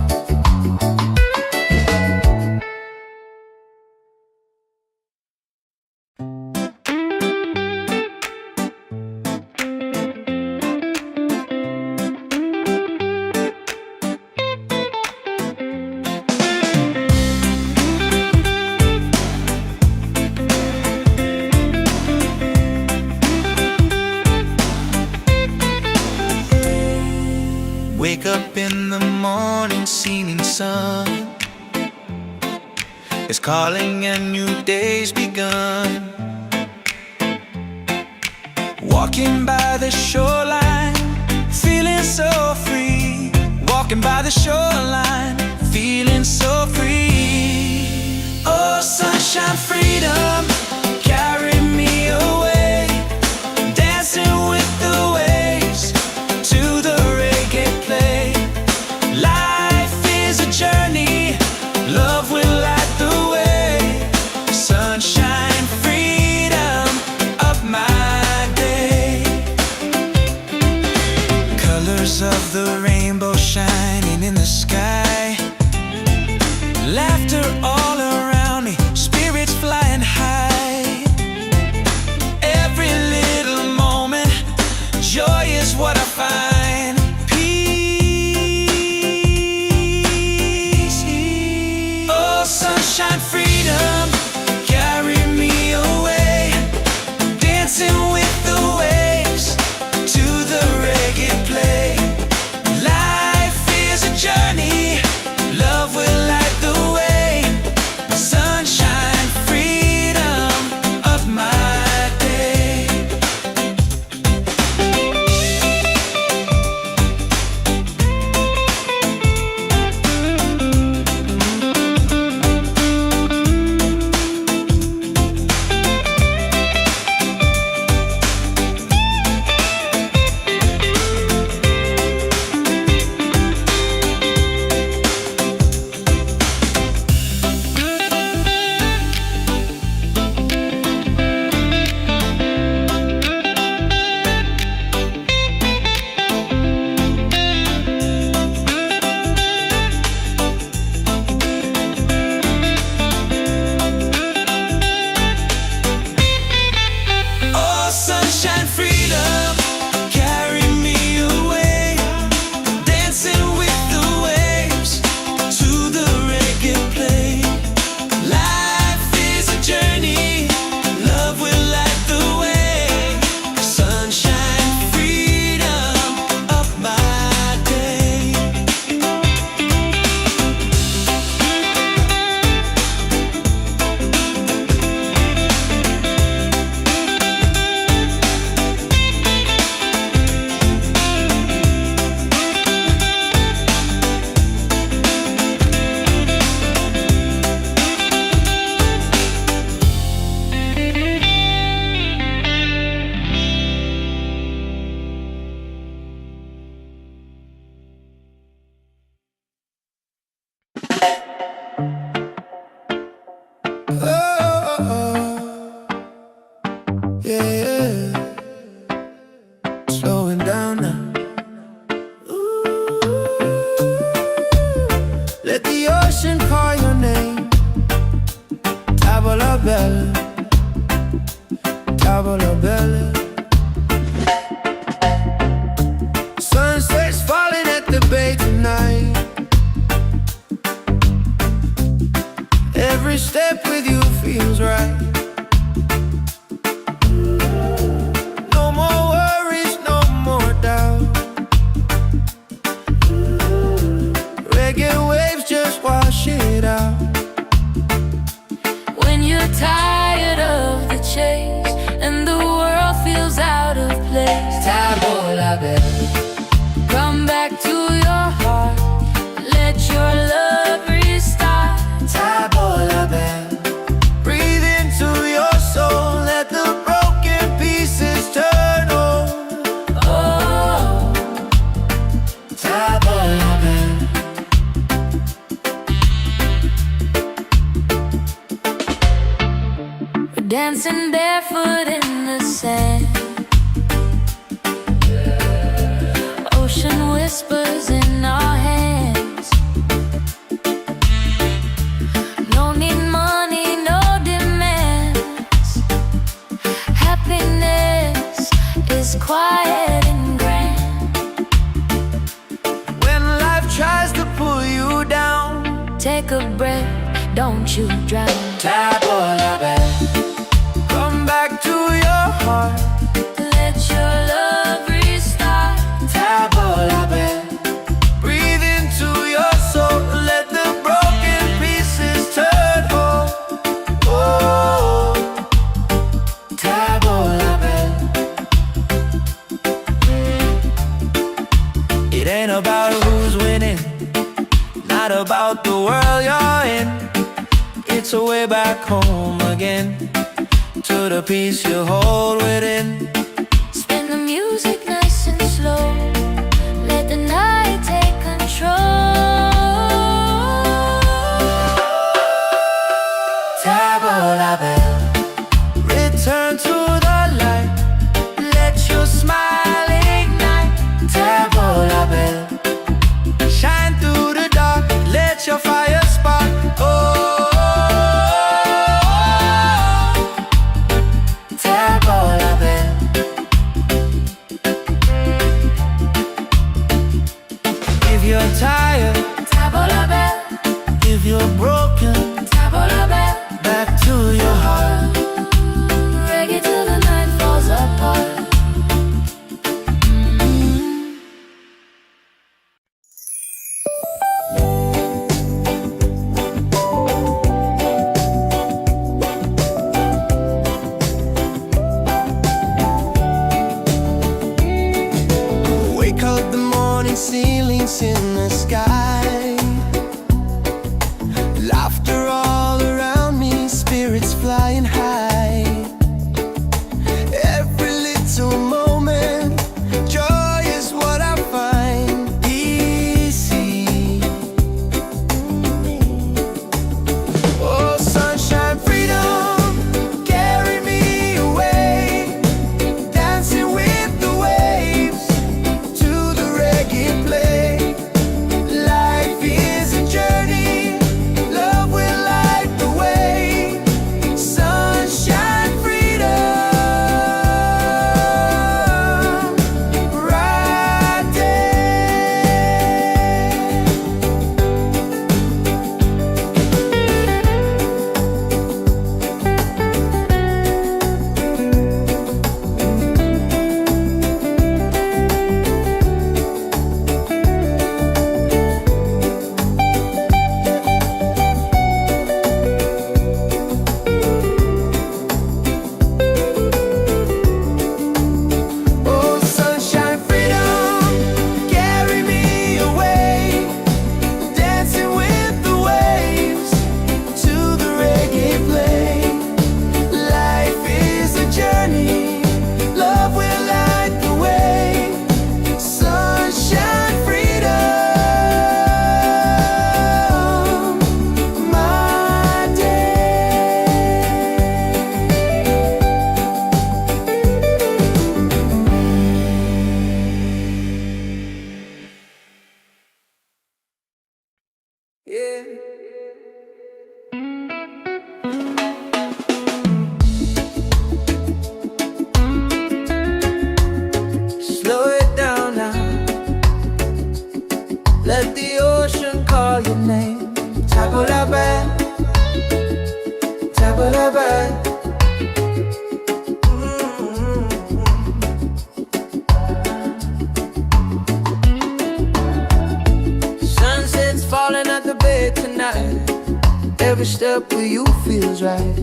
Wake up in the morning, seeing sun is calling and new day's begun. Walking by the shoreline, feeling so free. Walking by the shoreline, feeling so free. Oh, sunshine, freedom, carry me away. Dancing with the waves to the reggae play. Life is a journey, love will light the way. Sunshine, freedom of my day. Colors of the rainbow shining in the sky. Yeah, slowing down now. Let the ocean call your name. Tavola bella, tavola bella. Sunset's falling at the bay tonight. Every step with you feels right. No more worries, no more doubt. Reggae waves just wash it out. When you're tired of the chase and the world feels out of place, Tavola bella, come back to your heart. Let your love restart. tavola bella. Breathe into your soul, let the broken pieces turn over. Oh, Tavola bella. we're dancing barefoot in the sand. Ocean whispers in our hands. No need money, no demands. Happiness is quiet and grand. When life tries to pull you down, Take a breath, don't you drown. tavola bella. Come back to your heart, Let your love restart. tavola bella. Breathe into your soul, let the broken pieces turn whole. Oh, tavola bella. It ain't about who's winning, not about the world you're in. It's a way back home again, to the peace you hold within. Spin the music nice and slow. Let the night take control. Tavola bella, return to the light. Let your smile ignite. Tavola bella, shine through the dark. Let your fire spark. Oh, tavola bella. If you're tired, Tavola bell, if you're broken, tavola bell. back to your heart. Reggae till the night falls apart. Wake up the morning, ceilings in the sky. Laughter all around me, spirits flying high. Every little moment, joy is what I find. Easy. Oh, sunshine, freedom, carry me away. Dancing with the waves to the reggae play. Yeah. Slow it down now. Let the ocean call your name. Tabou la belle, tabou la belle. Sunset's falling at the bay tonight. Every step with you feels right.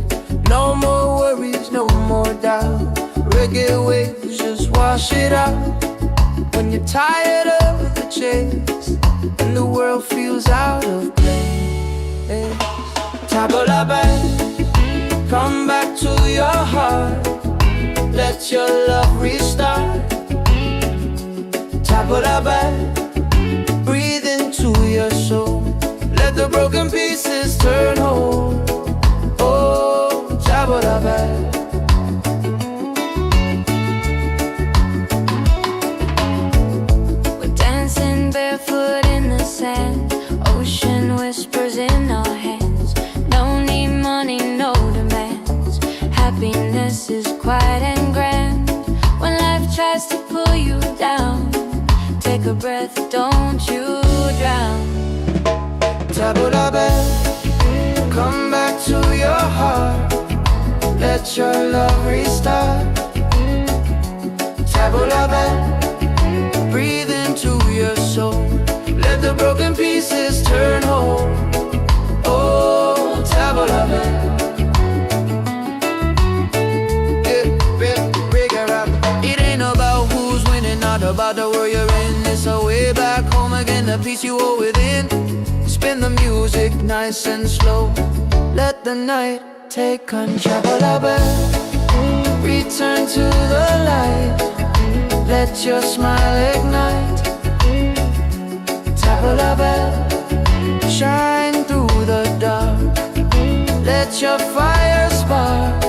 No more worries, no more doubt. Reggae waves just wash it out. When you're tired of the chase and the world feels out of place, tabou la belle, come back to your heart. Let your love restart. Tabou la belle, breathe into your soul. Let the broken pieces turn whole. Oh, tabou la belle. Barefoot in the sand, ocean whispers in our hands. No need money, no demands. Happiness is quiet and grand. When life tries to pull you down, take a breath, don't you drown. Tabou la belle, come back to your heart. Let your love restart. Tabou la belle, breathe into your soul. Let the broken pieces turn whole. Oh, tabou la belle. It ain't about who's winning, not about the world you're in. It's a way back home again, the peace you hold within. Spin the music nice and slow. Let the night take control. Tabou la belle, return to the light. Let your smile ignite. Tabou la belle, shine through the dark. Let your fire spark.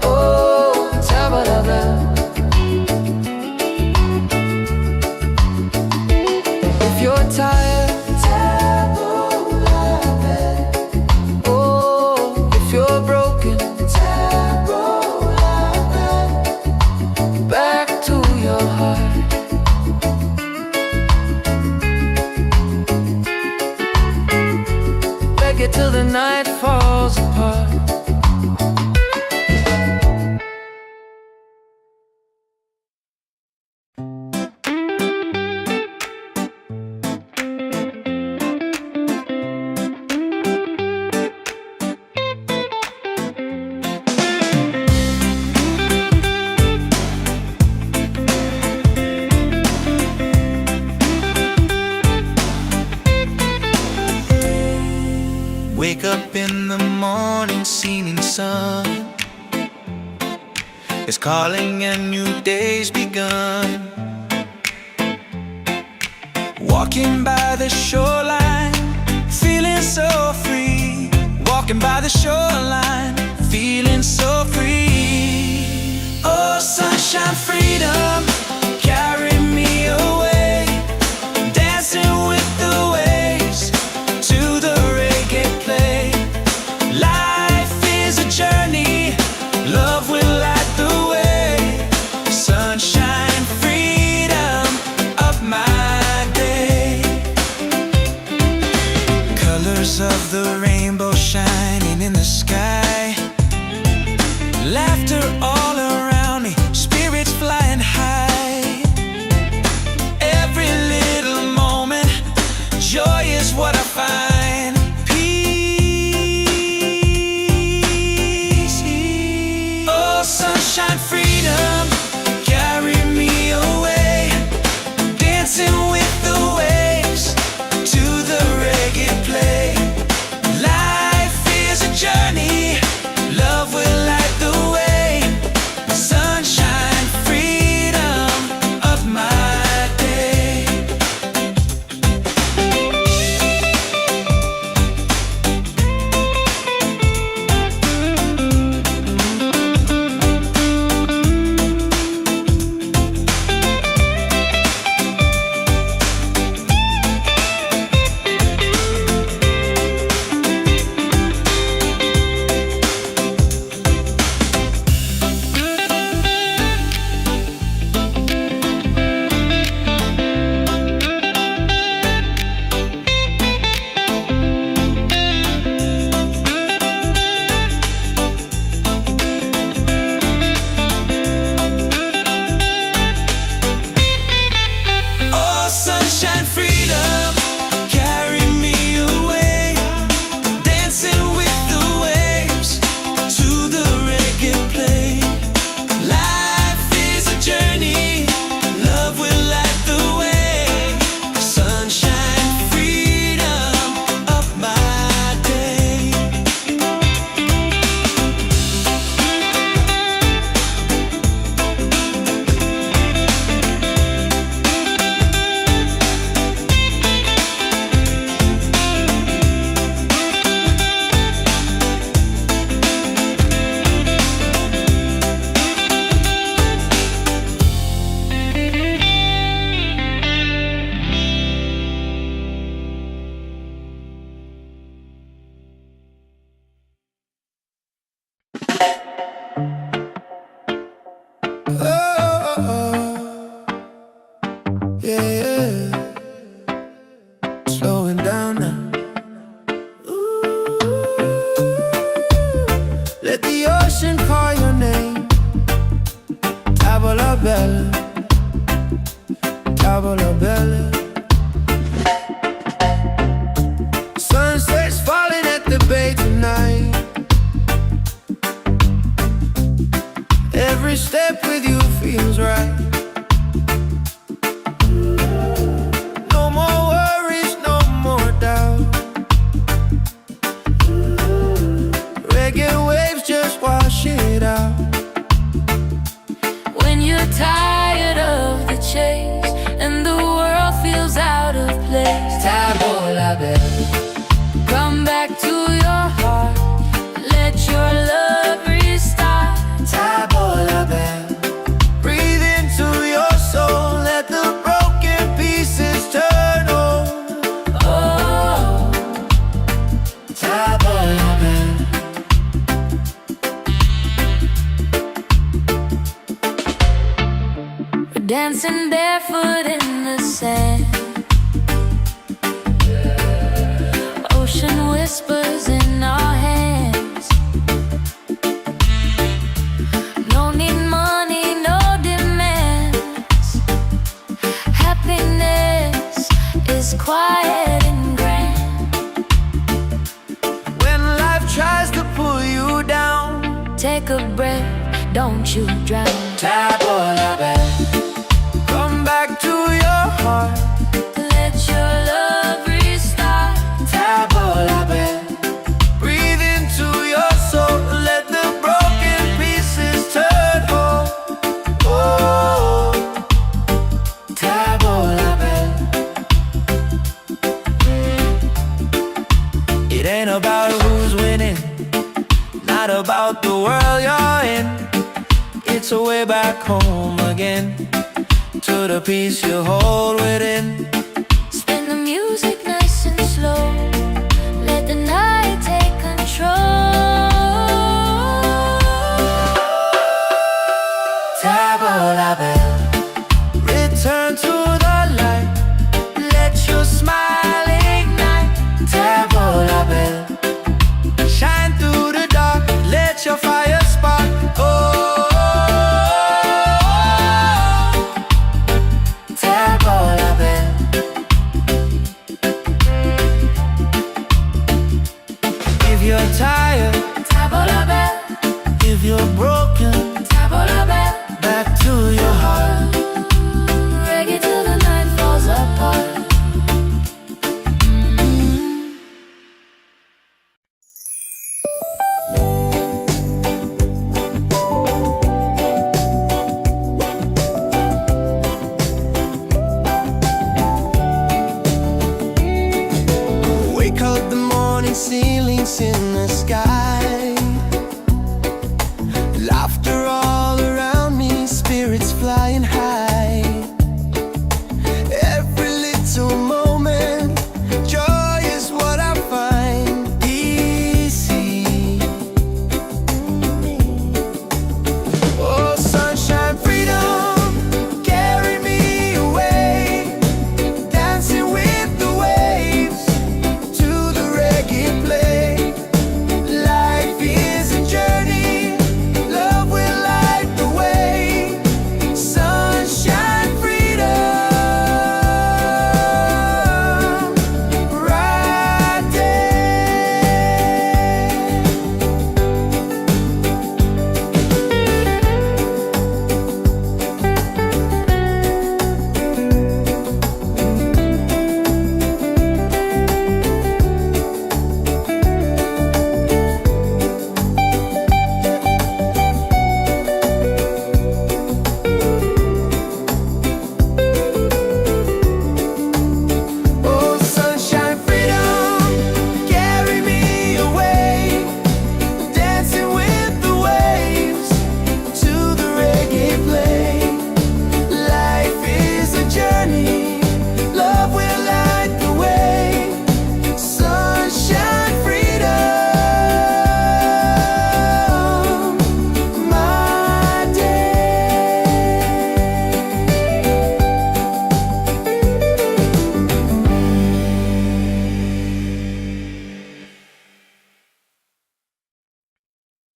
Oh, tabou la belle. If you're tired, tabou la belle. Oh, if you're broken, tabou la belle. Back to your heart. Reggae till the night falls apart. Wake up in the morning, seeing sun is calling and new day's begun. Walking by the shoreline, feeling so free. Walking by the shoreline, feeling so free. Oh, sunshine, freedom, carry me away. Dancing with the waves to the reggae play. Life is a journey, love will light the way. Sunshine, freedom of my day. Colors of the rainbow shining in the sky. Laughter all around me, spirits flying high. Every little moment, joy is what I find. Peace. Oh, sunshine, freedom, carry me away. Dancing with the waves to the reggae play. la belle. Come back to your heart, let your love restart. Tabo la belle. Breathe into your soul, let the broken pieces turn whole. Oh, Tabo la belle. we're dancing barefoot in the sand. Ocean whispers in our hands. No need money, no demands. Happiness is quiet and grand. When life tries to pull you down, Take a breath, don't you drown. Tabo la belle. Come back to your heart. Let your love restart. Tabo la belle. Breathe into your soul, let the broken pieces turn whole. Oh, Tabo la belle. It ain't about who's winning, not about the world you're in. It's a way back home again, to the peace you hold within. Spin the music nice and slow. Let the night take control. Tabo la belle. Return to the light, let your smile ignite. Tabo la belle. Shine through the dark, let your fire spark. Oh, Tabo la belle. If you're tired, Tabo la belle, if you're broken, tabo la belle. back to your heart. Reggae till the night falls apart. Wake up the morning, ceilings in the sky. Laughter all around me, spirits flying high. Every little moment, joy is what I find easy. Oh, sunshine, freedom, carry me away. Dancing with the waves to the reggae play. Life is a journey, love will light the way. Sunshine, freedom, right there. Oh, sunshine, freedom, carry me away. Dancing with the waves to the reggae play. Life is a journey, love will light the way. Sunshine, freedom, my day.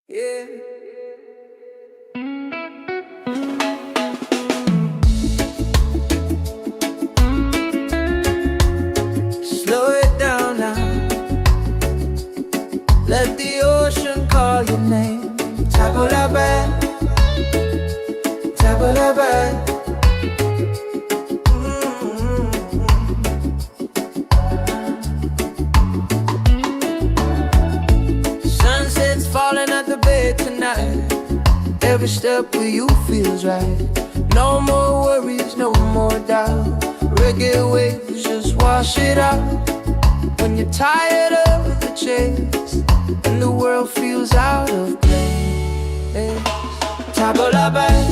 Yeah. Slow it down now. Let the ocean call your name. Tabo la belle, tabo la belle. Sunset's falling at the bay tonight. Every step with you feels right. No more worries, no more doubt. Reggae waves just wash it out. when you're tired of the chase and the world feels out of place. Tabula back,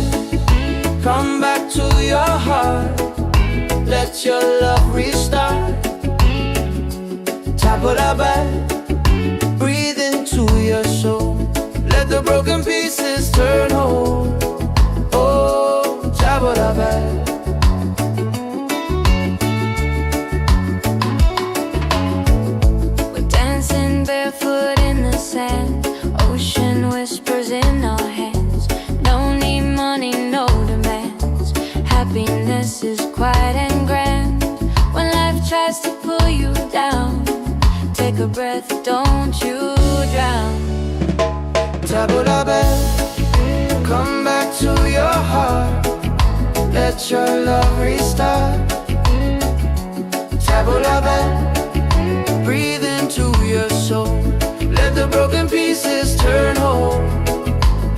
come back to your heart. Let your love restart. Tabula back, breathe into your soul. Let the broken pieces turn whole. Oh, tabula back. Barefoot in the sand, ocean whispers in our hands. No need money, no demands. Happiness is quiet and grand. When life tries to pull you down, take a breath, don't you drown. Tabula back, come back to your heart. Let your love restart. Tabula back, breathe into your soul. Let the broken pieces turn whole.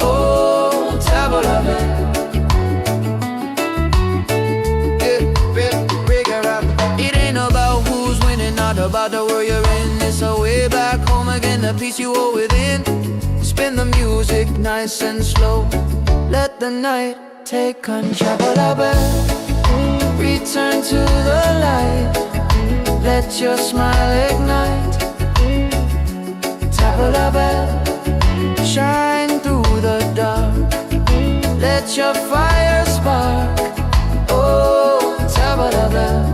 Oh, tabula back. It ain't about who's winning, not about the world you're in. It's a way back home again, the peace you hold within. Spin the music nice and slow. Let the night take control. Tabula back, return to the light. Let your smile ignite. Tabula back, shine through the dark. Let your fire spark. Oh, tabula back.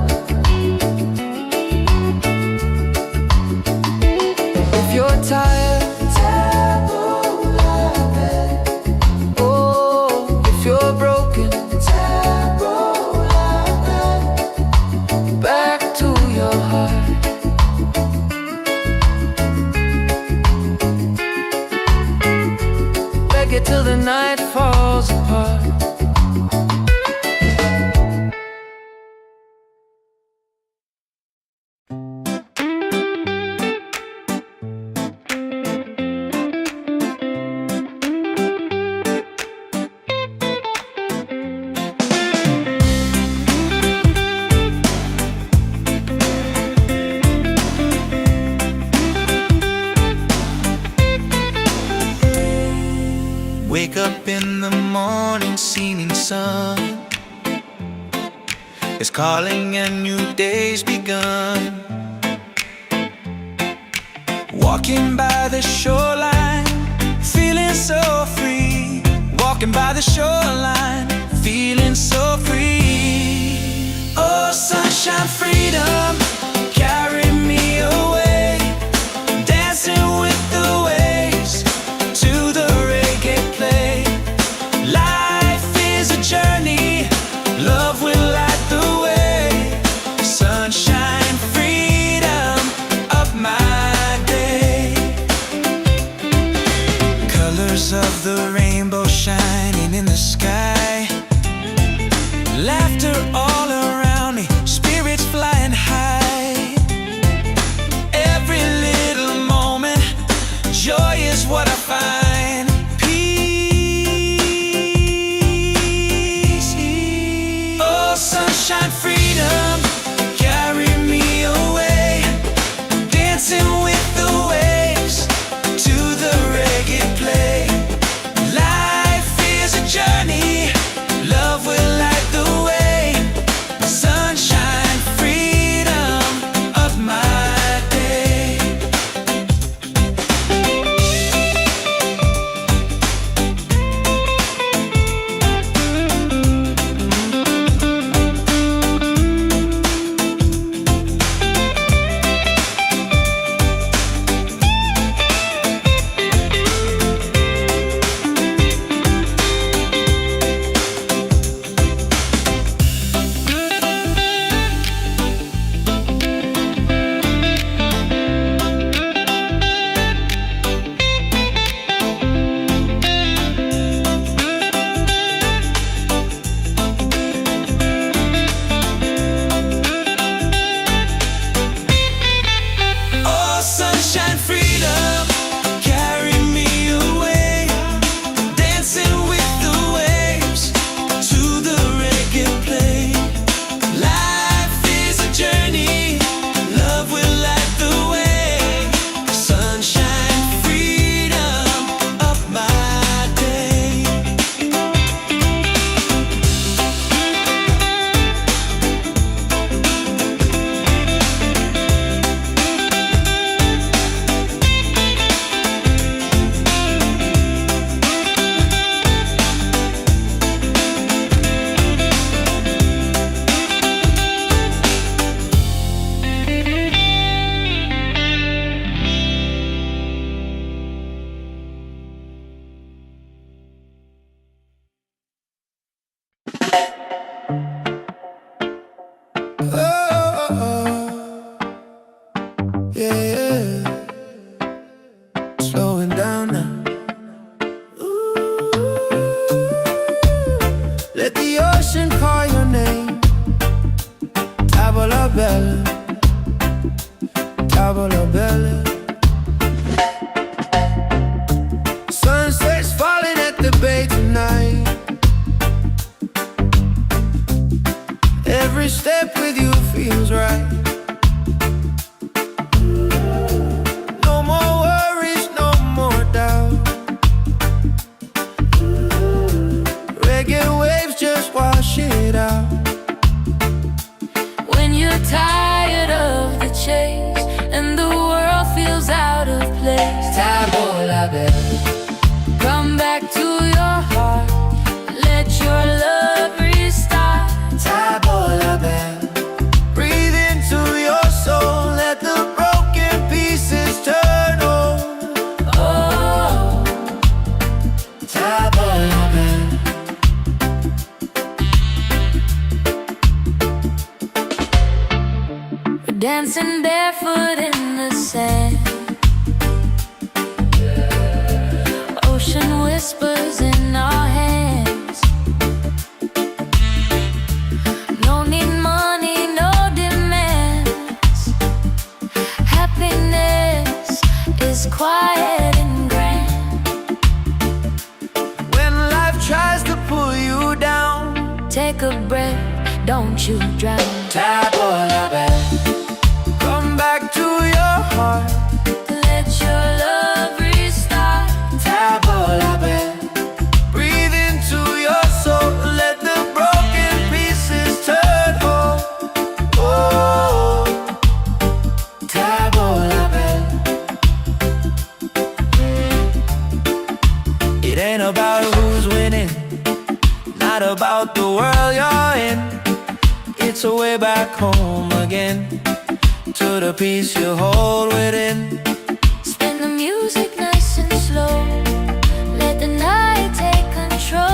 If you're tired, tabula back. Oh, if you're broken, tabula back. Back to your heart. Reggae till the night falls apart. Wake up in the morning, seeing sun is calling and new day's begun. Walking by the shoreline, feeling so free. Walking by the shoreline, feeling so free. Oh, sunshine, freedom, carry me away. Dancing with the waves to the reggae play. Life is a journey, love will light the way. Sunshine, freedom of my day. Colors of the rainbow shining in the sky. Laughter all around me, spirits flying high. yeah. Slowing down now. Ooh. Let the ocean call your name. Tavola bella, tavola bella. Sunset's falling at the bay tonight. Every step with you feels right. No more worries, no more doubt. Reggae waves just wash it out. When you're tired of the chase and the world feels out of place, Tavola bella, come back to your heart. Let your love restart. tavola bella. Breathe into your soul. Let the broken pieces turn whole. Oh, Tavola bella. we're dancing barefoot in the sand. Ocean whispers in our hands. No need money, no demands. Happiness is quiet and grand. When life tries to pull you down, Take a breath, don't you drown. tavola bella. Come back to your heart. Let your love restart. Tavola bella. Breathe into your soul. Let the broken pieces turn whole. Oh, tavola bella. It ain't about who's winning, not about the world you're in. It's a way back home again, to the peace you hold within. Spin the music nice and slow. Let the night take control.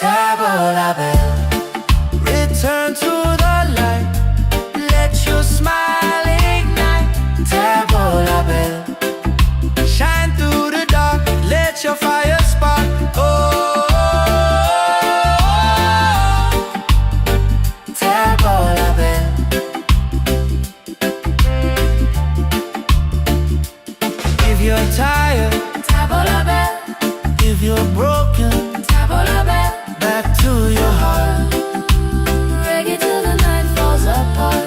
Tavola bella. Return to the light. Let your smile ignite. Tavola bella. Shine through the dark. Let your fire spark. Oh, tavola bella. If you're tired, Tavola bella, if you're broken, tavola bella. back to your heart. Reggae till the night falls apart.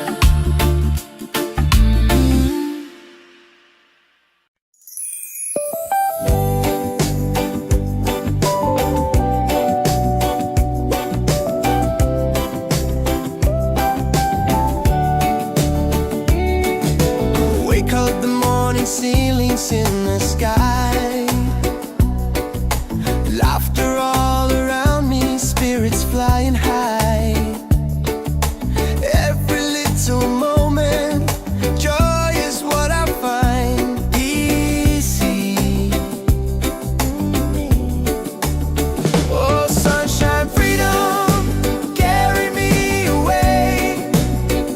Wake up the morning, ceilings in the sky. Laughter all around me, spirits flying high. Every little moment, joy is what I find. Easy. Oh, sunshine, freedom, carry me away.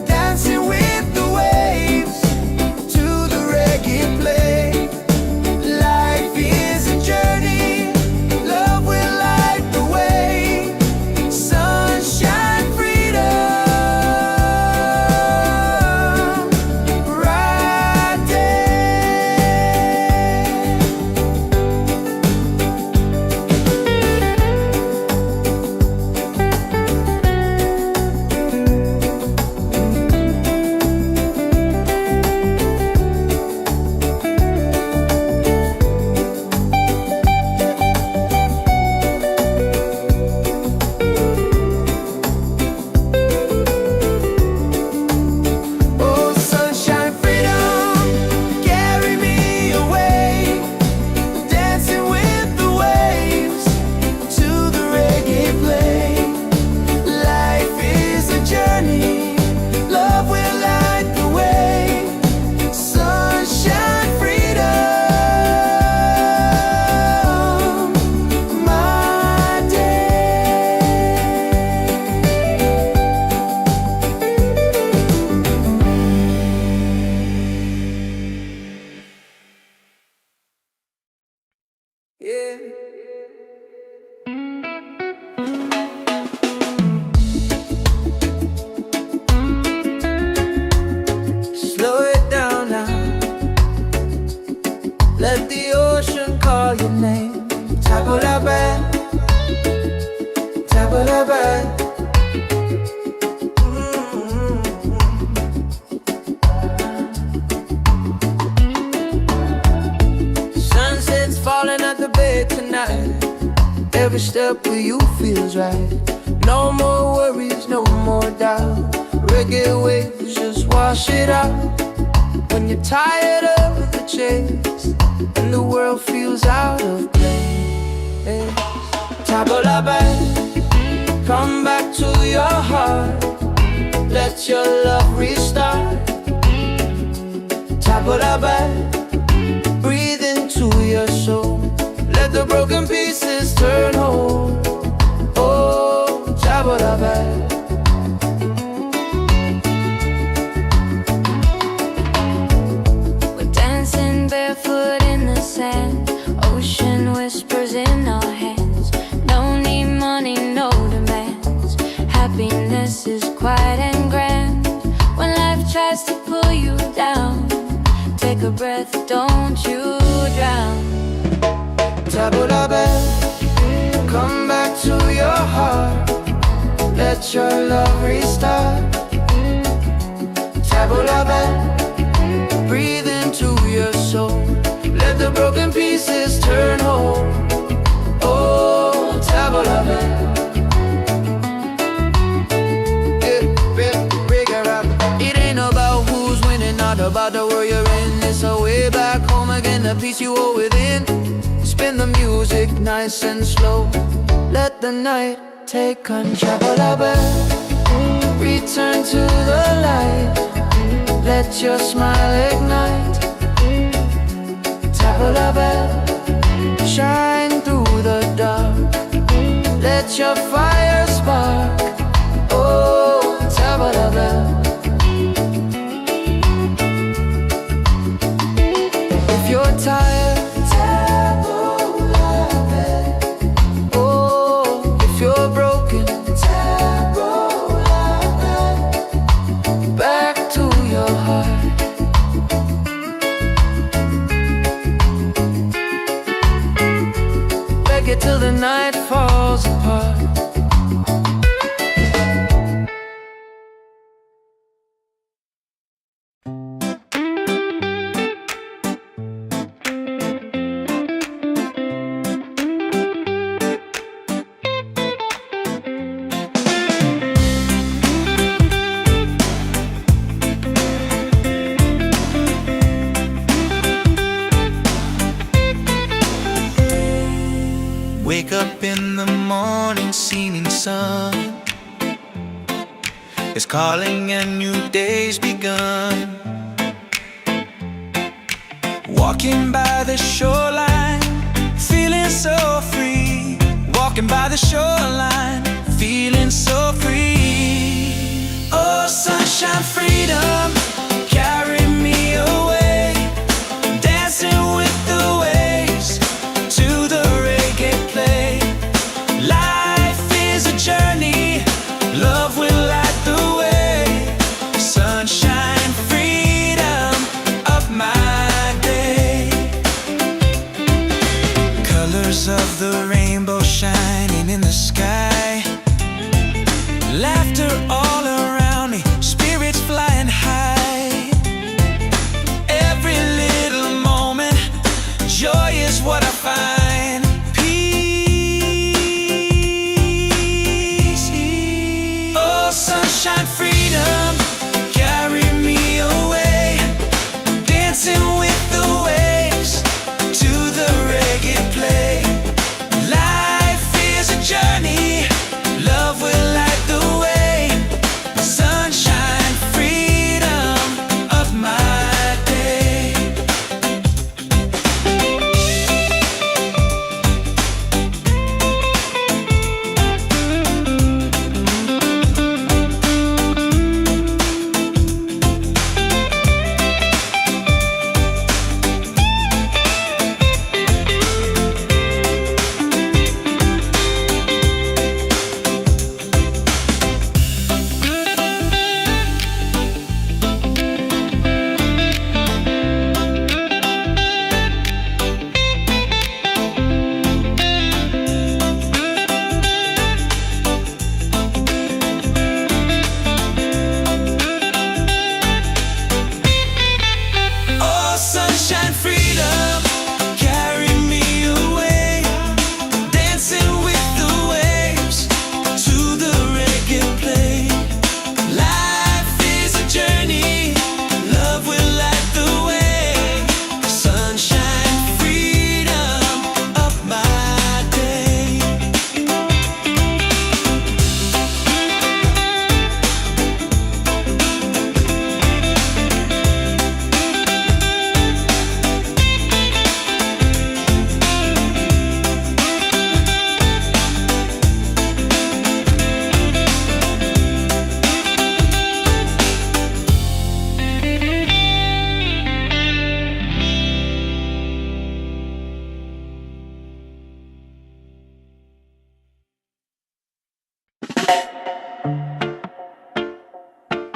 Dancing with the waves to the reggae play. Life is a journey, love will light the way. Sunshine, freedom. Every step with you feels right. No more worries, no more doubt. Reggae waves just wash it out. When you're tired of the chase and the world feels out of place, table la belle, come back to your heart. Let your love restart. Table la belle, breathe into your soul. Let the broken pieces turn whole. Oh, table la belle. Barefoot in the sand, ocean whispers in our hands. No need money, no demands. Happiness is quiet and grand. When life tries to pull you down, take a breath, don't you drown. Table la belle, come back to your heart. Let your love restart. Table la belle, breathe into your soul. Let the broken pieces turn whole. Oh, table la belle. It ain't about who's winning, not about the world you're in. It's a way back home again, the peace you hold within. Spin the music nice and slow. Let the night take control. Table la belle, return to the light. Let your smile ignite. Table la belle, shine through the dark. Let your fire spark. Oh, table la belle. If you're tired, table la belle. Oh, if you're broken, table la belle. Back to your heart. Reggae till the night falls apart. Wake up in the morning, seeing sun is calling and new day's begun. Walking by the shoreline, feeling so free. Walking by the shoreline, feeling so free. Oh, sunshine, freedom, carry me away. Dancing with the waves to the reggae play. Life is a journey, love will light the way. Sunshine, freedom of my day. Colors of the rainbow shining in the sky. Life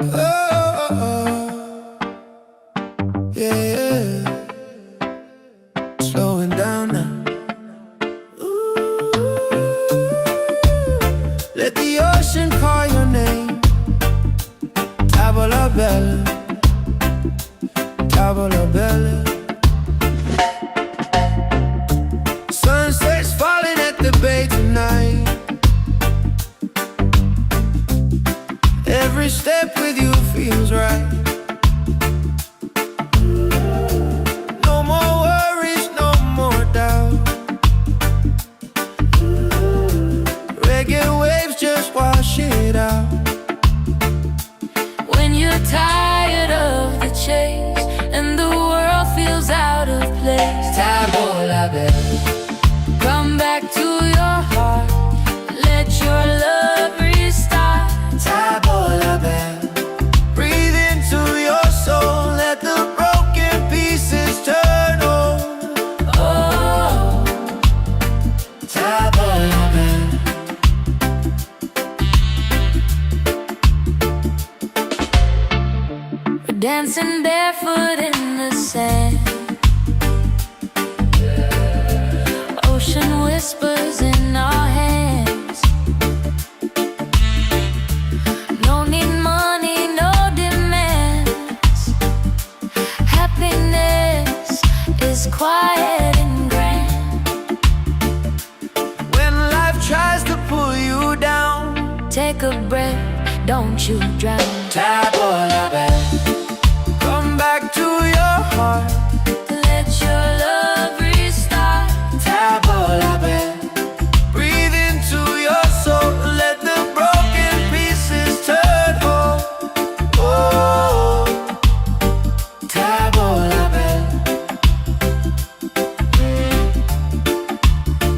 Oh, yeah, yeah. Slowing down now. Ooh. Let the ocean call your name. Tavola bella, tavola bella. Sunset's falling at the bay tonight. Every step with you feels right. No more worries, no more doubt. Reggae waves just wash it out. When you're tired of the chase and the world feels out of place, Tavola bella, come back to your heart. Let your love restart. tavola bella. Breathe into your soul, let the broken pieces turn on. Oh, Tavola bella. we're dancing barefoot in the sand. Ocean whispers in our hands. No need money, no demands. Happiness is quiet and grand. When life tries to pull you down, Take a breath, don't you drown. Tavola bella. Come back to your heart. Let your love restart. Tavola bella. Breathe into your soul, let the broken pieces turn whole. Oh, Tavola bella.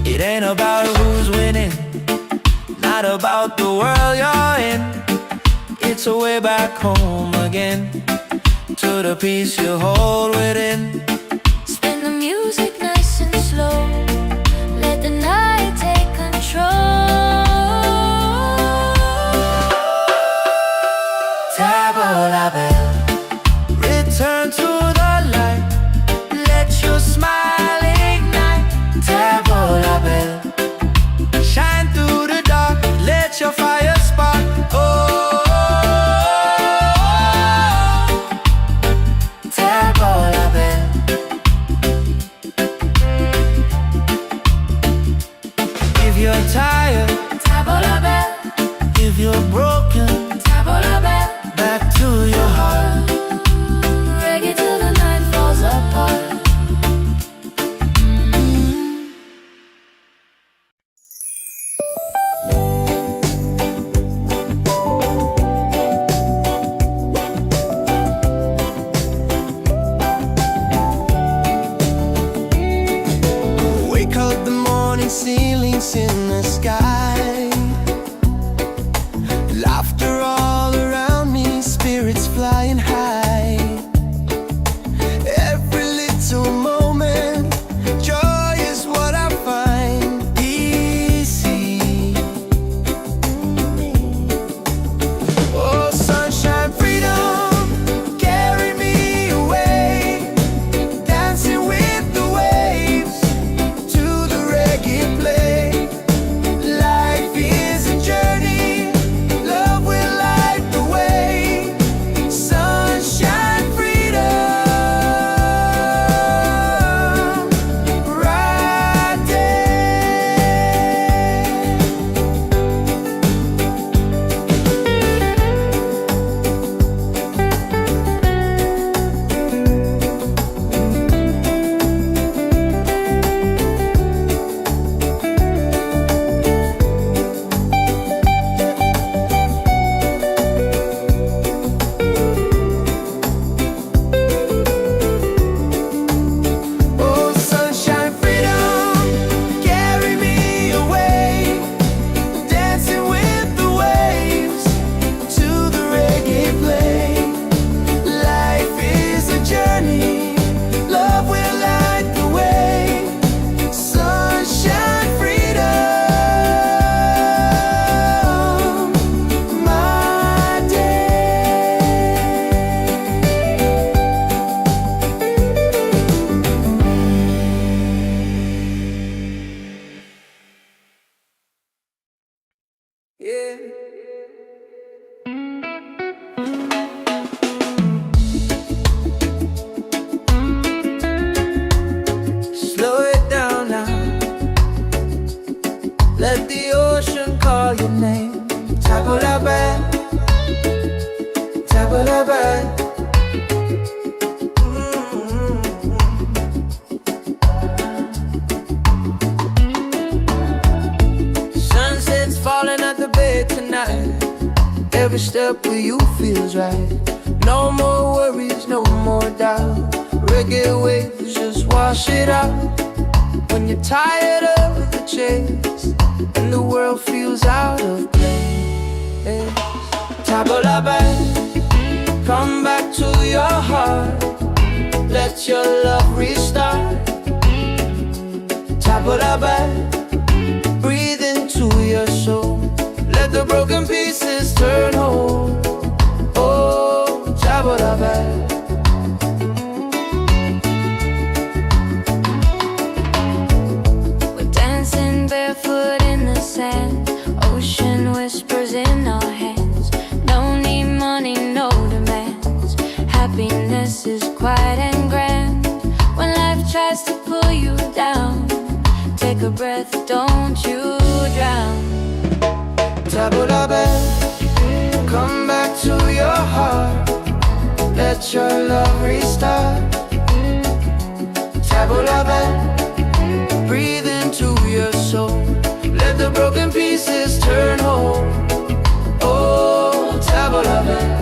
It ain't about who's winning, not about the world you're in. It's a way back home again, to the peace you hold within. Spin the music nice and slow. Let the night take control. Tavola bella. Return to the light, let your smile ignite. Tavola bella. Shine through the dark, let your fire spark. Oh, Tavola bella. If you're tired, Tavola bella, if you're broken, tavola bella, back to your heart. Tabalaban. Sunset's falling at the bay tonight. Every step with you feels right. No more worries, no more doubt. Reggae waves just wash it out. When you're tired of the chase and the world feels out of place, Tabalaban, come back to your heart. Let your love restart. Tabalaban, breathe into your soul. Let the broken pieces turn whole. Oh, Tabalaban. We're dancing barefoot in the sand. Ocean whispers in our hands. No need money, no demands. Happiness is quiet and grand. When life tries to pull you down, take a breath, don't you drown. Tabalaban, come back to your heart. Let your love restart. Tabalaban, breathe into your soul. Let the broken pieces turn whole. Oh, Tabalaban.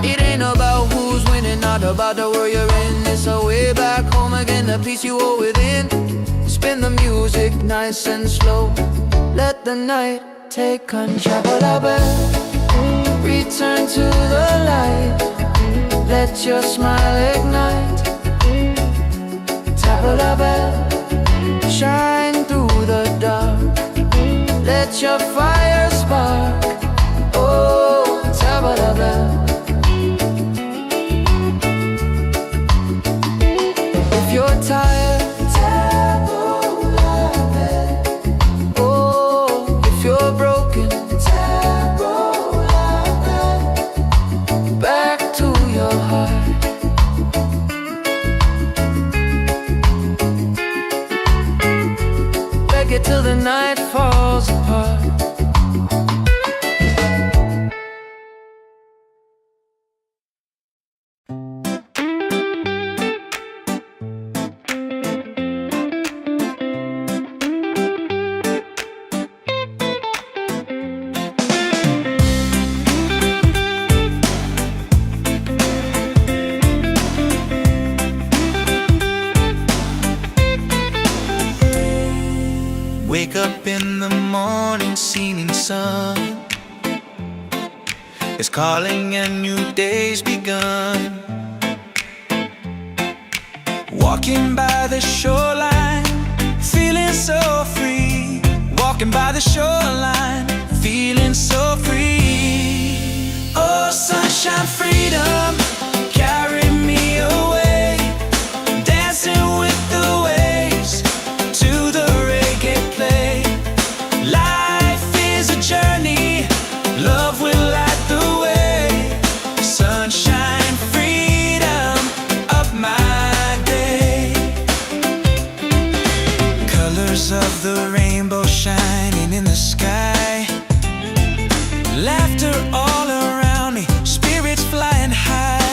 It ain't about who's winning, not about the world you're in. It's a way back home again, the peace you hold within. Spin the music nice and slow. Let the night take control. Return to the light. Let your smile ignite. Tabalaban, shine through the dark. Let your fire spark. Oh, Tabalaban. If you're tired, you're broken, back to your heart. Reggae till the night falls apart. Wake up in the morning, seeing sun is calling and new day's begun. Walking by the shoreline, feeling so free. Walking by the shoreline, feeling so free. Oh, sunshine, freedom, carry me away. Dancing with the waves to the reggae play. Life is a journey, love will light the way. Sunshine, freedom, up my day. Colors of the rainbow shining in the sky. Laughter all around me, spirits flying high.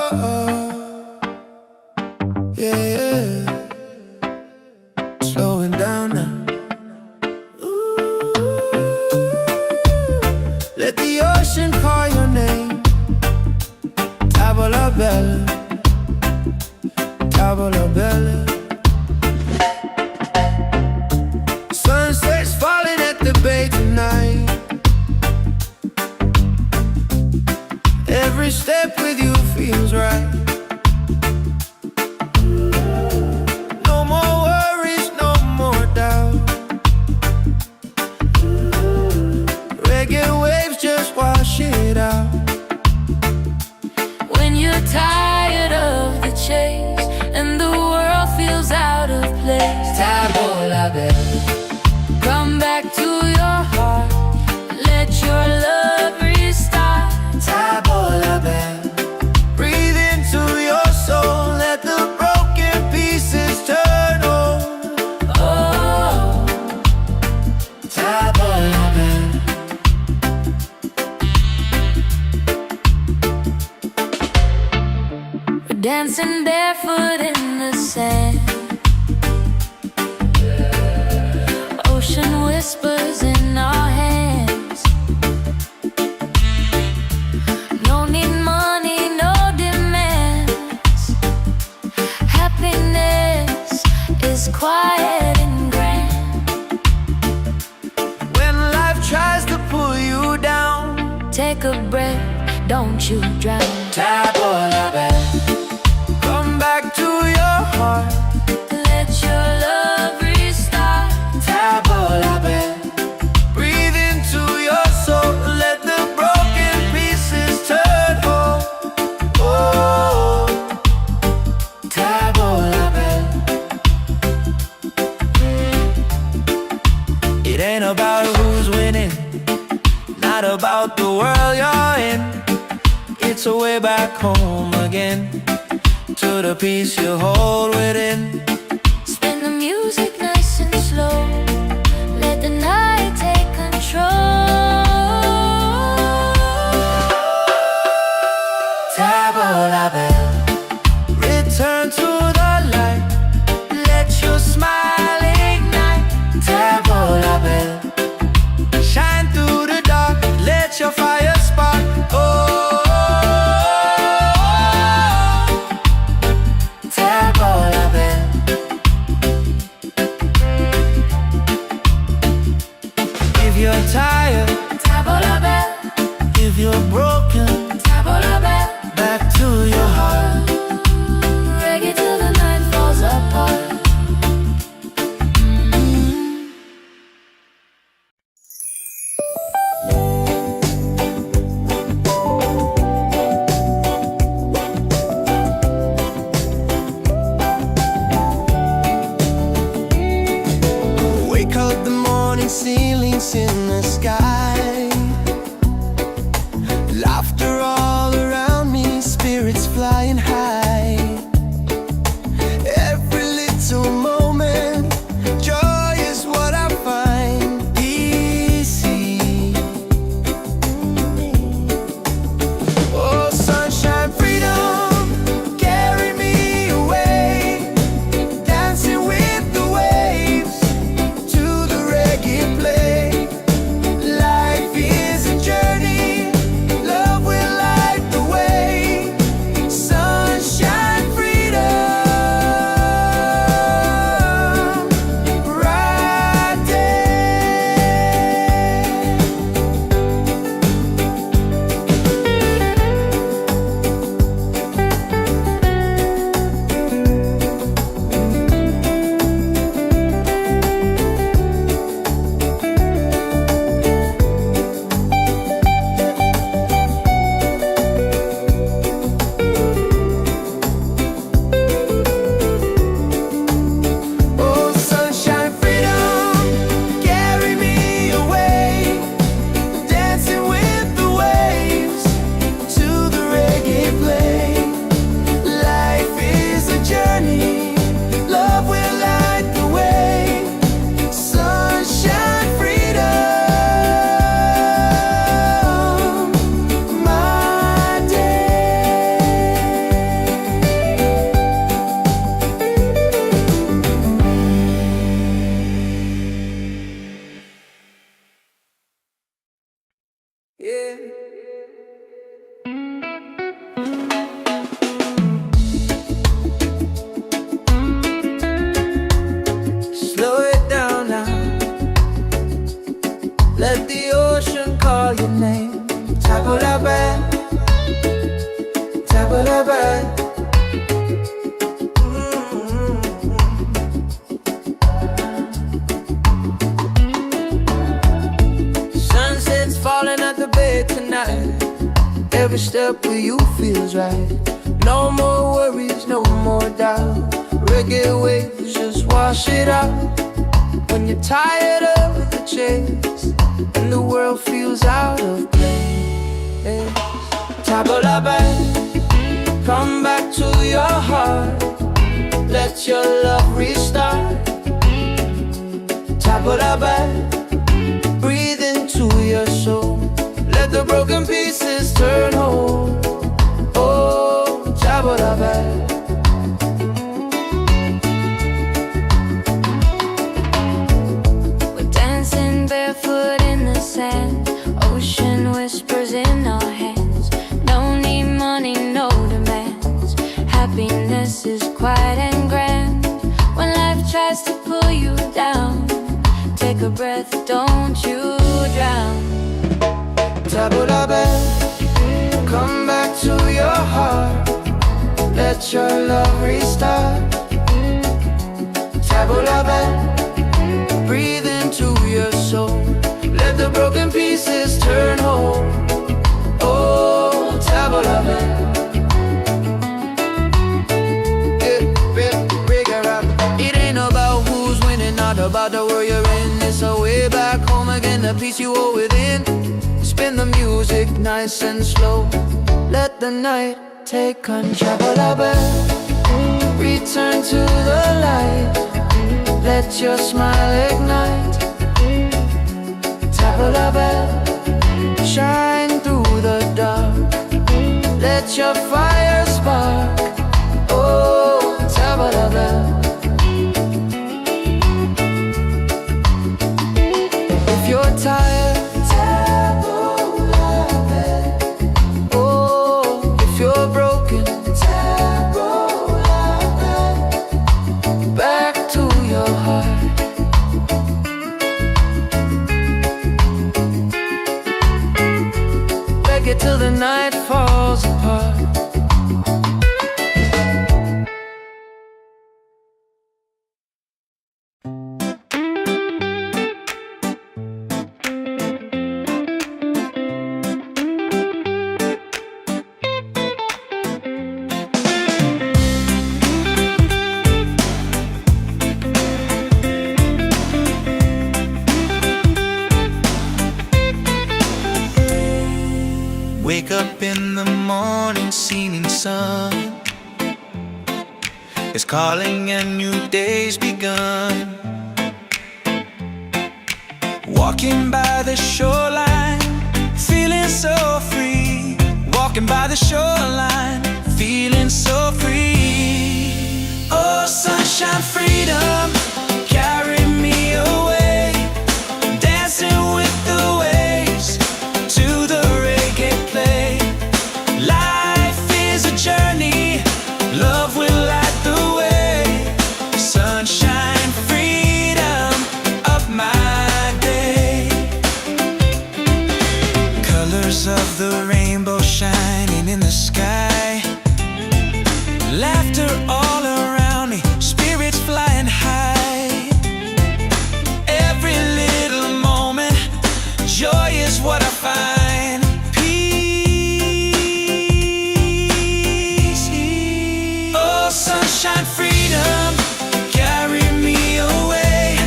Oh, yeah, yeah. Slowing down now. Ooh. Let the ocean call your name. Tavola bella, tavola bella. Sunset's falling at the bay tonight. Every step with you feels right. No more worries, no more doubt. Reggae waves just wash it out. When you're tired of the chase and the world feels out of place, Tavola bella, come back to your heart. Let your love restart. tavola bella. Breathe into your soul, let the broken pieces turn whole. Oh, Tavola bella. we're dancing barefoot in the sand. Ocean whispers in our hands. No need money, no demands. Happiness is quiet and grand. When life tries to pull you down, Take a breath, don't you drown. tavola bella. Come back to your heart. Let your love restart. Tavola bella. Breathe into your soul, let the broken pieces turn whole. Oh, tavola bella. It ain't about who's winning, not about the world you're in. It's a way back home again, to the peace you hold within. Spin the music nice and slow. Let the night take control. Tavola bella, return to the light. Let your smile ignite. Tavola bella, shine through the dark. Let your fire spark. Oh, tavola bella. Yeah. Slow it down now. Let the ocean call your name. Tabula bad, tabula bad. Sunset's falling at the bay tonight. Every step with you feels right. No more worries, no more doubt. Reggae waves just wash it out. When you're tired of the chase and the world feels out of place, tabula bad, come back to your heart. Let your love restart. Tabula bad, breathe into your soul. Let the broken pieces turn whole. Oh, tabula bad. We're dancing barefoot in the sand. Ocean whispers in our hands. No need money, no demands. Happiness is quiet and grand. When life tries to pull you down, take a breath, don't you drown. Tabula bad, come back to your heart. Let your love restart. Tabula bad, breathe into your soul. Let the broken pieces turn whole. Oh, tabula bad. It ain't about who's winning, not about the world you're in. It's a way back home again, the peace you hold within. Spin the music nice and slow. Let the night take control. Tabula bad, return to the light. Let your smile ignite. Tabula bad, shine through the dark. Let your fire spark. Oh, tabula bad. If you're tired, tabula bad. Oh, if you're broken, tabula bad. Back to your heart. Reggae till the night falls apart. Wake up in the morning, seeing sun is calling and new day's begun. Walking by the shoreline, feeling so free. Walking by the shoreline, feeling so free. Oh, sunshine, freedom, carry me away. Dancing with the waves to the reggae play. Life is a journey, love will light the way. Sunshine, freedom of my day. Colors of the rainbow shining in the sky. Laughter all around me, spirits flying high. Every little moment, joy is what I find. Peace. Oh, sunshine, freedom, carry me away.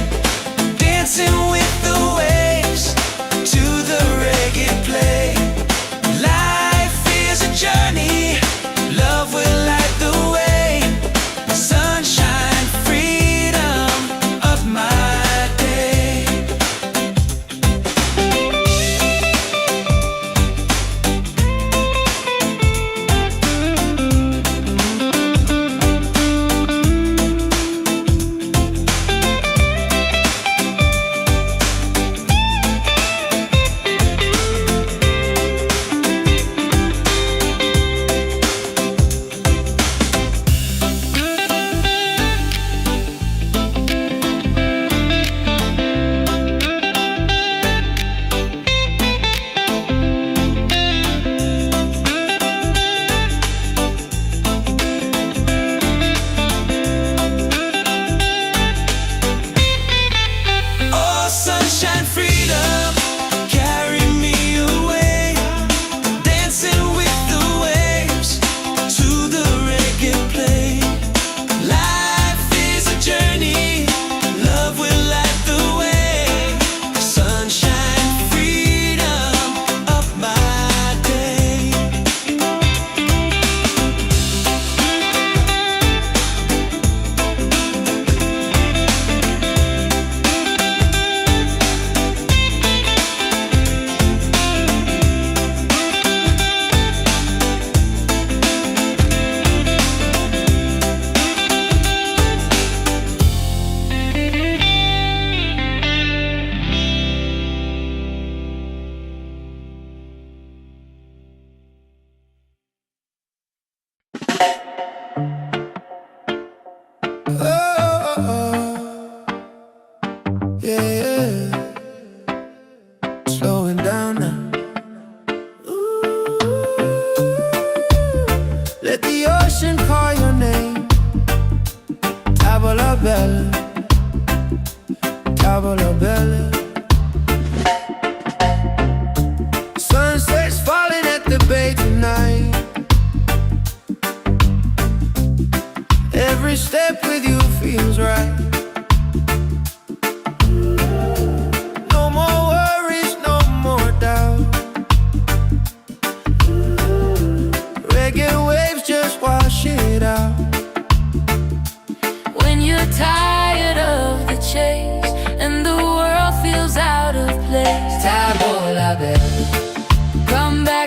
Dancing with the waves to the reggae play. Life is a journey, love will light the way.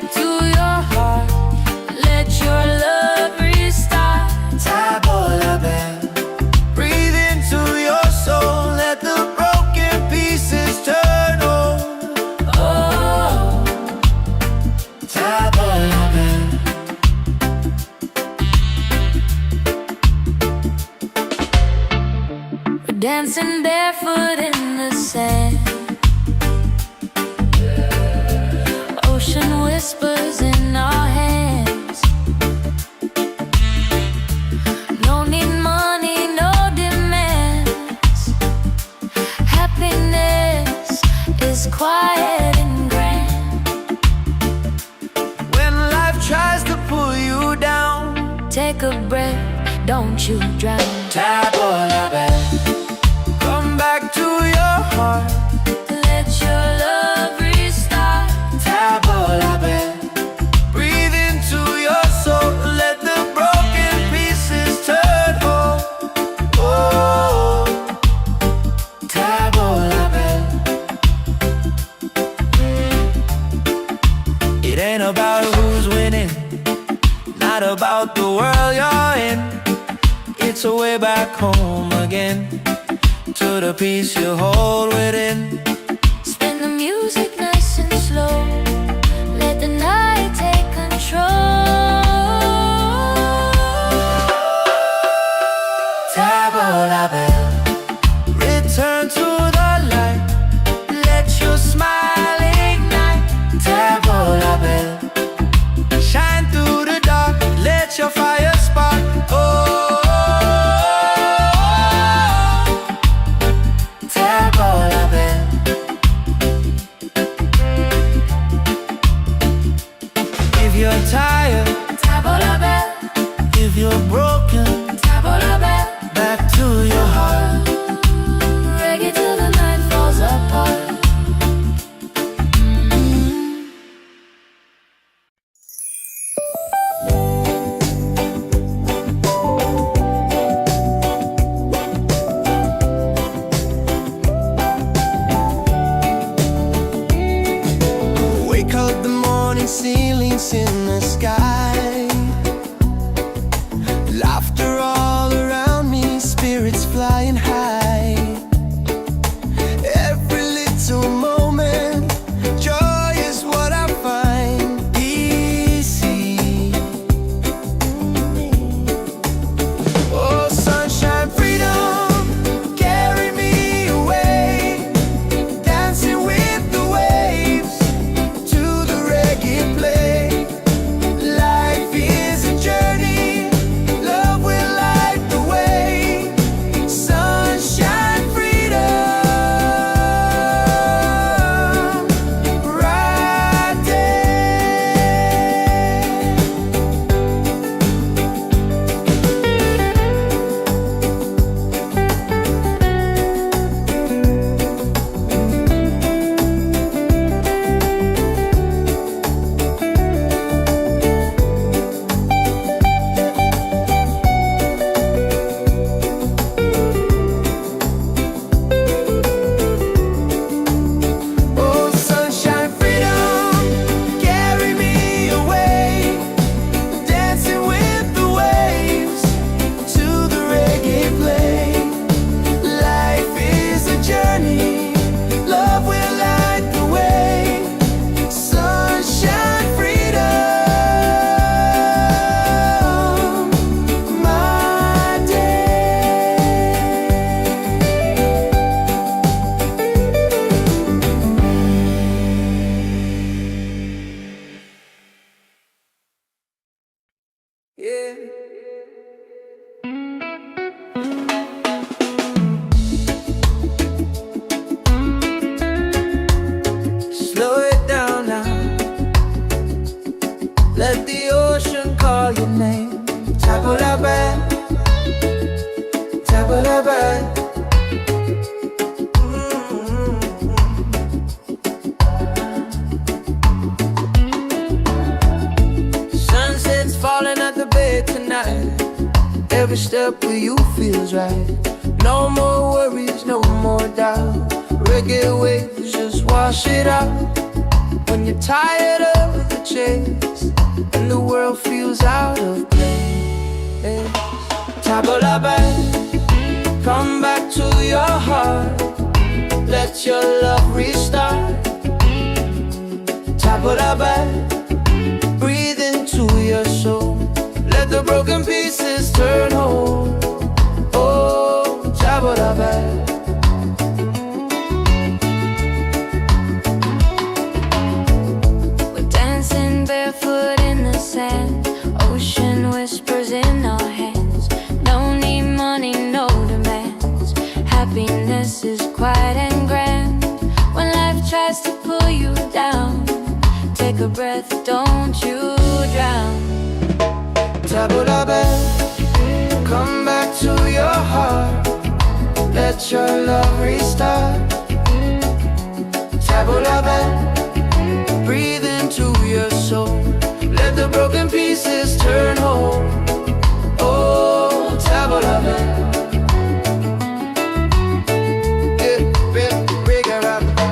back to your heart. Let your love restart. Tabola bell. Breathe into your soul. Let the broken pieces turn whole. Oh, Tabola bell. we're dancing barefoot in the sand. Ocean whispers in our hands. No need money, no demands. Happiness is quiet and grand. When life tries to pull you down, Take a breath, don't you drown. Tabola bell. Come back to your heart. Let your love restart. Tabola bell. Breathe into your soul. Let the broken pieces turn whole. Oh, Tabola bell. It ain't about who's winning, not about the world you're in. It's a way back home again, to the peace you hold within. Spin the music nice and slow. Let the night take control. Tabola bell. Return to the light. Let your smile ignite. Tabola bell. Shine through the dark. Let your fire spark. Oh, Tabola bell. If you're tired, Tabola bell, if you're broken, tabola bell. back to your heart. Reggae till the night falls apart. Wake up the morning, ceilings in the sky. Laughter all around me, spirits flying high. Every little moment, joy is what I find. Easy. Oh, sunshine, freedom, carry me away. Dancing with the waves to the reggae play. Life is a journey, love will light the way. Sunshine, freedom, bright Oh, sunshine, freedom, carry me away. Dancing with the waves to the reggae play. Life is a journey, love will light the way. Sunshine, freedom, my day. Yeah. Slow it down now. Let the ocean call your name. Tabola bell, tabola bell. Sunset's falling at the bay tonight. Every step with you feels right. No more worries, no more doubt. Reggae waves just wash it out. When you're tired of the chase, and the world feels out of place. Tabula band, come back to your heart. Let your love restart. Tabula band, breathe into your soul. Let the broken pieces turn whole. Oh, tabula band. Barefoot in the sand, ocean whispers in our hands. No need money, no demands. Happiness is quiet and grand. When life tries to pull you down, take a breath, don't you drown. Tabula band, come back to your heart. Let your love restart. Tabula band, breathe into your soul. Let the broken pieces turn whole. Oh, tabula band.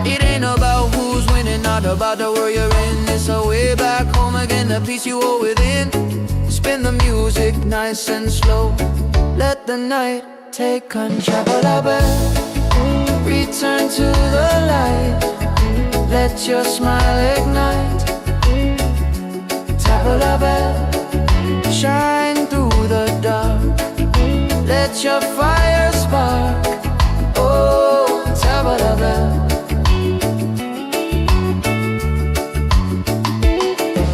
It ain't about who's winning, not about the world you're in. It's a way back home again, the peace you hold within. Spin the music nice and slow. Let the night take control. Tabula band, return to the light. Let your smile ignite. Tabula band, shine through the dark. Let your fire spark. Oh, tabula band.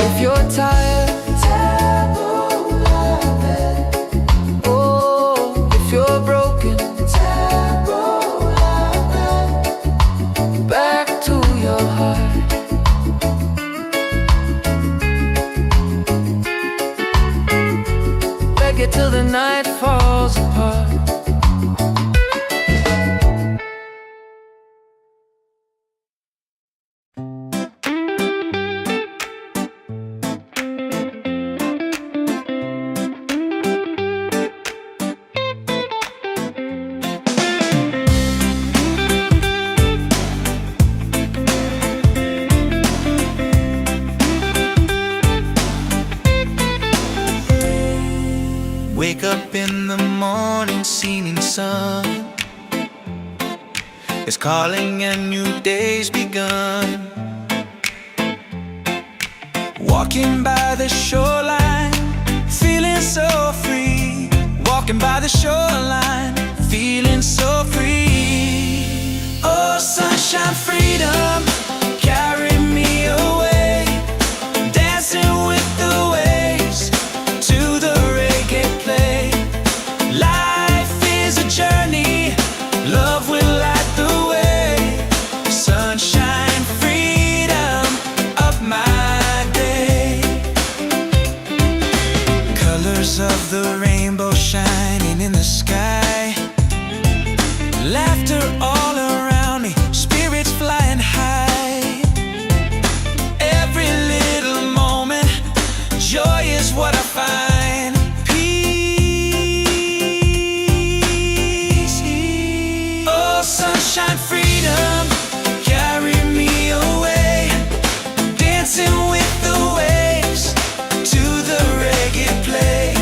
If you're tired, tabula band. Oh, if you're broken, tabula band. Back to your heart. Reggae till the night falls apart. Wake up in the morning, seeing sun is calling and new day's begun. Walking by the shoreline, feeling so free. Walking by the shoreline, feeling so free. Oh, sunshine, freedom, carry me away. Dancing with the waves to the reggae play. Life is a journey, love will light the way. Sunshine, freedom of my day. Colors of the rainbow shining in the sky. Laughter all around me, spirits flying high. Every little moment, joy is what I find. Sunshine, freedom, carry me away. Dancing with the waves to the reggae play.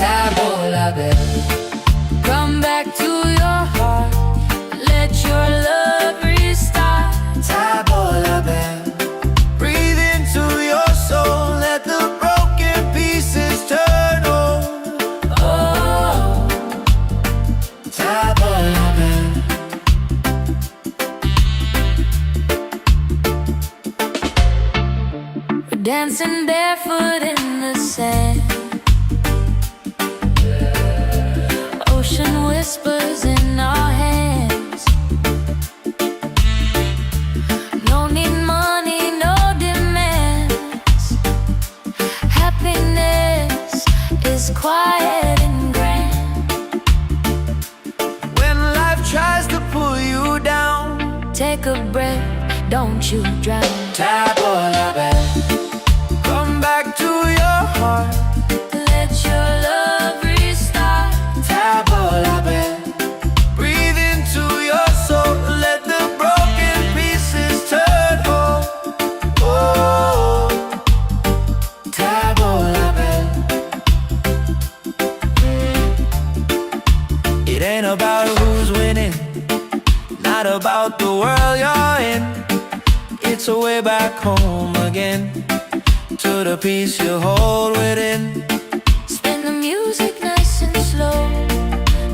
Tabola bell. Come back to your heart, let your love restart. Tabola bell. Breathe into your soul, let the broken pieces turn whole. Oh, Tabola bell. we're dancing barefoot in the sand. Ocean whispers in our hands. No need money, no demands. Happiness is quiet and grand. When life tries to pull you down, Take a breath, don't you drown. Tabola bell. Come back to your heart. Let your love restart. Tabola bell. Breathe into your soul, let the broken pieces turn whole. Oh, Tabola bell. It ain't about who's winning, not about the world you're in. It's a way back home again, to the peace you hold within. Spin the music nice and slow.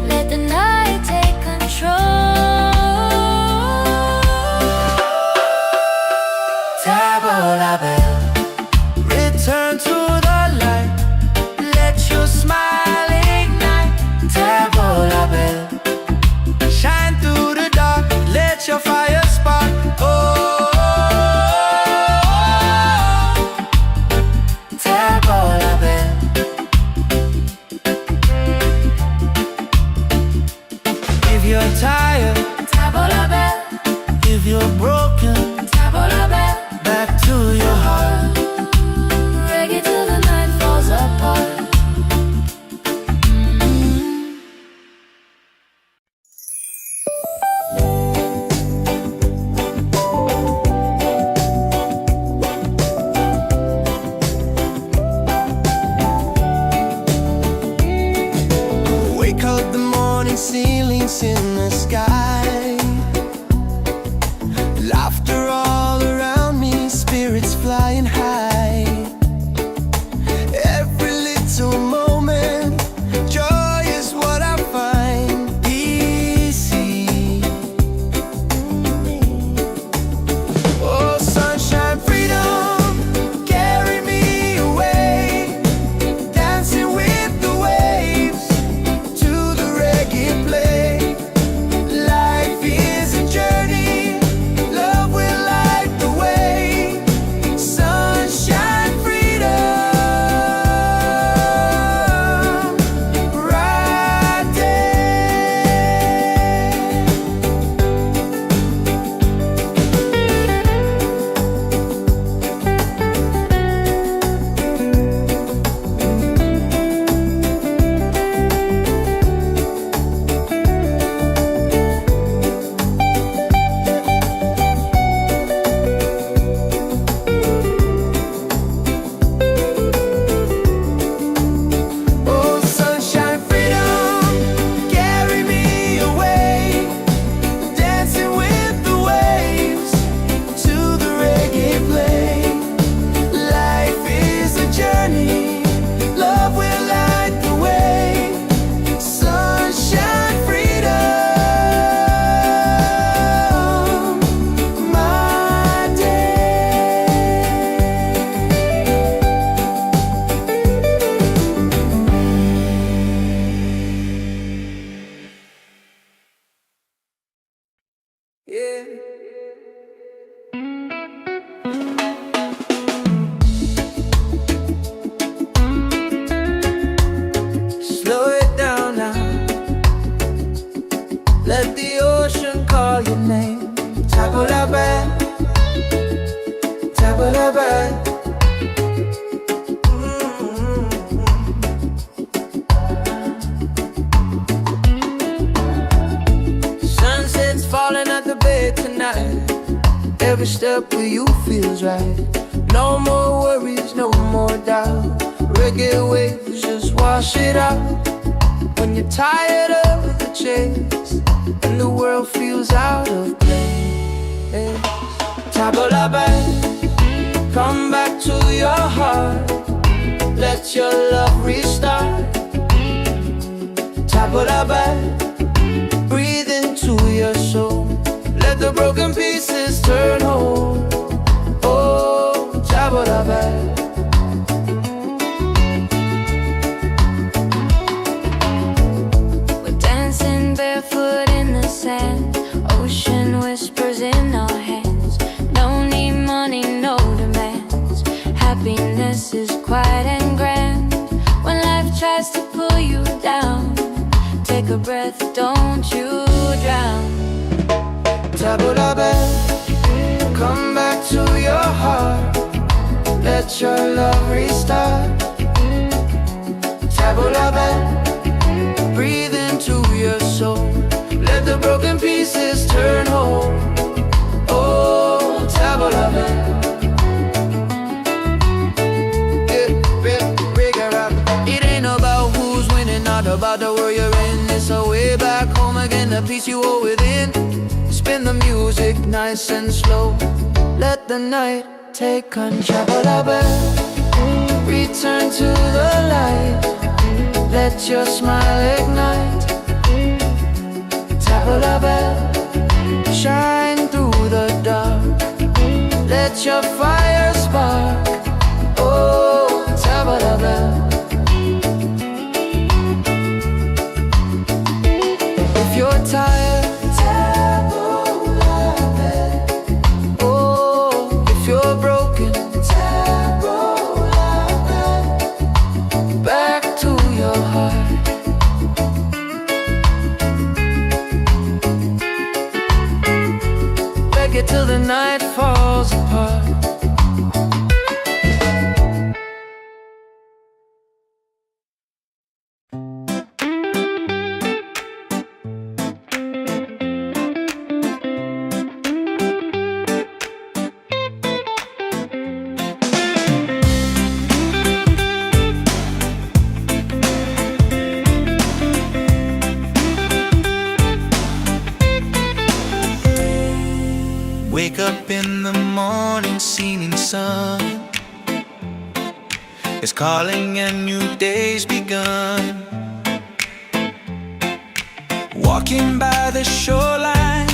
Let the night take control. Tabola bell. Return to the light, let your smile ignite. Tabola bell. Shine through the dark, let your fire spark. Oh, Tabola bell. If you're tired, Tabola bell, if you're broken, tabola bell. back to your heart. Reggae till the night falls apart. Wake up the morning, ceilings in the sky. Laughter all around me, spirits flying high. Every little moment, joy is what I find. Easy. Oh, sunshine, freedom, carry me away. Dancing with the waves to the reggae play. Life is a journey, love will light the way. Sunshine, freedom, right Oh, sunshine, freedom, carry me away. Dancing with the waves to the reggae play. Life is a journey, love will light the way. Sunshine, freedom, my day. Yeah. Slow it down now. Let the ocean call your name. Tabola bell, tabola bell. Sunset's falling at the bay tonight. Every step with you feels right. No more worries, no more doubt. Reggae waves just wash wash it out. When you're tired of the chase and the world feels out of place, tabula back, come back to your heart. Let your love restart. Tabula back, breathe into your soul. Let the broken pieces turn whole. Oh, tabula back. Ocean whispers in our hands. No need money, no demands. Happiness is quiet and grand. When life tries to pull you down, take a breath, don't you drown. Tabula back, come back to your heart. Let your love restart. Tabula back, breathe into your soul. Let the broken pieces turn whole. Oh, tabula back. It ain't about who's winning, not about the world you're in. It's a way back home again, the peace you hold within. Spin the music nice and slow. Let the night take control. Tabula back, return to the light. Let your smile ignite. Tabula back, shine through the dark. Let your fire spark. Oh, tabula back. If you're tired, tabula back. Oh, if you're broken, tabula back. Back to your heart. It till the night falls apart. Wake up in the morning, seeing sun is calling and new day's begun. Walking by the shoreline,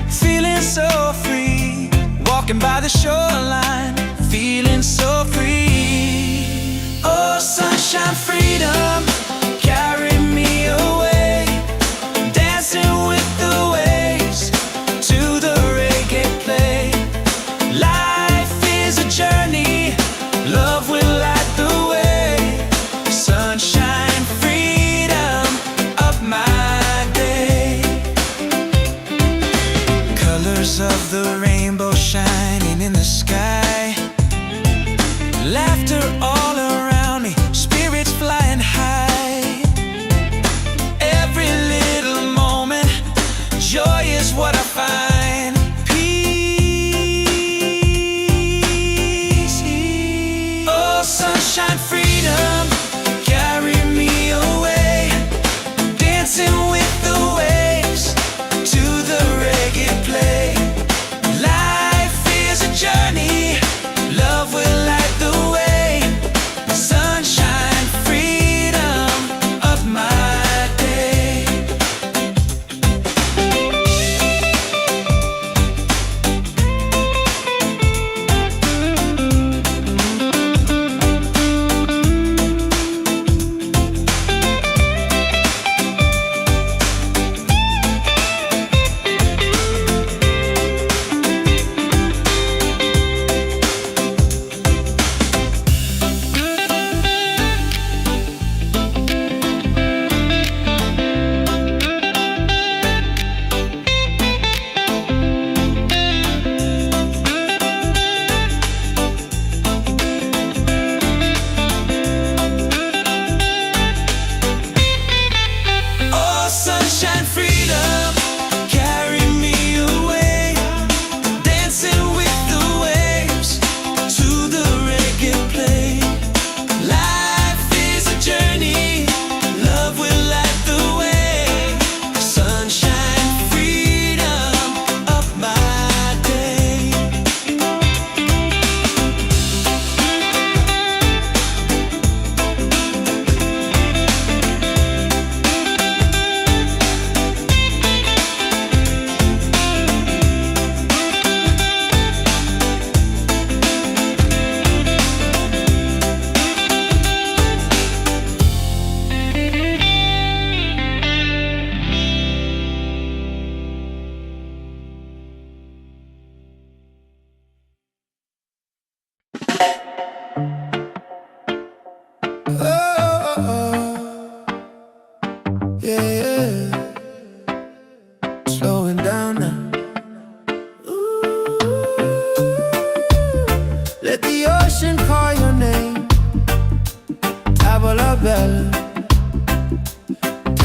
feeling so free. Walking by the shoreline, feeling so free. Oh, sunshine, freedom, carry me away. Dancing with the waves to the reggae play. Life is a journey, love will light the way. Sunshine, freedom of my day. Colors of the rainbow shining in the sky. Laughter all around me, spirits flying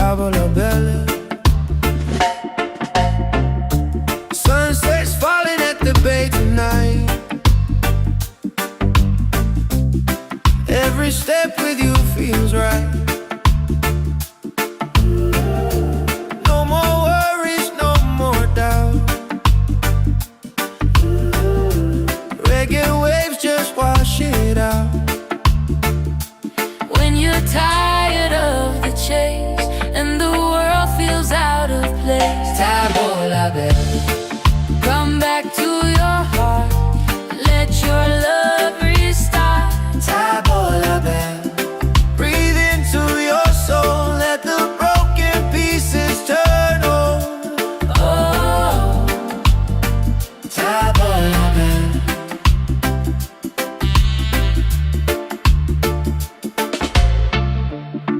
table la belle. Sunset's falling at the bay tonight. Every step with you feels right. No more worries, no more doubt. Reggae waves just wash it out. When you're tired of the chase and the world feels out of place, Table la belle. come back to your heart. Let your love restart. Table la belle. Breathe into your soul. Let the broken pieces turn over. Oh, Table la belle.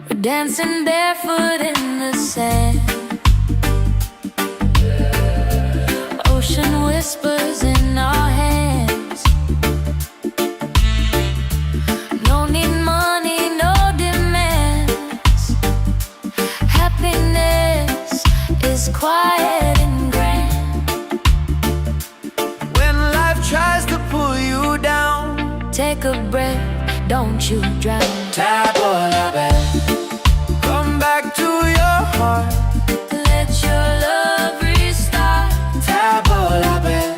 we're dancing barefoot in the sand. Ocean whispers in our hands. No need money, no demands. Happiness is quiet and grand. When life tries to pull you down, Take a breath, don't you drown. table la belle. Come back to your heart. Let your love restart. Table la belle.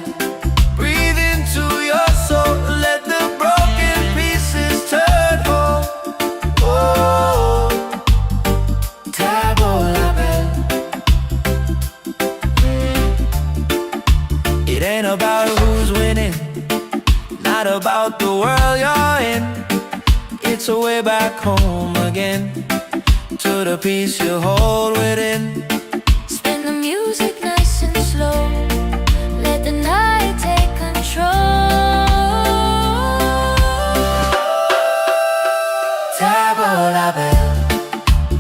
Breathe into your soul. Let the broken pieces turn whole. Oh, table la belle. It ain't about who's winning, not about the world you're in. It's a way back home again, to the peace you hold within. Spin the music nice and slow. Let the night take control. Table la belle.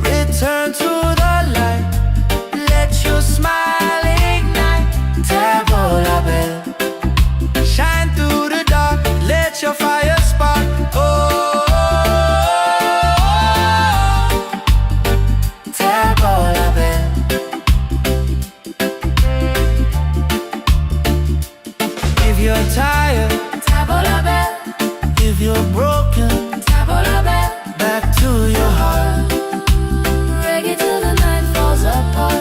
Return to the light. Let your smile ignite. Table la belle. Shine through the dark. Let your fire spark. Oh, table la belle. If you're tired, Table la belle, if you're broken, table la belle. back to your heart. Reggae till the night falls apart.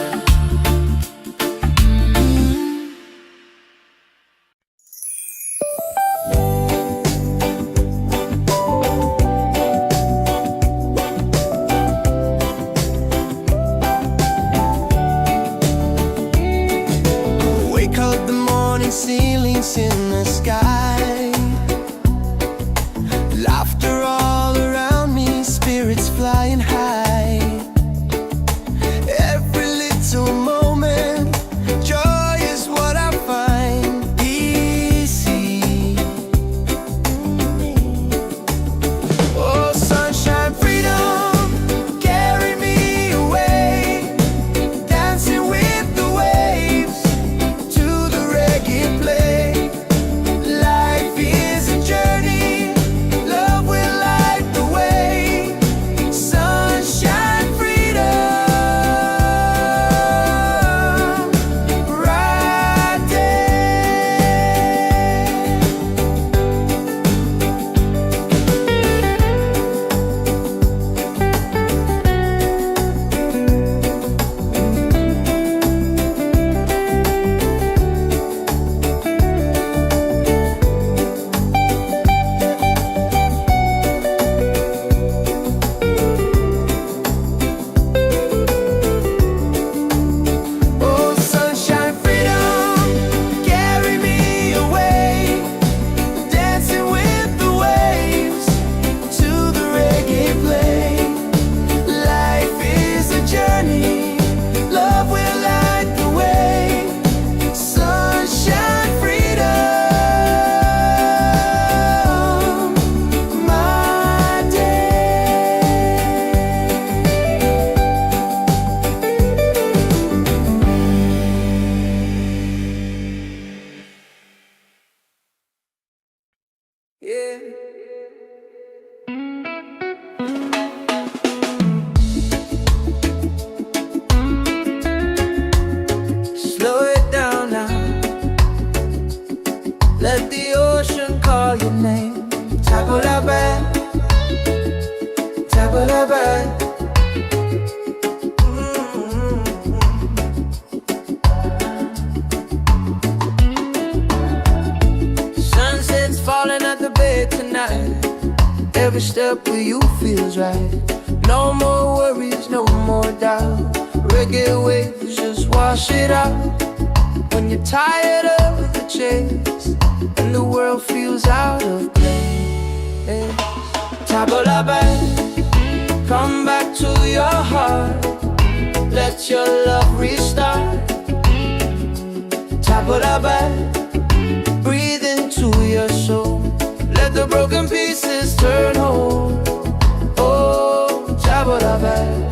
Wake up the morning, ceilings in the sky. Laughter all around me, spirits flying high. Every little moment, joy is what I find. Easy. Oh, sunshine, freedom, carry me away. Dancing with the waves to the reggae play. every step with you feels right. No more worries, no more doubt. Reggae waves just wash it out. When you're tired of the chase and the world feels out of place, table la belle, come back to your heart. Let your love restart. Table la belle, breathe into your soul. Let the broken pieces turn whole. Oh, table la belle.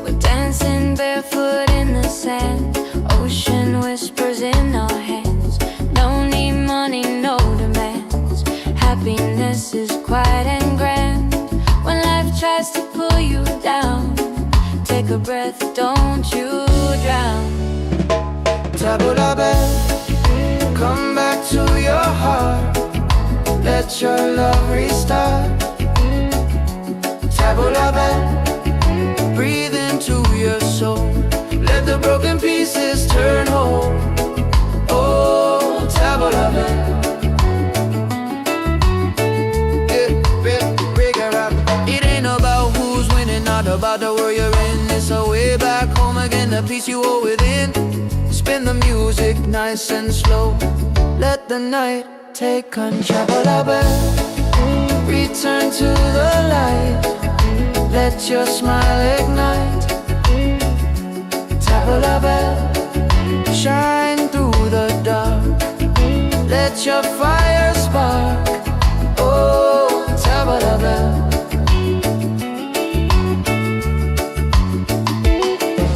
We're dancing barefoot in the sand. Ocean whispers in our hands. No need money, no demands. Happiness is quiet and grand. When life tries to pull you down, take a breath, don't you drown. Table la belle, come back to your heart. Let your love restart. Table la belle, breathe into your soul. Let the broken pieces turn whole. Oh, table la belle. It ain't about who's winning, not about the world you're in. It's a way back home again, the peace you hold within. Spin the music nice and slow. Let the night take control. La belle, return to the light. Let your smile ignite. Table la belle, shine through the dark. Let your fire spark. Oh, table la belle.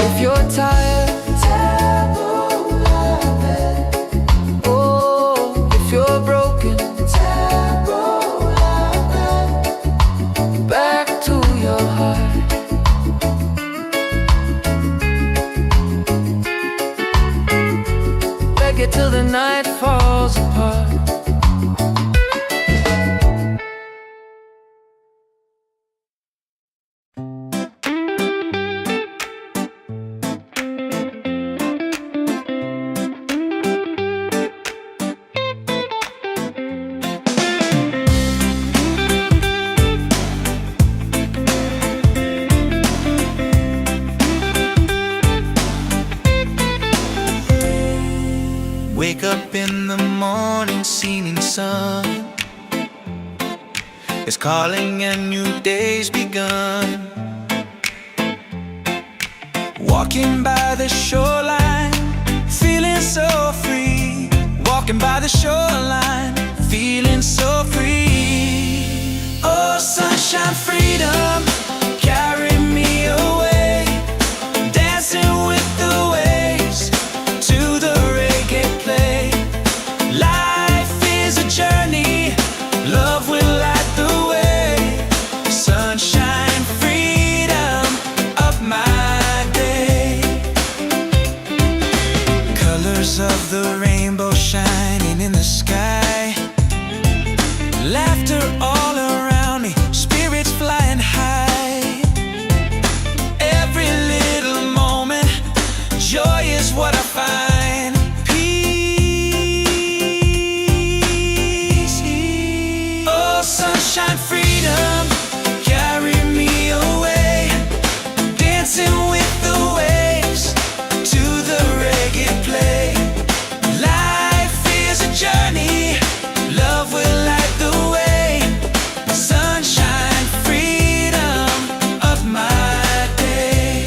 If you're tired, table la belle. Oh, if you're broken, table la belle. Back to your heart. Reggae till the night falls apart. Wake up in the morning, seeing sun is calling and new day's begun. Walking by the shoreline, feeling so free. Walking by the shoreline, feeling so free. Oh, sunshine, freedom, carry me away. Dancing with the waves to the reggae play. Life is a journey, love will light the way. Sunshine, freedom of my day. Colors of the rainbow shining in the sky. Laughter all around me, spirits flying high. Every little moment, joy is what I find. Sunshine, freedom, carry me away. Dancing with the waves to the reggae play. Life is a journey, love will light the way. Sunshine, freedom of my day.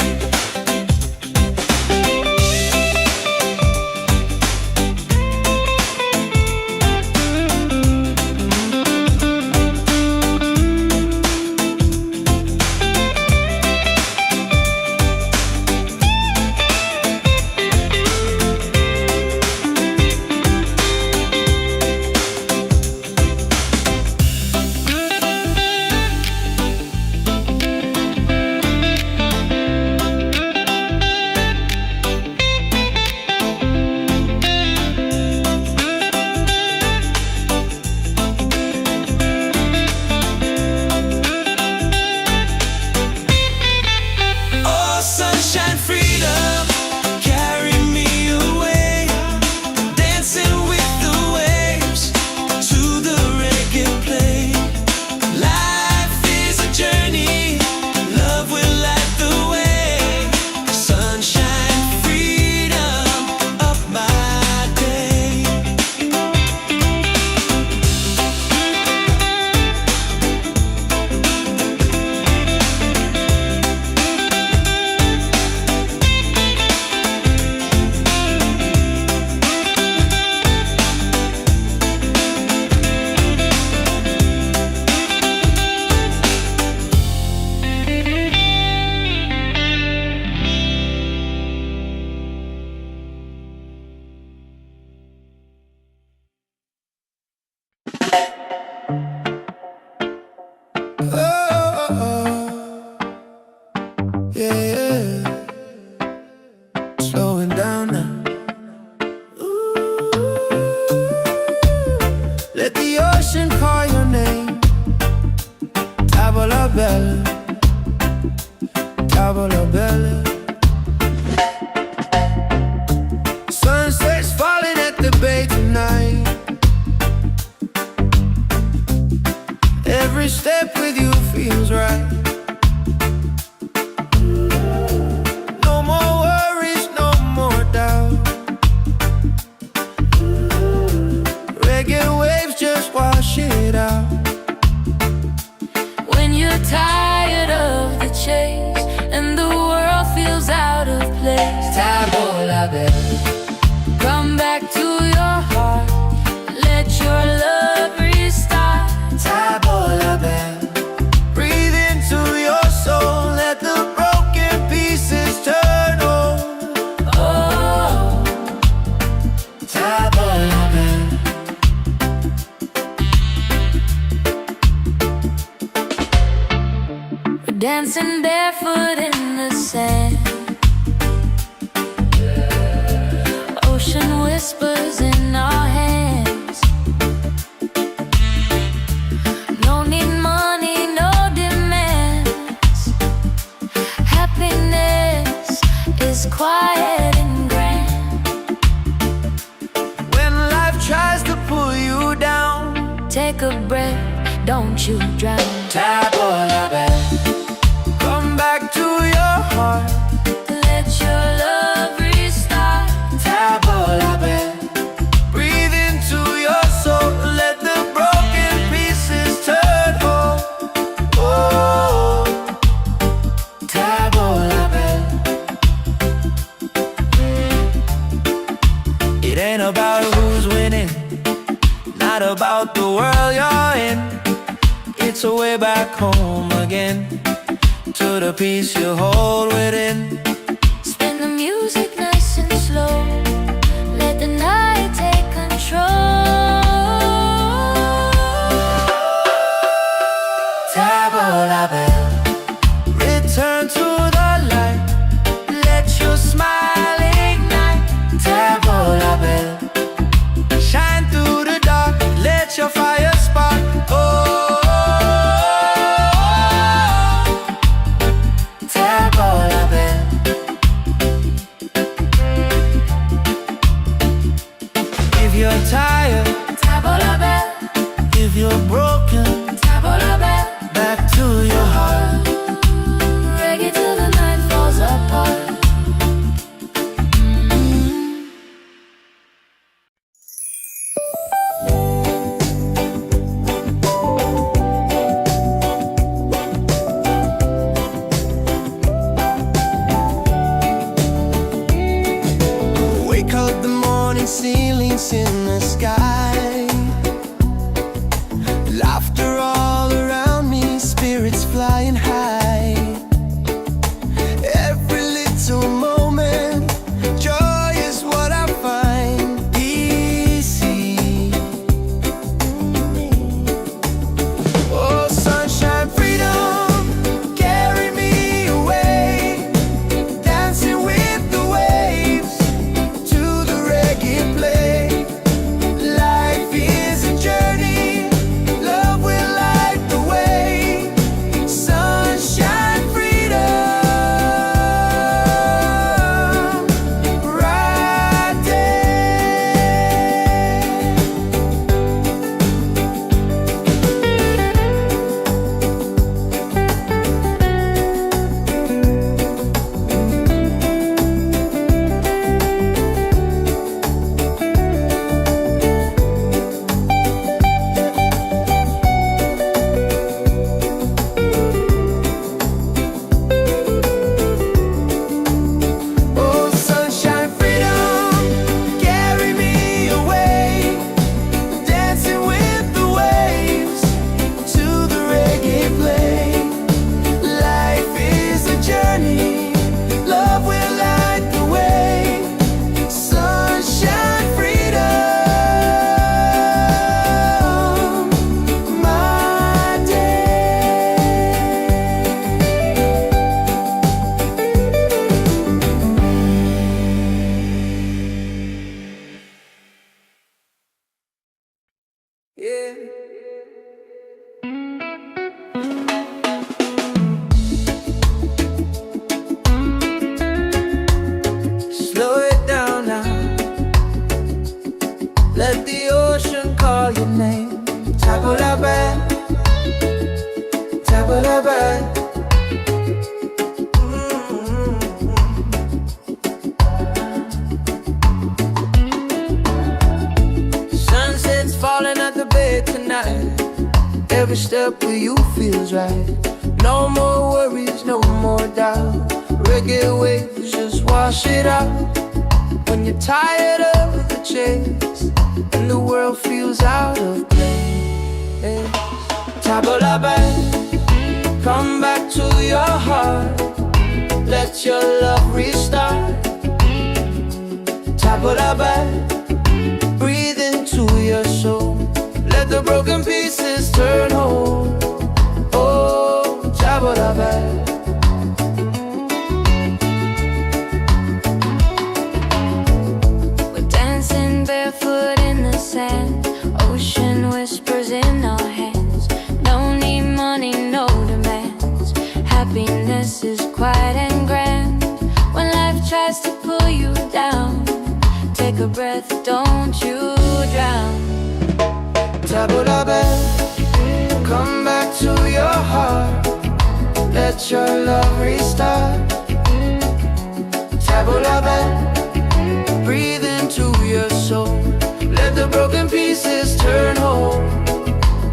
belle, table la belle. Sunset's falling at the bay tonight. Every step with you feels right. No more worries, no more doubt. Reggae waves just wash it out. When you're tired of the chase and the world feels out of place, Table la belle. come back to your heart. Let your love restart. Table la belle. Breathe into your soul. Let the broken pieces turn whole. Oh, Table la belle. we're dancing barefoot in the sand. Ocean whispers in our hands. No need money, no demands. Happiness is quiet and grand. When life tries to pull you down, Take a breath, don't you drown. table la belle. Come back to your heart. Let your love restart. Table la belle. Breathe into your soul. Let the broken pieces turn whole. Oh, table la belle. It ain't about who's winning, not about the world you're in. It's a way back home again, to the peace you hold within. Spin the music nice and slow. Let the night take control. Table la belle. Return to the light. Let your smile ignite. Table la belle. Shine through the dark. Let your fire spark. Oh, table la belle. la belle, table la belle. Sunset's falling at the bed tonight. Every step with you feels right. No more worries, no more doubt. Reggae waves just wash it out. When you're tired of the chase and the world feels out of place, table la belle, come back to your heart. Let your love restart. Table la belle, breathe into your soul. Let the broken pieces turn whole. Oh, table la belle. We're dancing barefoot in the sand. Ocean whispers in our hands. No need money, no demands. Happiness is quiet and grand. When life tries to pull you down, take a breath, don't you drown. Table la belle, come back to your heart. Let your love restart. Table la belle, breathe into your soul. Let the broken pieces turn whole.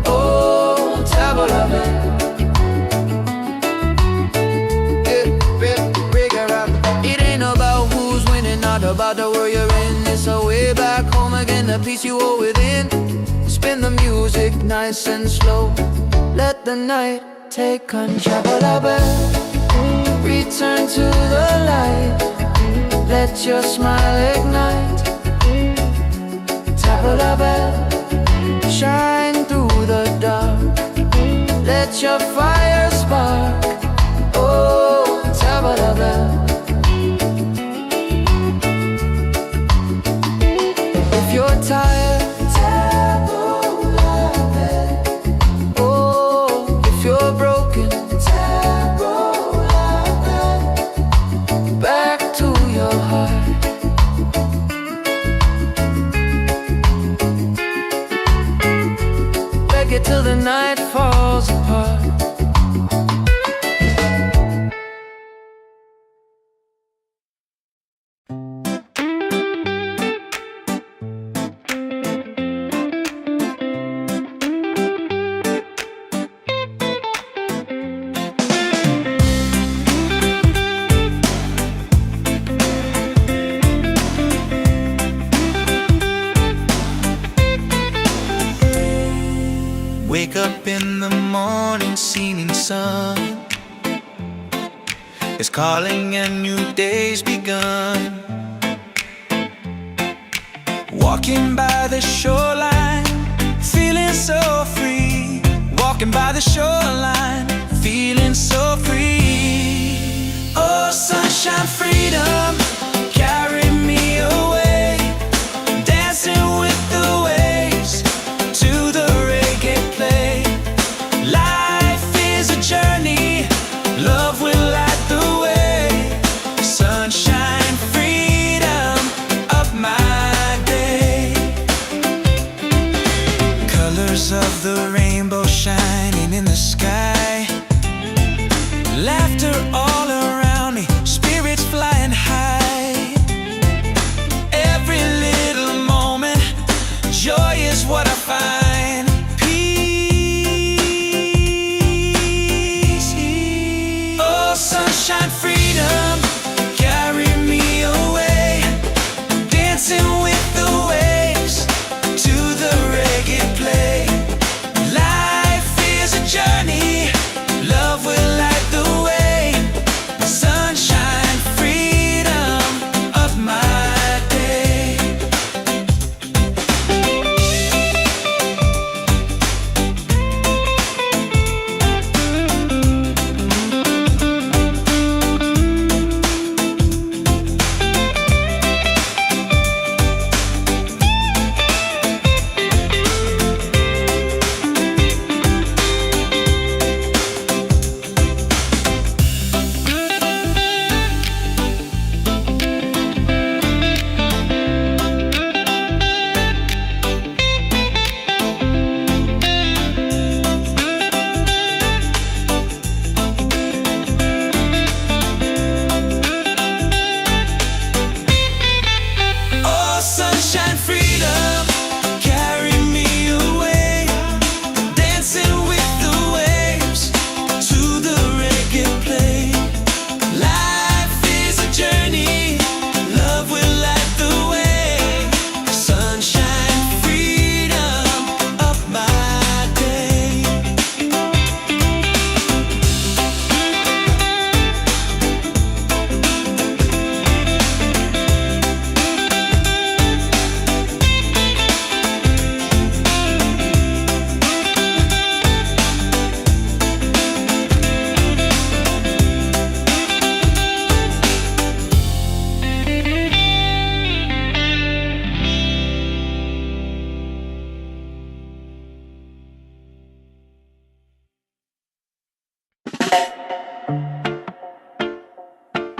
Oh, table la belle. It ain't about who's winning, not about the world you're in. It's a way back home again, the peace you hold within. Spin the music nice and slow. Let the night take control. Table la belle, return to the light. Let your smile ignite. Table la belle, shine through the dark. Let your fire spark. Oh, table la belle. If you're tired, table la belle. Oh, if you're broken, table la belle. Back to your heart. Reggae till the night falls apart. Wake up in the morning, seeing sun is calling and new day's begun. Walking by the shoreline, feeling so free. Walking by the shoreline, feeling so free. Oh, sunshine, freedom, carry me away. Dancing with the waves to the reggae play. Life is a journey, love will light the way. Sunshine, freedom of my day. Colors of the rainbow shining in the sky. Laughter all around me, spirits fly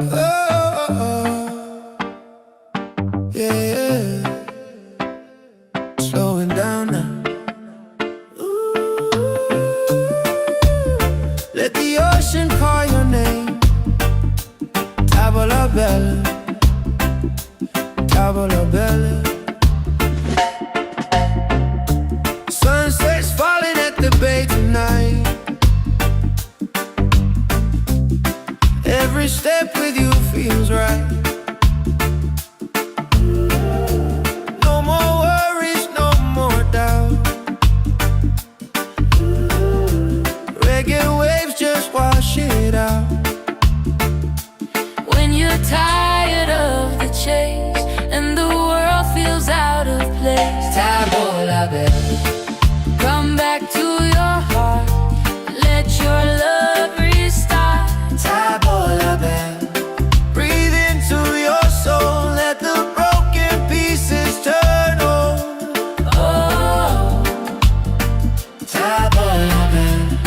Oh, yeah, yeah. Slowing down now. Ooh. Let the ocean call your name. Tavola bella, tavola bella. Sunset's falling at the bay tonight. Every step with you feels right. No more worries, no more doubt. Reggae waves just wash it out. When you're tired of the chase and the world feels out of place, Tavola bella, come back to your heart. Let your love restart. tavola bella. Breathe into your soul, let the broken pieces turn whole. Oh, Tavola bella.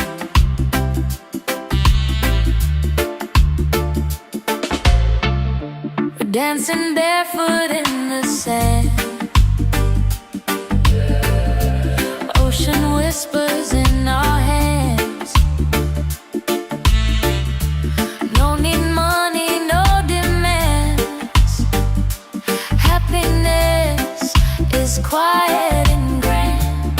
we're dancing barefoot in the sand. Ocean whispers in our hands. No need money, no demands. Happiness is quiet and grand.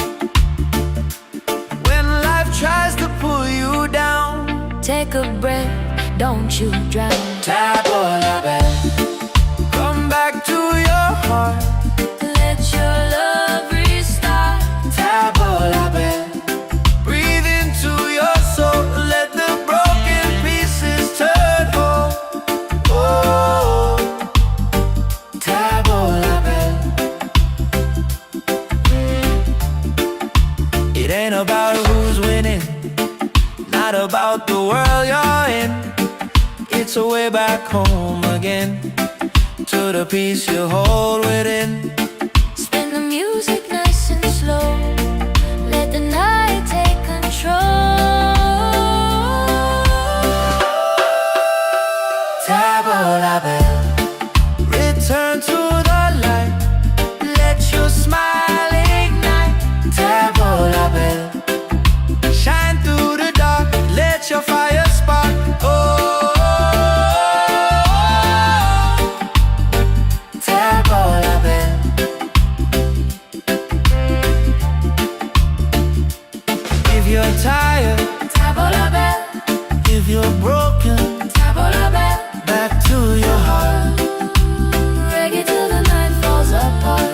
When life tries to pull you down, Take a breath, don't you drown. tavola bella. Come back to your heart, Let your love restart. tavola bella. Breathe into your soul, let the broken pieces turn whole. Oh, tavola bella. It ain't about who's winning, not about the world you're in. It's a way back home again, to the peace you hold within. Spin the music nice and slow. Let the night take control. Tavola bella, return to the light. Let your smile ignite. Tavola bella, shine through the dark. Let your fire spark. Oh, tavola bella. If you're tired, Tavola bell, if you're broken, tavola bell. back to your heart. Reggae till the night falls apart.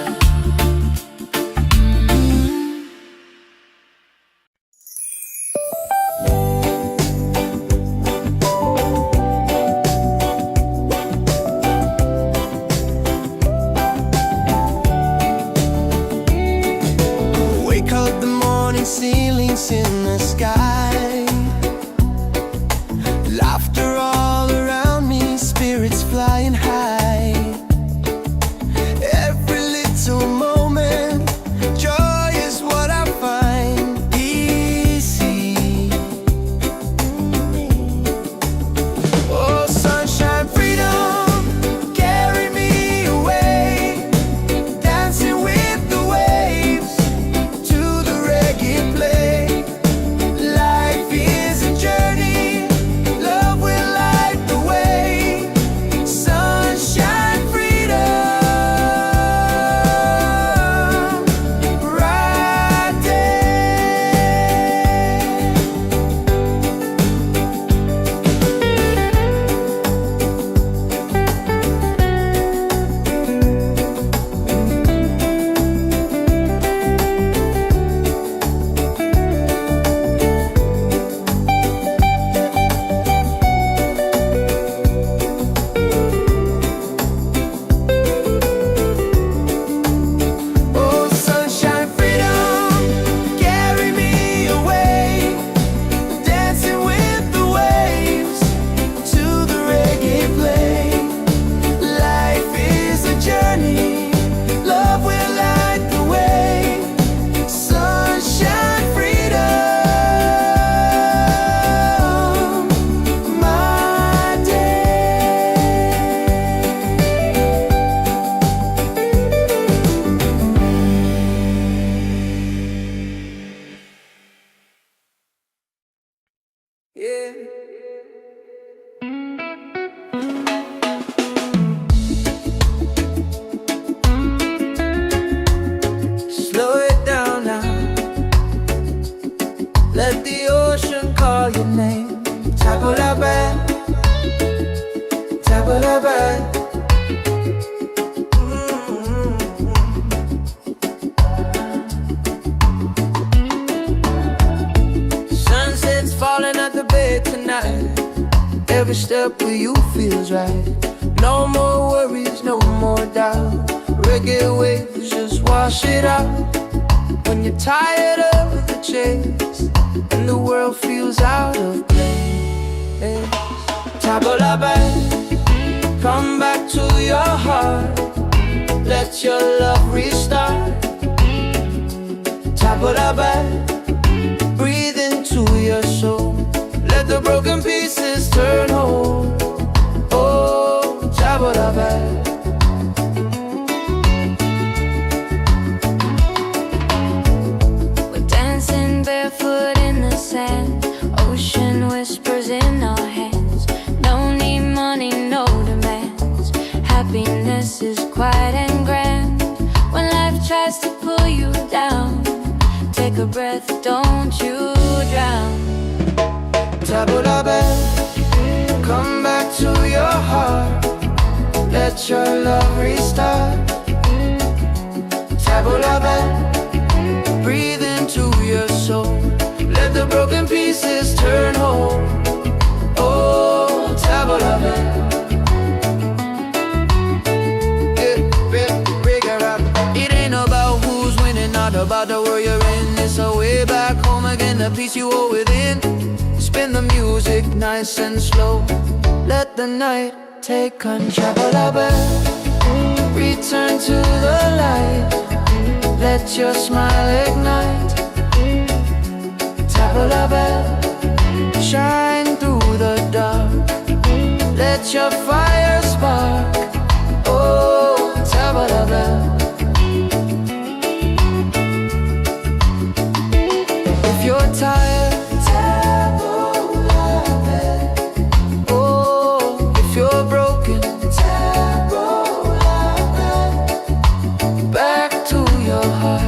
Wake up the morning, ceilings in the sky. Laughter all around me, spirits flying high. Every little moment, joy is what I find. Easy. Oh, sunshine, freedom, carry me away. Dancing with the waves to the reggae play. La Yeah. Slow it down now. Let the ocean call your name. Table la belle, table la belle. Sunset's falling at the bay tonight. Every step with you feels right. No more worries, no more doubt. Reggae waves just wash it out. When you're tired of the chase and the world feels out of place, table la belle, come back to your heart. Let your love restart. Table la belle, breathe into your soul. Let the broken pieces turn whole. Oh, table la belle. Barefoot in the sand, ocean whispers in our hands. No need money, no demands. Happiness is quiet and grand. When life tries to pull you down, take a breath, don't you drown. Table la belle, come back to your heart. Let your love restart. Table la belle, breathe into your soul. Let the broken pieces turn whole. Oh, table la belle. It ain't about who's winning, not about the world you're in. It's a way back home again, the peace you hold within. Spin the music nice and slow. Let the night take control. Table la belle, return to the light. Let your smile ignite. Table la belle, shine through the dark. Let your fire spark. Oh, table la belle. If you're tired, table la belle. Oh, if you're broken, table la belle. Back to your heart.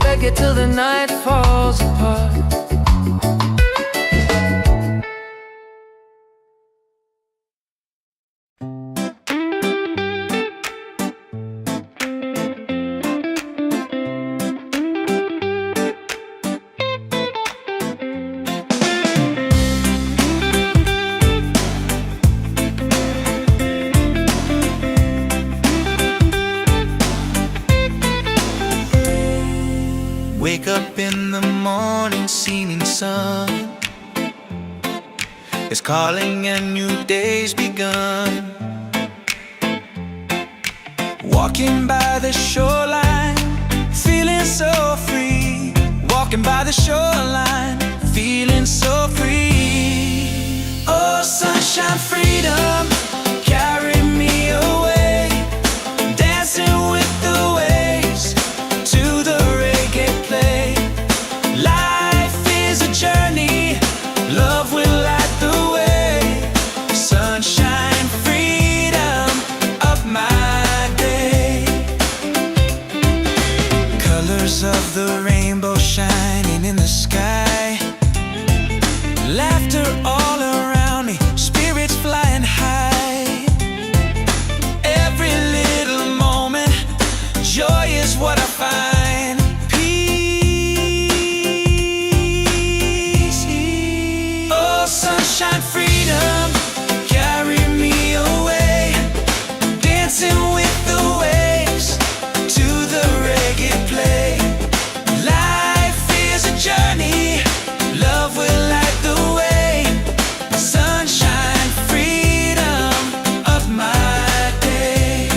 Reggae till the night falls apart. Wake up in the morning, seeing sun is calling and new day's begun. Walking by the shoreline, feeling so free. Walking by the shoreline, feeling so free. Oh, sunshine, freedom, carry me away. Dancing with the waves to the reggae play. Life is a journey, love will light the way. Sunshine, freedom of my day. Colors of the rainbow shining in the sky. Laughter all around me, spirits flying high. Every little moment, joy is what I find. Peace. Oh, sunshine, freedom, carry me away. Dancing with the waves to the reggae play. Life is a journey, love will light the way. Sunshine, freedom of my day.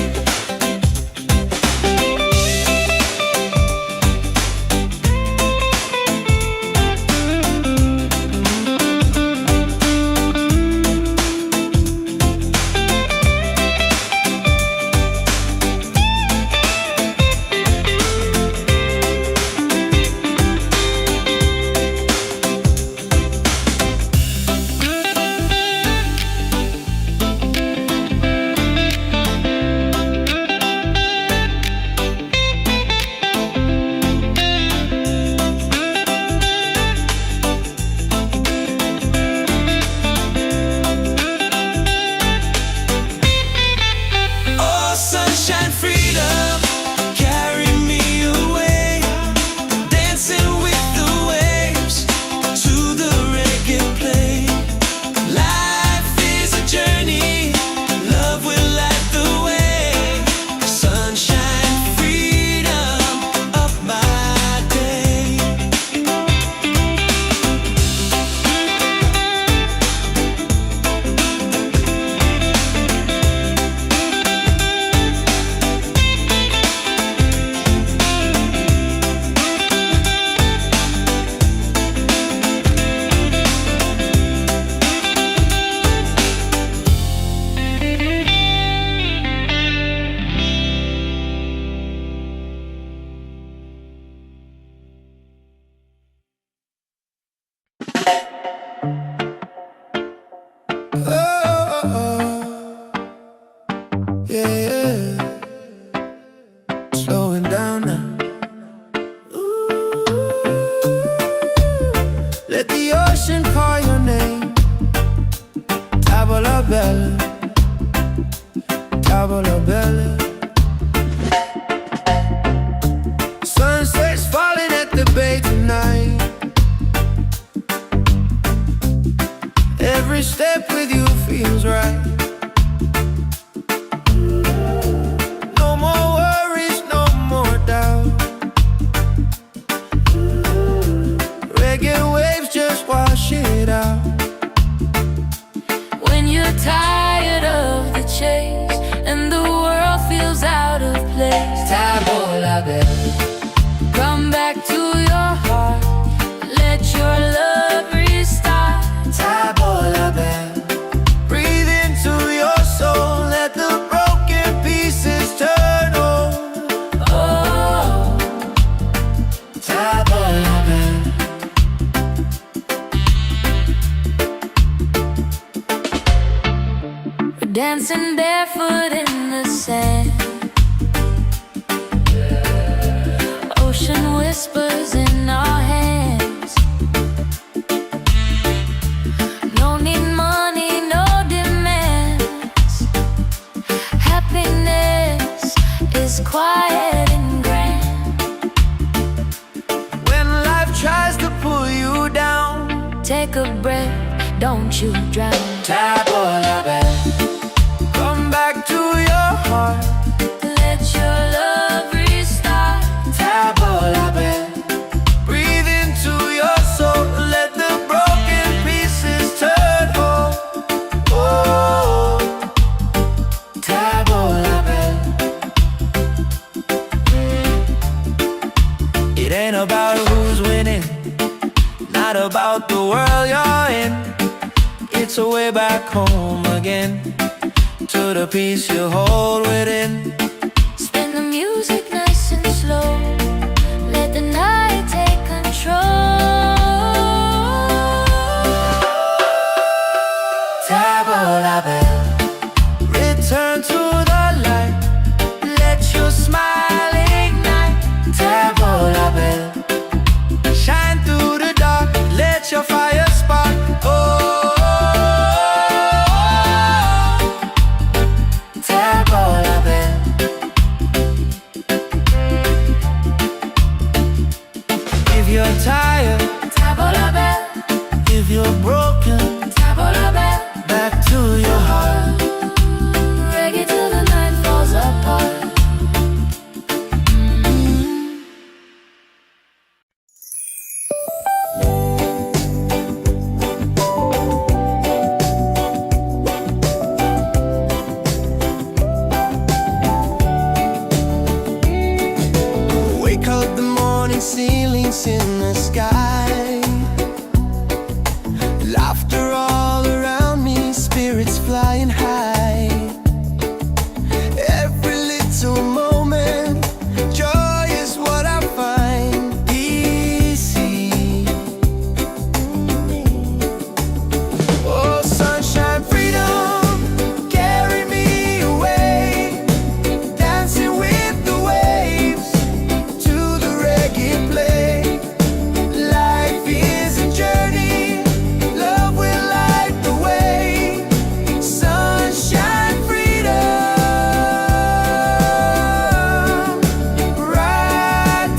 la belle. Come back to your heart, let your love restart. Tabo la belle. Breathe into your soul, let the broken pieces turn whole. Oh, Tabo la belle. dancing barefoot in the sand. Ocean whispers in our hands. No need money, no demands. Happiness is quiet and grand. When life tries to pull you down, Take a breath, don't you drown. Tabo la belle. Come back to your heart, Let your love restart. Tabo la belle. Breathe into your soul, let the broken pieces turn whole. Oh, Tabo la belle. It ain't about who's winning, not about the world you're in. It's a way back home again, to the peace you hold within. Spin the music nice and slow. Let the night take control. Tabo la belle. Return to the light, let your smile ignite. Tabo la belle. Shine through the dark, let your fire spark. Oh, Tabo la belle. If you're tired, Tabo la belle, if you're broken, tabo la belle. back to your heart. Reggae till the night falls apart. Wake up the morning, ceilings in the sky. Laughter all around me, spirits flying high. Every little moment, joy is what I find. Easy. Oh, sunshine, freedom, carry me away. Dancing with the waves to the reggae play. Life is a journey, love will light the way. Sunshine, freedom, right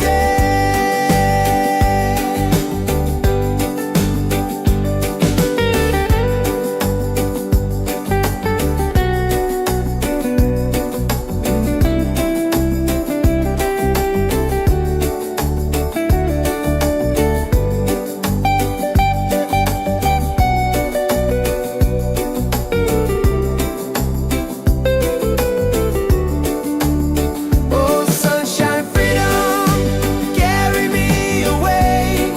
Oh, sunshine, freedom, carry me away.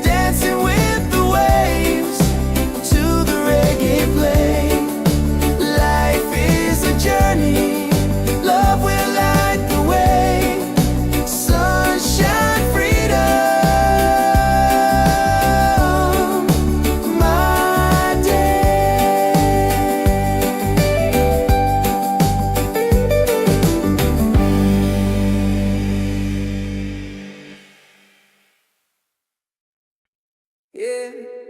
Dancing with the waves to the reggae play. Life is a journey, love will light the way. Sunshine, freedom, my day. Yeah.